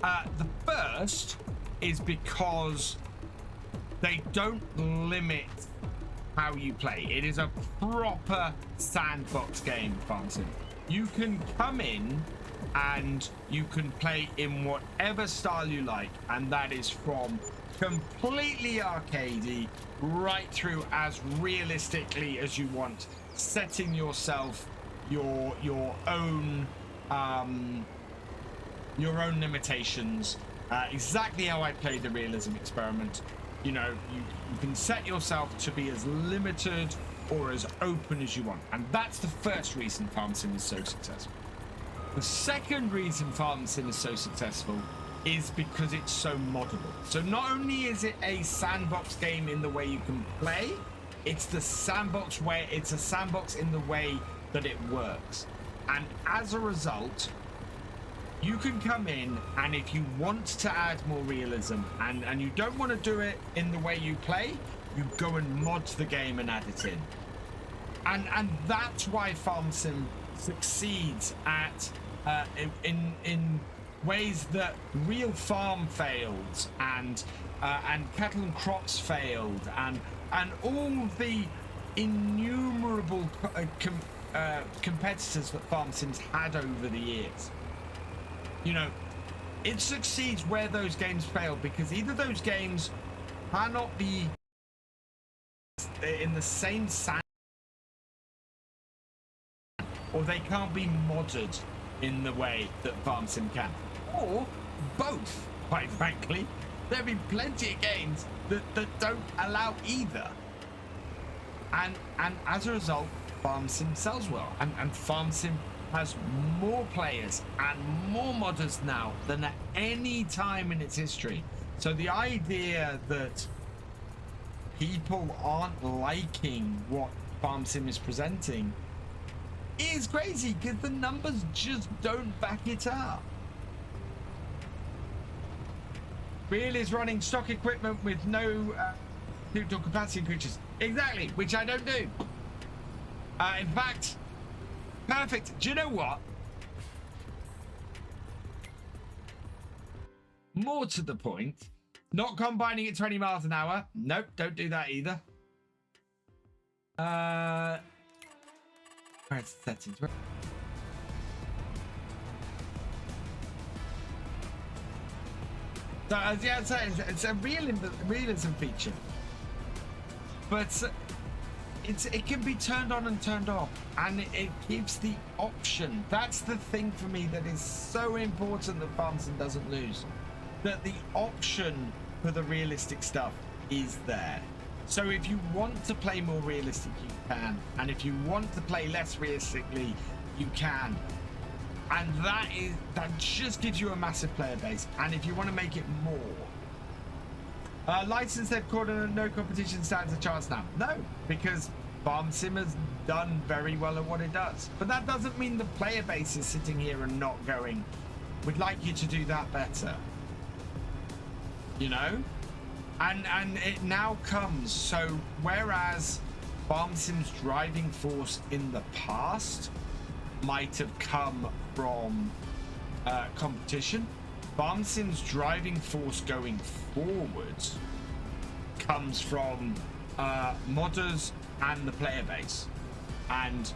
The first is because they don't limit how you play. It is a proper sandbox game, farm sim. you can come in and you can play in whatever style you like, and that is from completely arcadey right through as realistically as you want, setting yourself your own limitations, exactly how I played the realism experiment. You know, you can set yourself to be as limited or as open as you want, and that's the first reason Farm Sim is so successful. The second reason Farm Sim is so successful is because it's so moddable. So not only is it a sandbox game in the way you can play, it's the sandbox way, it's a sandbox in the way that it works. And as a result, you can come in, and if you want to add more realism and you don't want to do it in the way you play, you go and mod the game and add it in. And that's why Farm Sim succeeds at in ways that Real Farm failed, and Cattle and Crops failed, and all the innumerable competitors that Farm Sim's had over the years. You know, it succeeds where those games fail, because either those games cannot be in the same sand, or they can't be modded in the way that Farm Sim can, or both, quite frankly. There have been plenty of games that don't allow either. And as a result, Farm Sim sells well, and Farm Sim has more players and more modders now than at any time in its history. So the idea that people aren't liking what Farm Sim is presenting is crazy, because the numbers just don't back it up. Real is running stock equipment with no neutral capacity creatures. Exactly, which I don't do. In fact, perfect. Do you know what? More to the point, not combining at 20 miles an hour. Nope, don't do that either. Where's the settings? So, yeah, it's a realism feature, but it can be turned on and turned off, and it gives the option. That's the thing for me that is so important that Farm Sim doesn't lose, that the option for the realistic stuff is there. So if you want to play more realistic, you can, and if you want to play less realistically, you can. And that just gives you a massive player base. And if you want to make it more, licensed headquarter, no competition stands a chance now. No, because Farm Sim has done very well at what it does. But that doesn't mean the player base is sitting here and not going, we'd like you to do that better. You know? And it now comes, so whereas Farm Sim's driving force in the past might have come from competition, Farm Sim's driving force going forward comes from modders and the player base. And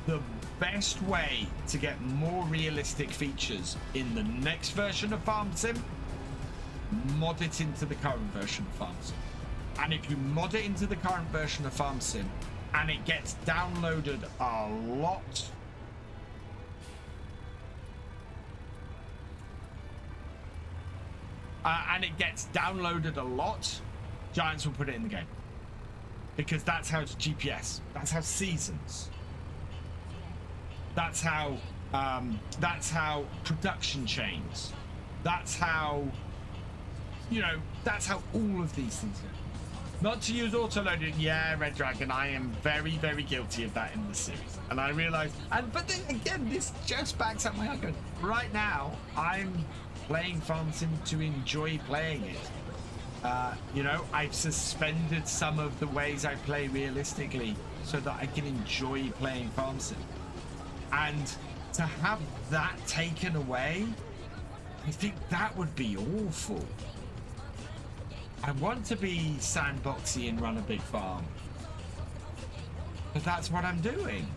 the best way to get more realistic features in the next version of Farm Sim, mod it into the current version of Farm Sim. And if you mod it into the current version of Farm Sim and it gets downloaded a lot, Giants will put it in the game, because that's how it's GPS, that's how seasons, that's how production chains, that's how, you know, that's how all of these things go. Not to use auto-loading, yeah, Red Dragon, I am very, very guilty of that in the series. And I realize, but then again, this just backs up my argument. Right now, I'm playing Farm Sim to enjoy playing it. You know, I've suspended some of the ways I play realistically so that I can enjoy playing Farm Sim. And to have that taken away, I think that would be awful. I want to be sandboxy and run a big farm, but that's what I'm doing.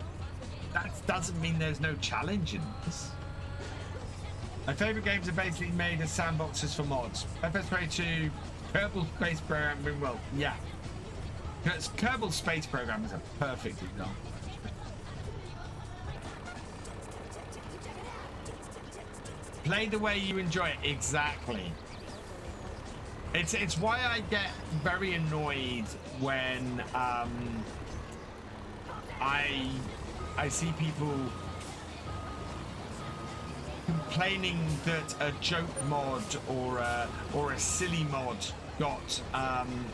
that doesn't mean there's no challenge in this. My favorite games are basically made as sandboxes for mods. FS 2, Kerbal Space Program, well, yeah. Kerbal Space Program is a perfect example. Play the way you enjoy it. Exactly. It's why I get very annoyed when I see people complaining that a joke mod or a silly mod got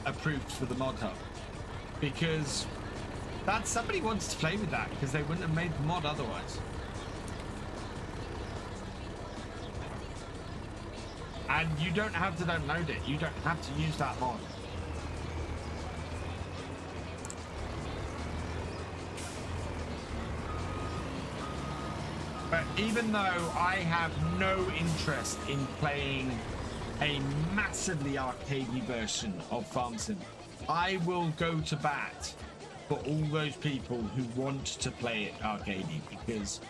approved for the mod hub, because that somebody wants to play with that because they wouldn't have made the mod otherwise. And you don't have to download it. You don't have to use that mod. But even though I have no interest in playing a massively arcadey version of Farm Sim, I will go to bat for all those people who want to play it arcadey, because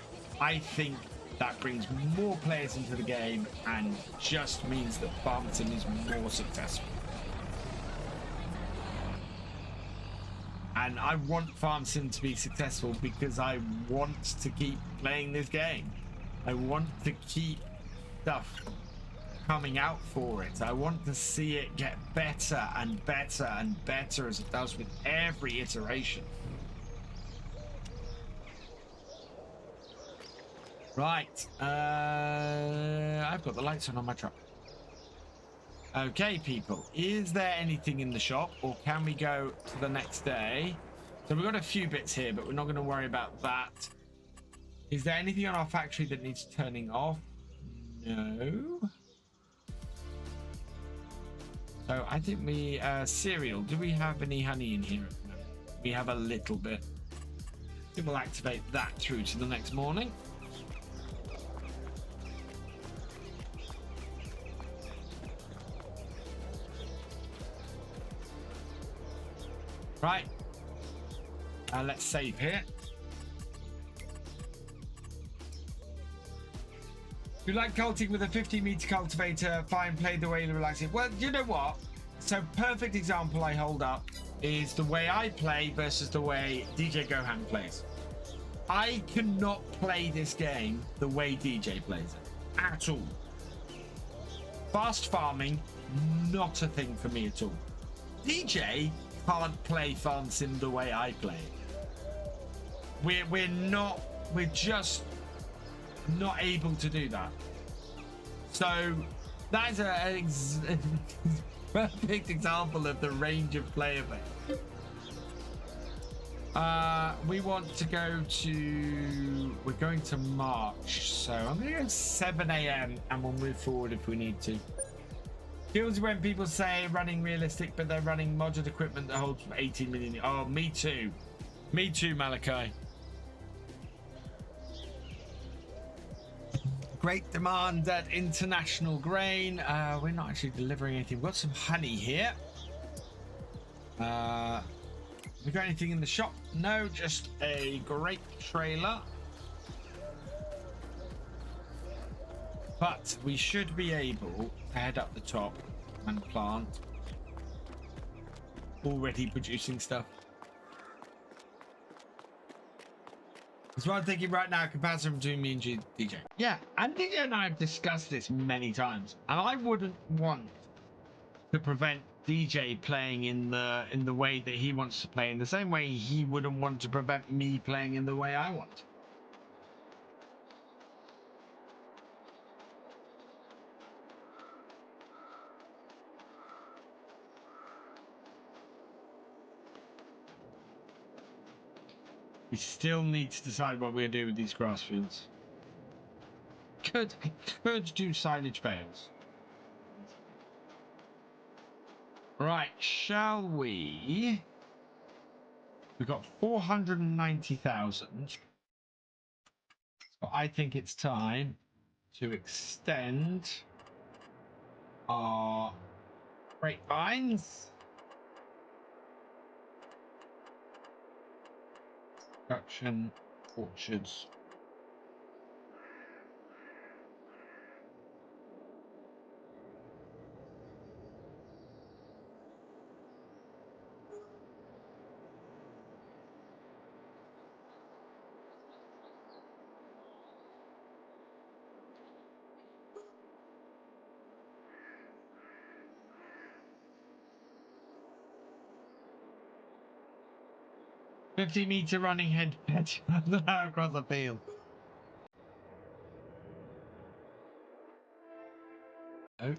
I think that brings more players into the game and just means that Farm Sim is more successful. And I want Farm Sim to be successful because I want to keep playing this game. I want to keep stuff coming out for it. I want to see it get better and better and better as it does with every iteration. Right, I've got the lights on my truck. Okay, people, is there anything in the shop, or can we go to the next day? So we've got a few bits here, but we're not going to worry about that. Is there anything on our factory that needs turning off? No. So I think we, cereal, do we have any honey in here at the moment? We have a little bit. We will activate that through to the next morning. Right, let's save here. You like culting with a 50-meter cultivator? Fine, play the way you relax it. Well, you know what? So perfect example I hold up is the way I play versus the way DJ Gohan plays. I cannot play this game the way DJ plays it at all. Fast farming, not a thing for me at all. DJ can't play Farm Sim the way I play it. We're just not able to do that. So that is a perfect example of the range of play of it. We want to go to, we're going to March, so I'm going to go 7 a.m. and we'll move forward if we need to. Feels when people say running realistic, but they're running modded equipment that holds 18 million. Oh, me too. Me too, Malachi. Great demand at International Grain. We're not actually delivering anything. We've got some honey here. We got anything in the shop? No, just a grape trailer. But we should be able to head up the top and plant. Already producing stuff. That's what I'm thinking right now, comparison between me and DJ. Yeah, and DJ and I have discussed this many times, and I wouldn't want to prevent DJ playing in the way that he wants to play, in the same way he wouldn't want to prevent me playing in the way I want. We still need to decide what we're going to do with these grass fields. I could do silage bales. Right, shall we? We've got 490,000. So I think it's time to extend our grapevines. Production orchards. "50-meter running head pitch across the field." Oh.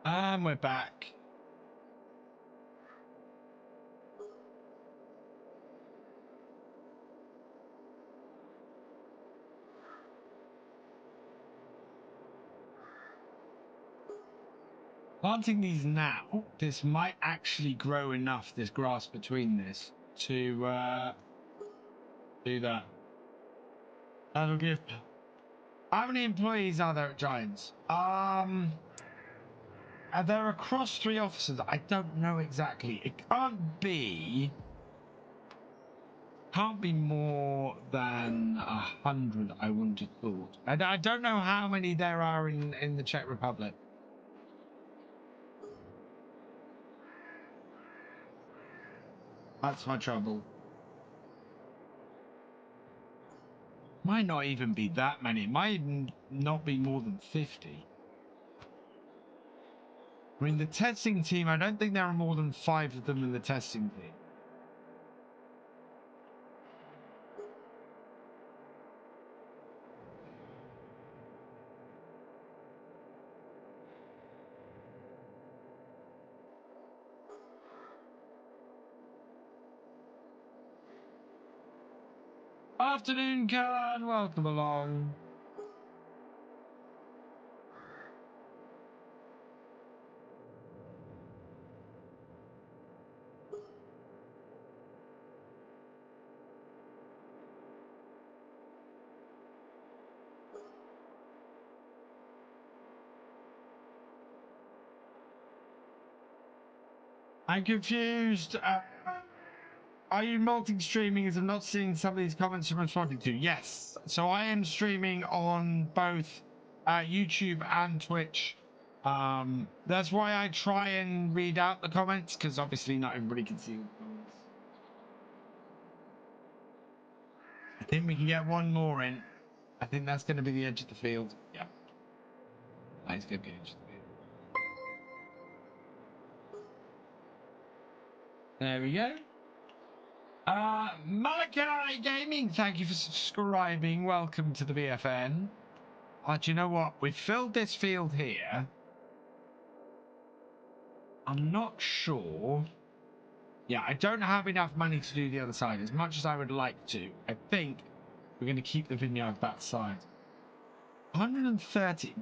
And we're back. Planting these now, this might actually grow enough, this grass between this, to do that. That'll give... How many employees are there at Giants? They're across 3 offices. I don't know exactly. It can't be more than 100, I wouldn't have thought. And I don't know how many there are in the Czech Republic. That's my trouble. Might not even be that many. It might not be more than 50. I mean, the testing team, I don't think there are more than 5 of them in the testing team. Afternoon, Karen. Welcome along. I'm confused. Are you multi-streaming as I'm not seeing some of these comments I'm responding to? Yes. So I am streaming on both YouTube and Twitch. That's why I try and read out the comments, because obviously not everybody can see all the comments. I think we can get one more in. I think that's going to be the edge of the field. Yeah. That's going to be the edge of the field. There we go. Malachi Gaming, thank you for subscribing. Welcome to the BFN. Do you know what? We've filled this field here. I'm not sure. Yeah, I don't have enough money to do the other side as much as I would like to. I think we're going to keep the vineyard that side. 130.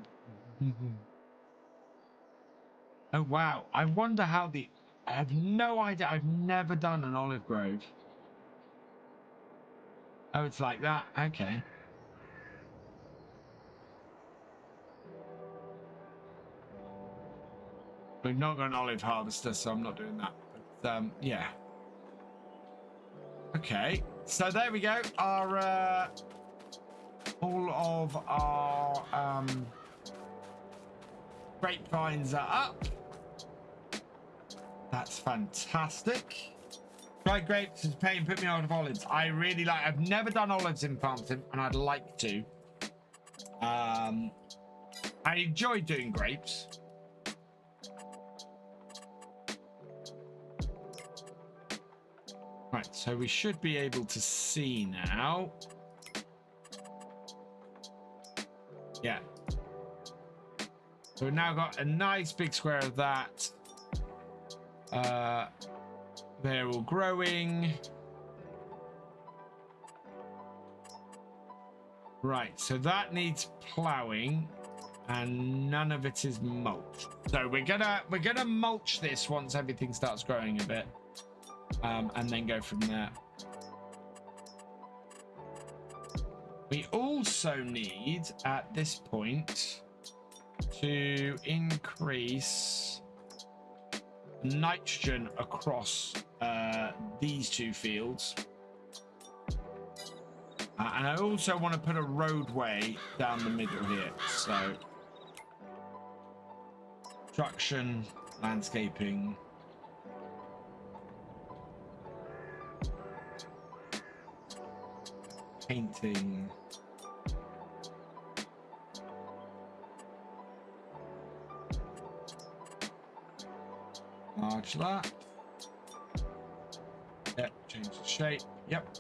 Oh, wow. I wonder how the... I have no idea. I've never done an olive grove. Oh, it's like that. Okay. We've not got an olive harvester, so I'm not doing that. But, yeah. Okay. So there we go. Our, all of our, grapevines are up. That's fantastic. Dried grapes is paying put me out of olives. I really like... I've never done olives in Farmington, and I'd like to. I enjoy doing grapes. Right, so we should be able to see now. Yeah. So we've now got a nice big square of that. They're all growing. Right, so that needs ploughing, and none of it is mulch. So we're gonna mulch this once everything starts growing a bit, and then go from there. We also need at this point to increase nitrogen across these two fields. And I also want to put a roadway down the middle here. So, construction, landscaping. Painting. Large that. Yep, change the shape. Yep.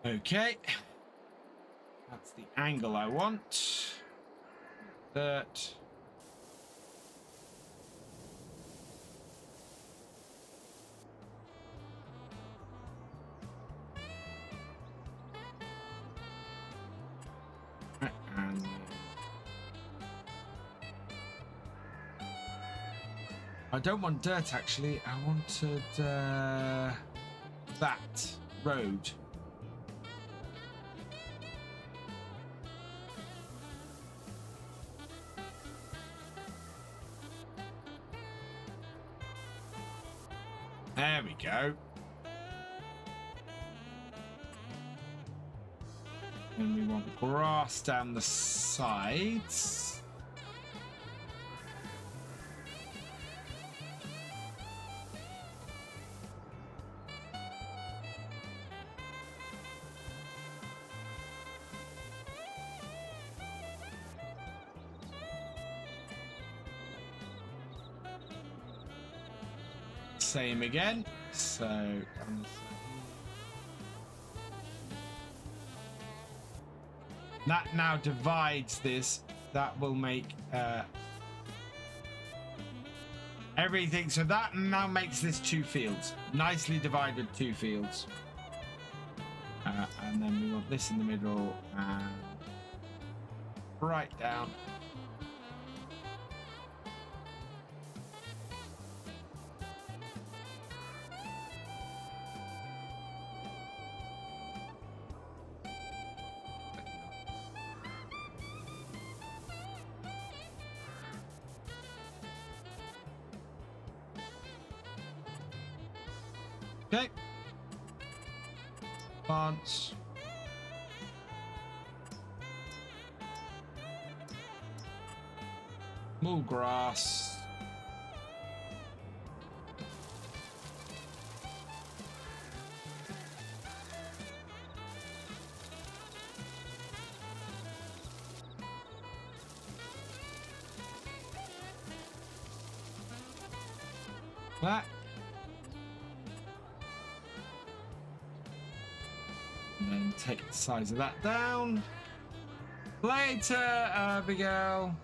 Okay. That's the angle I want. That. And I don't want dirt actually. I wanted that road. There we go. And we want grass down the sides. Same again. So that now divides this. That will make everything. So that now makes this two fields. Nicely divided two fields. And then we want this in the middle and right down. Okay. Plants. More grass. That. And then take the size of that down. Later, Abigail.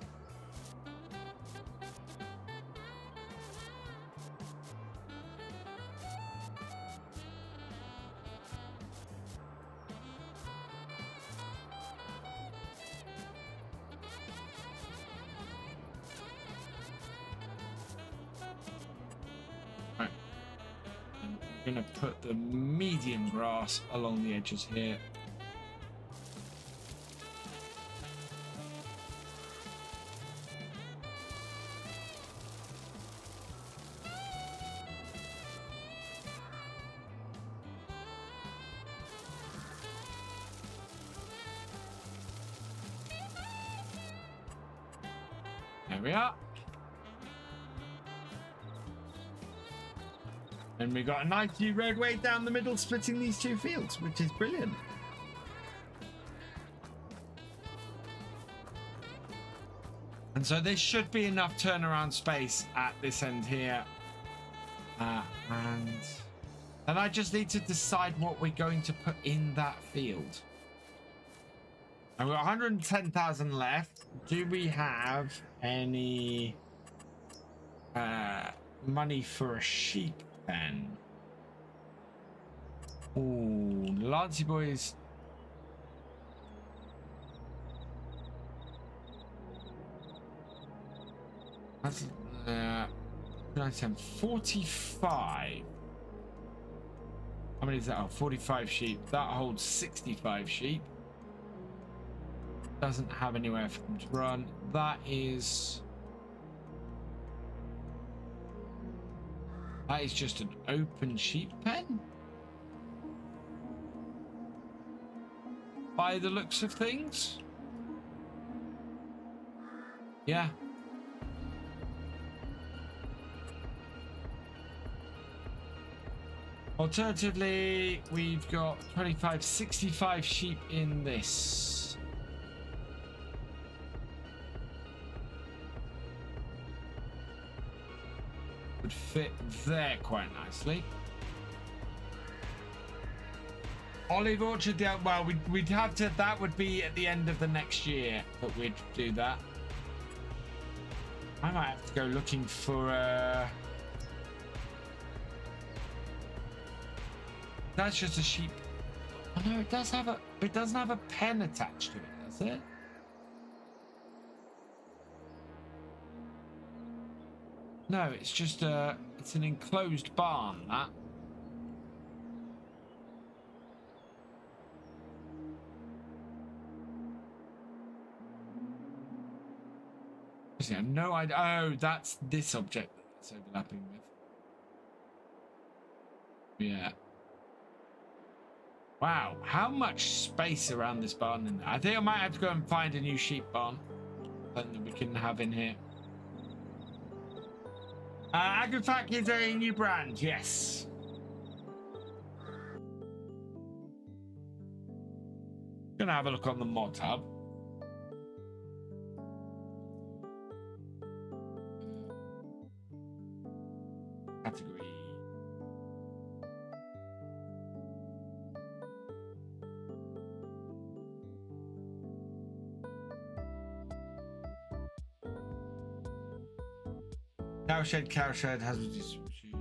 I'm going to put the medium grass along the edges here. There we are. And we got a nice new roadway down the middle splitting these two fields, which is brilliant. And so there should be enough turnaround space at this end here. And I just need to decide what we're going to put in that field. And we've got 110,000 left. Do we have any money for a sheep pen? Ooh, Lancey boys. That's 45. How many is that? Oh, 45 sheep. That holds 65 sheep. Doesn't have anywhere for them to run. That is just an open sheep pen. By the looks of things. Yeah. Alternatively, we've got 25, 65 sheep in this. Would fit there quite nicely. Olive orchard, yeah, well, we'd have to, that would be at the end of the next year that we'd do that. I might have to go looking for that's just a sheep. Oh no, it doesn't have a pen attached to it, does it? No, it's just it's an enclosed barn, that. I have no idea. Oh, that's this object that it's overlapping with. Yeah. Wow, how much space around this barn in there? I think I might have to go and find a new sheep barn. Something that we can have in here. AgroVation is a new brand, yes. Gonna have a look on the mod hub. Category. Cowshed has a distribution.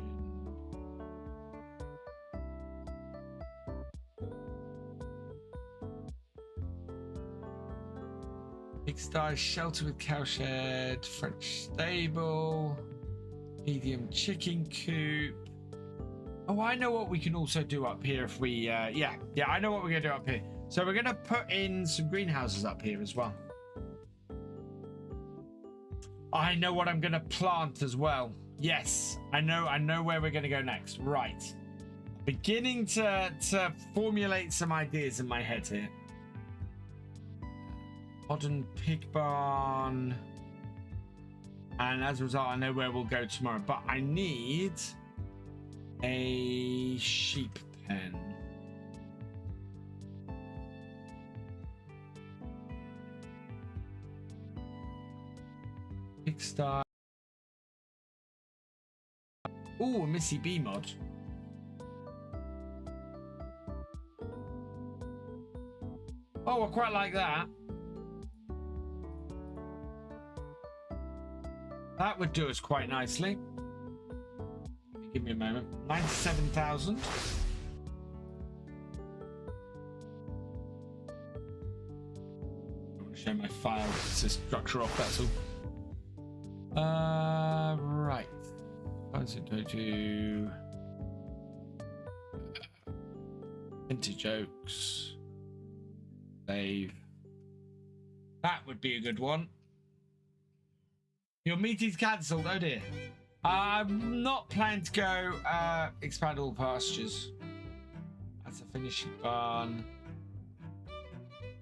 Pigsty, shelter with cowshed, French stable, medium chicken coop. Oh, I know what we can also do up here if we, yeah, I know what we're gonna do up here. So we're gonna put in some greenhouses up here as well. I know what I'm gonna plant as well. Yes, I know where we're gonna go next. Right, beginning to formulate some ideas in my head here. Modern pig barn, and as a result, I know where we'll go tomorrow. But I need a sheep pen. Pigsty. Ooh, a Missy B mod. Oh, I quite like that. That would do us quite nicely. Give me a moment. 97,000. I want to show my file structure off, that's all. Right. To vintage oaks. Save. That would be a good one. Your meeting's cancelled. Oh dear. I'm not planning to go expand all pastures. That's a finishing barn.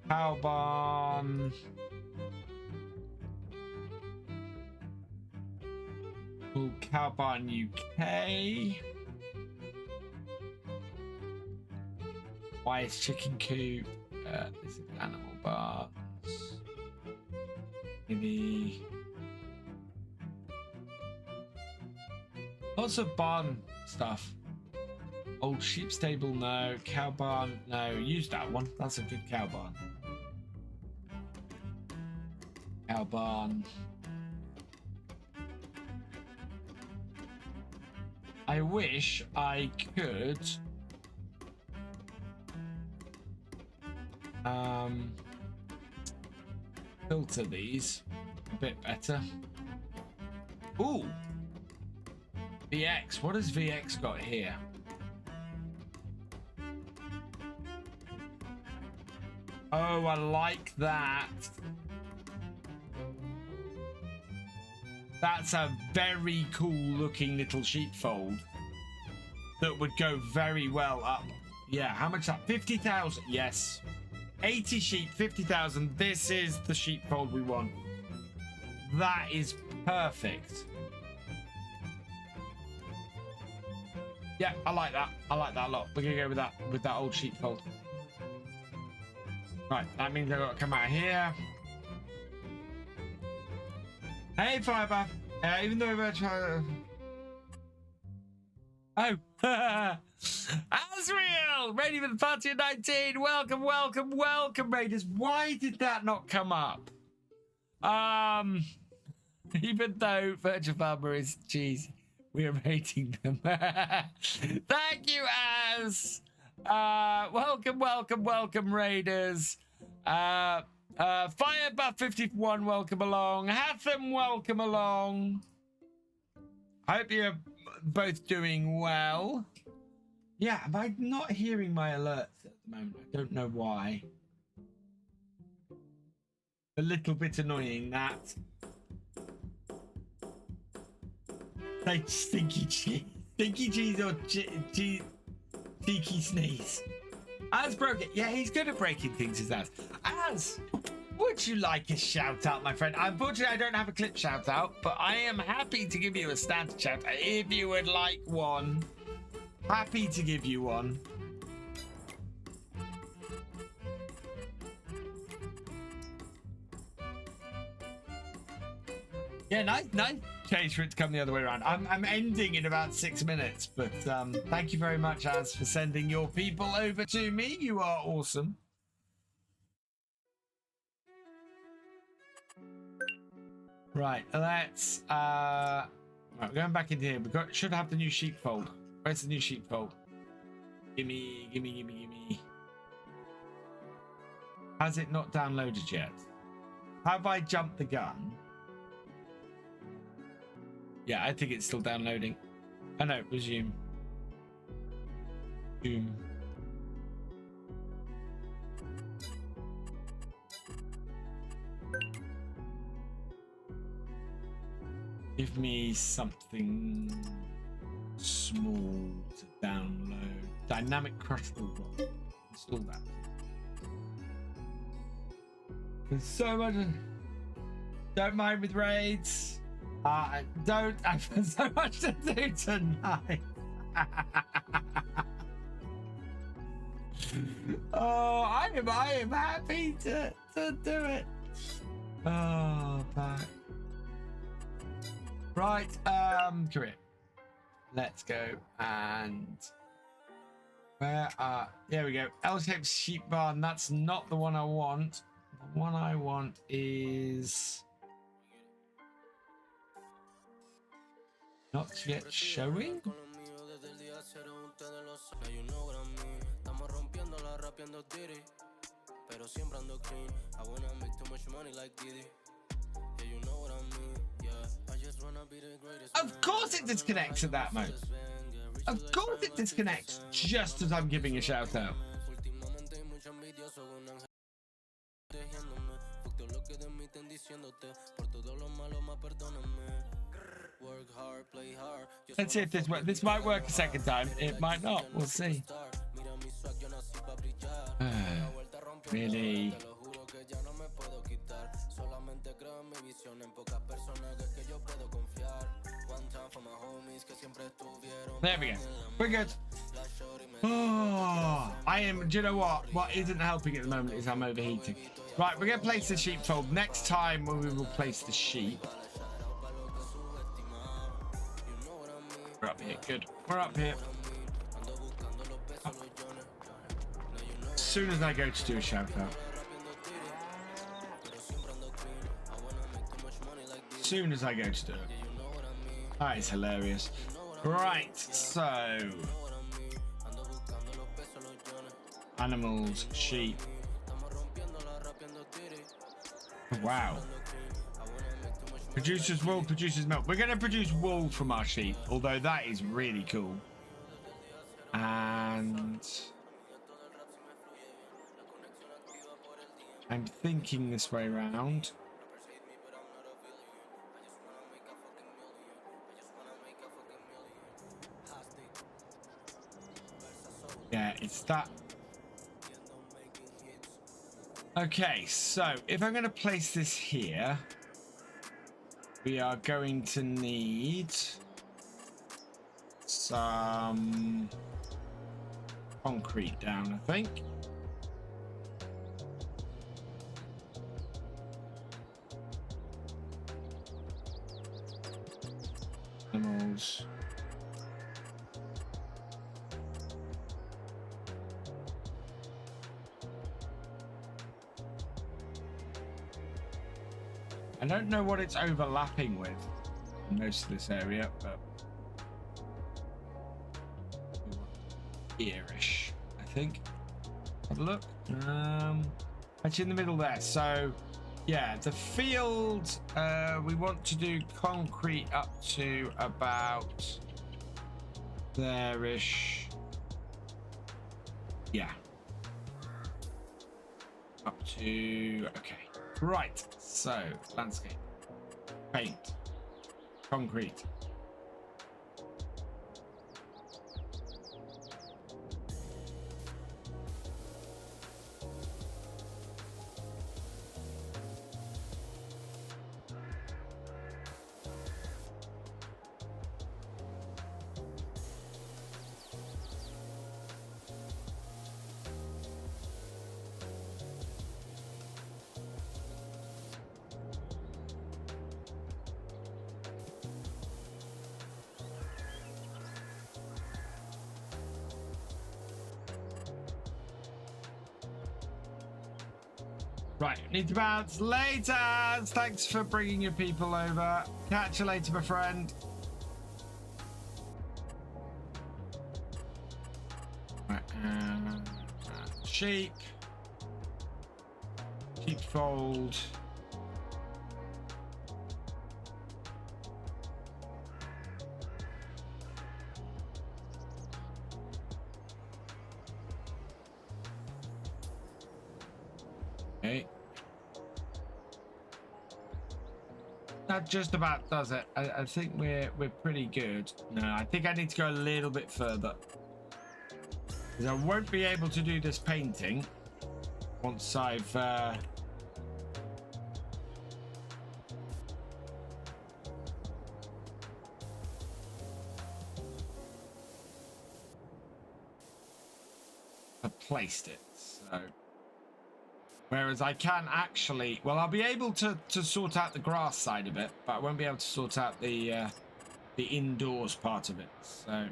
Cow barn. Cow barn UK. Why is chicken coop? This is animal barns. Maybe. Lots of barn stuff. Old sheep stable, no. Cow barn, no. Use that one. That's a good cow barn. Cow barn. I wish I could filter these a bit better. Ooh, VX. What has VX got here? Oh, I like that. That's a very cool looking little sheepfold that would go very well up. Yeah, how much is that? 50,000. Yes. 80 sheep, 50,000. This is the sheepfold we want. That is perfect. Yeah, I like that. I like that a lot. We're gonna go with that old sheepfold. Right, that means I've got to come out here. Hey, Fiber. Even though we're trying to... Oh. Asriel, ready for the party of 19. Welcome, welcome, welcome, Raiders. Why did that not come up? Even though Virtual Farmer is cheesy, we are rating them. Thank you, Az. Welcome, welcome, welcome, Raiders. Fire Buff 51, welcome along. Hatham, welcome along. I hope you're both doing well. Yeah, am I not hearing my alerts at the moment? I don't know why. A little bit annoying, that. Like stinky cheese. Stinky cheese or cheeky sneeze. Az broke it. Yeah, he's good at breaking things, is Az. Az, would you like a shout out, my friend? Unfortunately, I don't have a clip shout out, but I am happy to give you a standard shout out if you would like one. Happy to give you one. Yeah, nice change for it to come the other way around. I'm ending in about 6 minutes, but thank you very much, Az, for sending your people over to me. You are awesome. Right, let's right, we're going back into here. Should have the new sheepfold. Where's the new sheepfold? Gimme. Has it not downloaded yet? Have I jumped the gun? Yeah, I think it's still downloading. Oh no, resume. Boom. Give me something small to download. Dynamic crushable rock. Install that. There's so much. Don't mind with raids. Don't. I've got so much to do tonight. Oh, I am happy to do it. Oh, back. Right, career. Let's go and there we go. L-shaped sheep barn. That's not the one I want. The one I want is not yet showing. Of course it disconnects at that moment. Of course it disconnects just as I'm giving a shout out. Let's see if this works. This might work a second time. It might not. We'll see. Really? There we go. We're good. Oh, I am. Do you know what? What isn't helping at the moment is I'm overheating. Right, we're going to place the sheepfold. Next time when we will place the sheep. We're up here. Good. We're up here. Up. As soon as I go to do a shout out. As soon as I go to do it. That is hilarious. Right, so animals, sheep. Wow. Producers wool, producers milk. We're going to produce wool from our sheep, although that is really cool. And I'm thinking this way around. Yeah, it's that. Okay, so if I'm going to place this here, we are going to need some concrete down, I think. Animals. I don't know what it's overlapping with in most of this area, but here-ish, I think. Have a look. Actually in the middle there. So yeah, the field, we want to do concrete up to about there-ish. Yeah. Up to, okay. Right, so landscape, paint, concrete. Right, need to bounce later. Thanks for bringing your people over. Catch you later, my friend. Right, sheep. Sheepfold. Okay. That just about does it. I think we're pretty good. No, I think I need to go a little bit further. Because I won't be able to do this painting once I've placed it. So whereas I can actually, well, I'll be able to sort out the grass side of it, but I won't be able to sort out the indoors part of it. So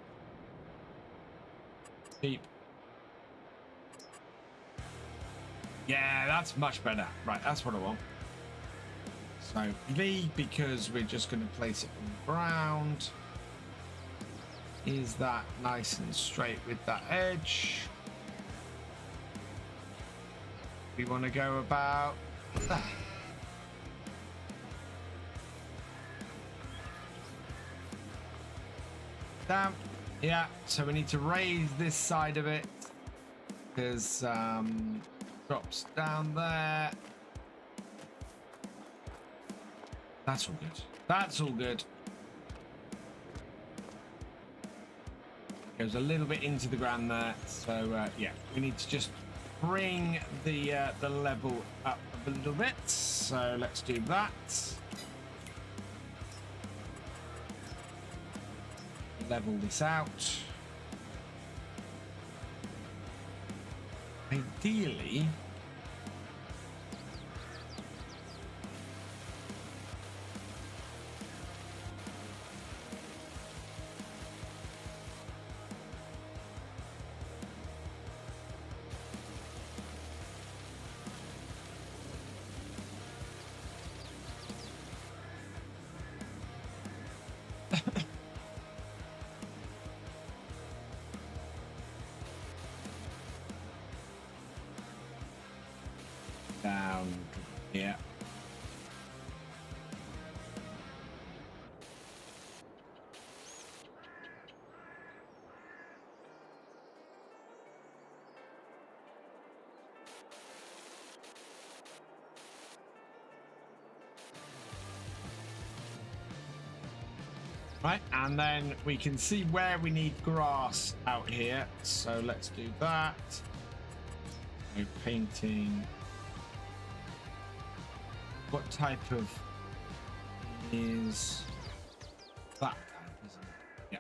deep. Yeah, that's much better. Right, that's what I want. So V, because we're just going to place it on the ground. Is that nice and straight with that edge? We want to go about that. Damn. Yeah, so we need to raise this side of it because drops down there. That's all good. That's all good. Goes a little bit into the ground there. So yeah, we need to just bring the level up a little bit. So let's do that. Level this out. Ideally, Right, and then we can see where we need grass out here. So let's do that. So painting. What type of is that type, isn't it? Yeah.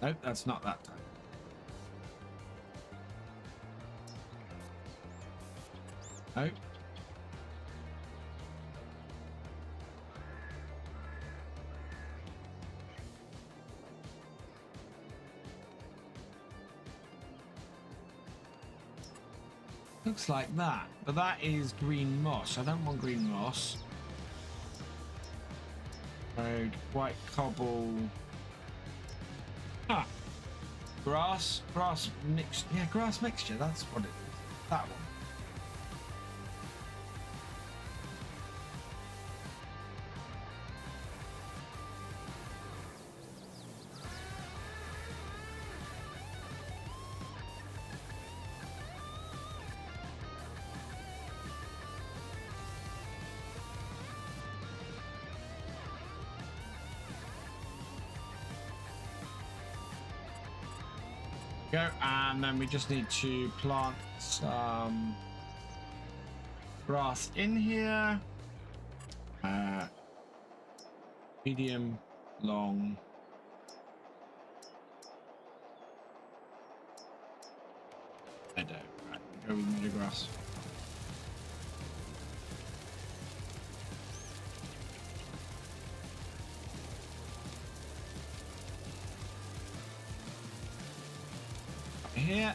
Nope, that's not that type. Nope. Looks like that, but that is green moss. I don't want green moss. Road, white cobble. Ah, grass mixture. Yeah, grass mixture. That's what it is. That one. Go, and then we just need to plant some grass in here. Medium, long. I don't. Right, go with meadow grass. Here.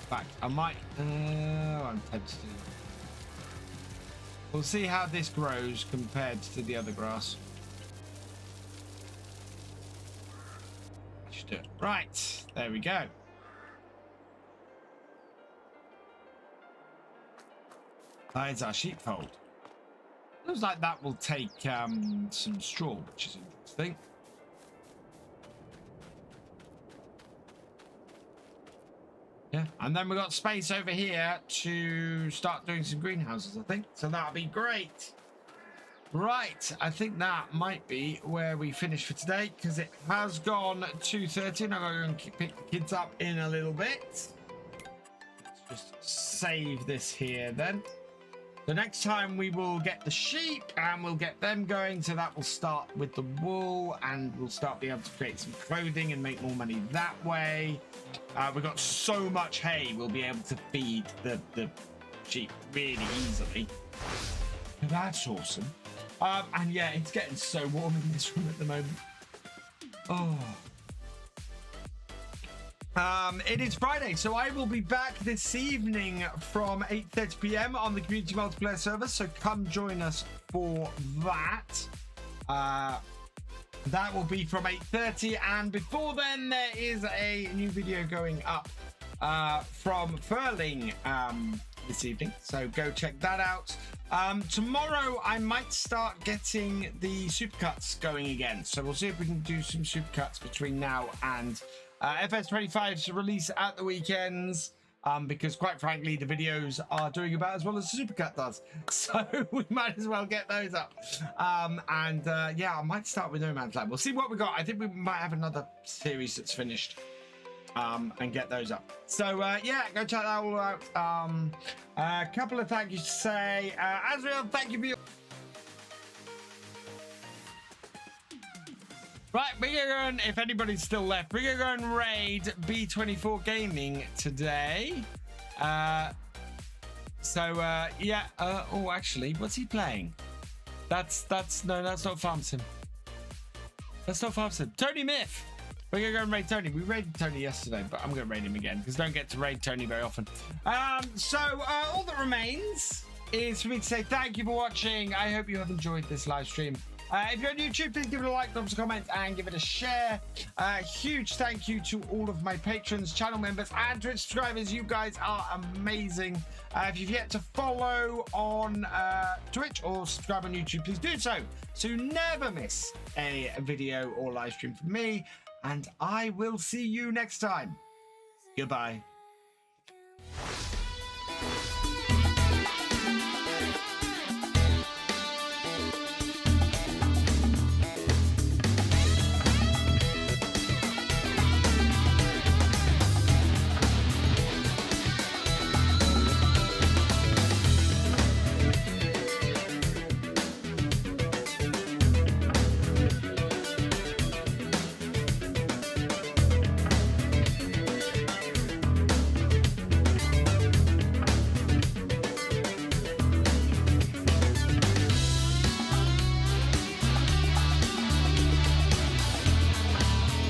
Back. I might. I'm tempted to. We'll see how this grows compared to the other grass. Should do it. Right. There we go. That is our sheepfold. Looks like that will take some straw, which is interesting. Yeah, and then we've got space over here to start doing some greenhouses, I think. So that'll be great. Right, I think that might be where we finish for today, because it has gone 2:30 and I'm going to pick the kids up in a little bit. Let's just save this here then. The next time we will get the sheep and we'll get them going. So that will start with the wool and we'll start being able to create some clothing and make more money that way. We've got so much hay, we'll be able to feed the sheep really easily. That's awesome. And yeah, it's getting so warm in this room at the moment. Oh. It is Friday, so I will be back this evening from 8:30 p.m. on the community multiplayer server, so come join us for that. That will be from 8:30, and before then there is a new video going up from Furling this evening, so go check that out. Tomorrow I might start getting the supercuts going again, so we'll see if we can do some supercuts between now and FS25's release at the weekends, because quite frankly the videos are doing about as well as the supercut does, so we might as well get those up. Yeah, I might start with No Man's Land. We'll see what we got. I think we might have another series that's finished and get those up. So yeah, go check that all out. A couple of thank yous to say. Azrael, thank you for your... Right, we're going, if anybody's still left, we're going to go and raid B24 Gaming today. Yeah, oh, actually, what's he playing? That's not Farm Sim. That's not Farm Sim. Tony Myth. We're going to go and raid Tony. We raided Tony yesterday, but I'm going to raid him again because I don't get to raid Tony very often. All that remains is for me to say thank you for watching. I hope you have enjoyed this live stream. If you're on YouTube, please give it a like, drop a comment, and give it a share. Huge thank you to all of my patrons, channel members, and Twitch subscribers. You guys are amazing. If you've yet to follow on Twitch or subscribe on YouTube, please do so you never miss a video or live stream from me. And I will see you next time. Goodbye.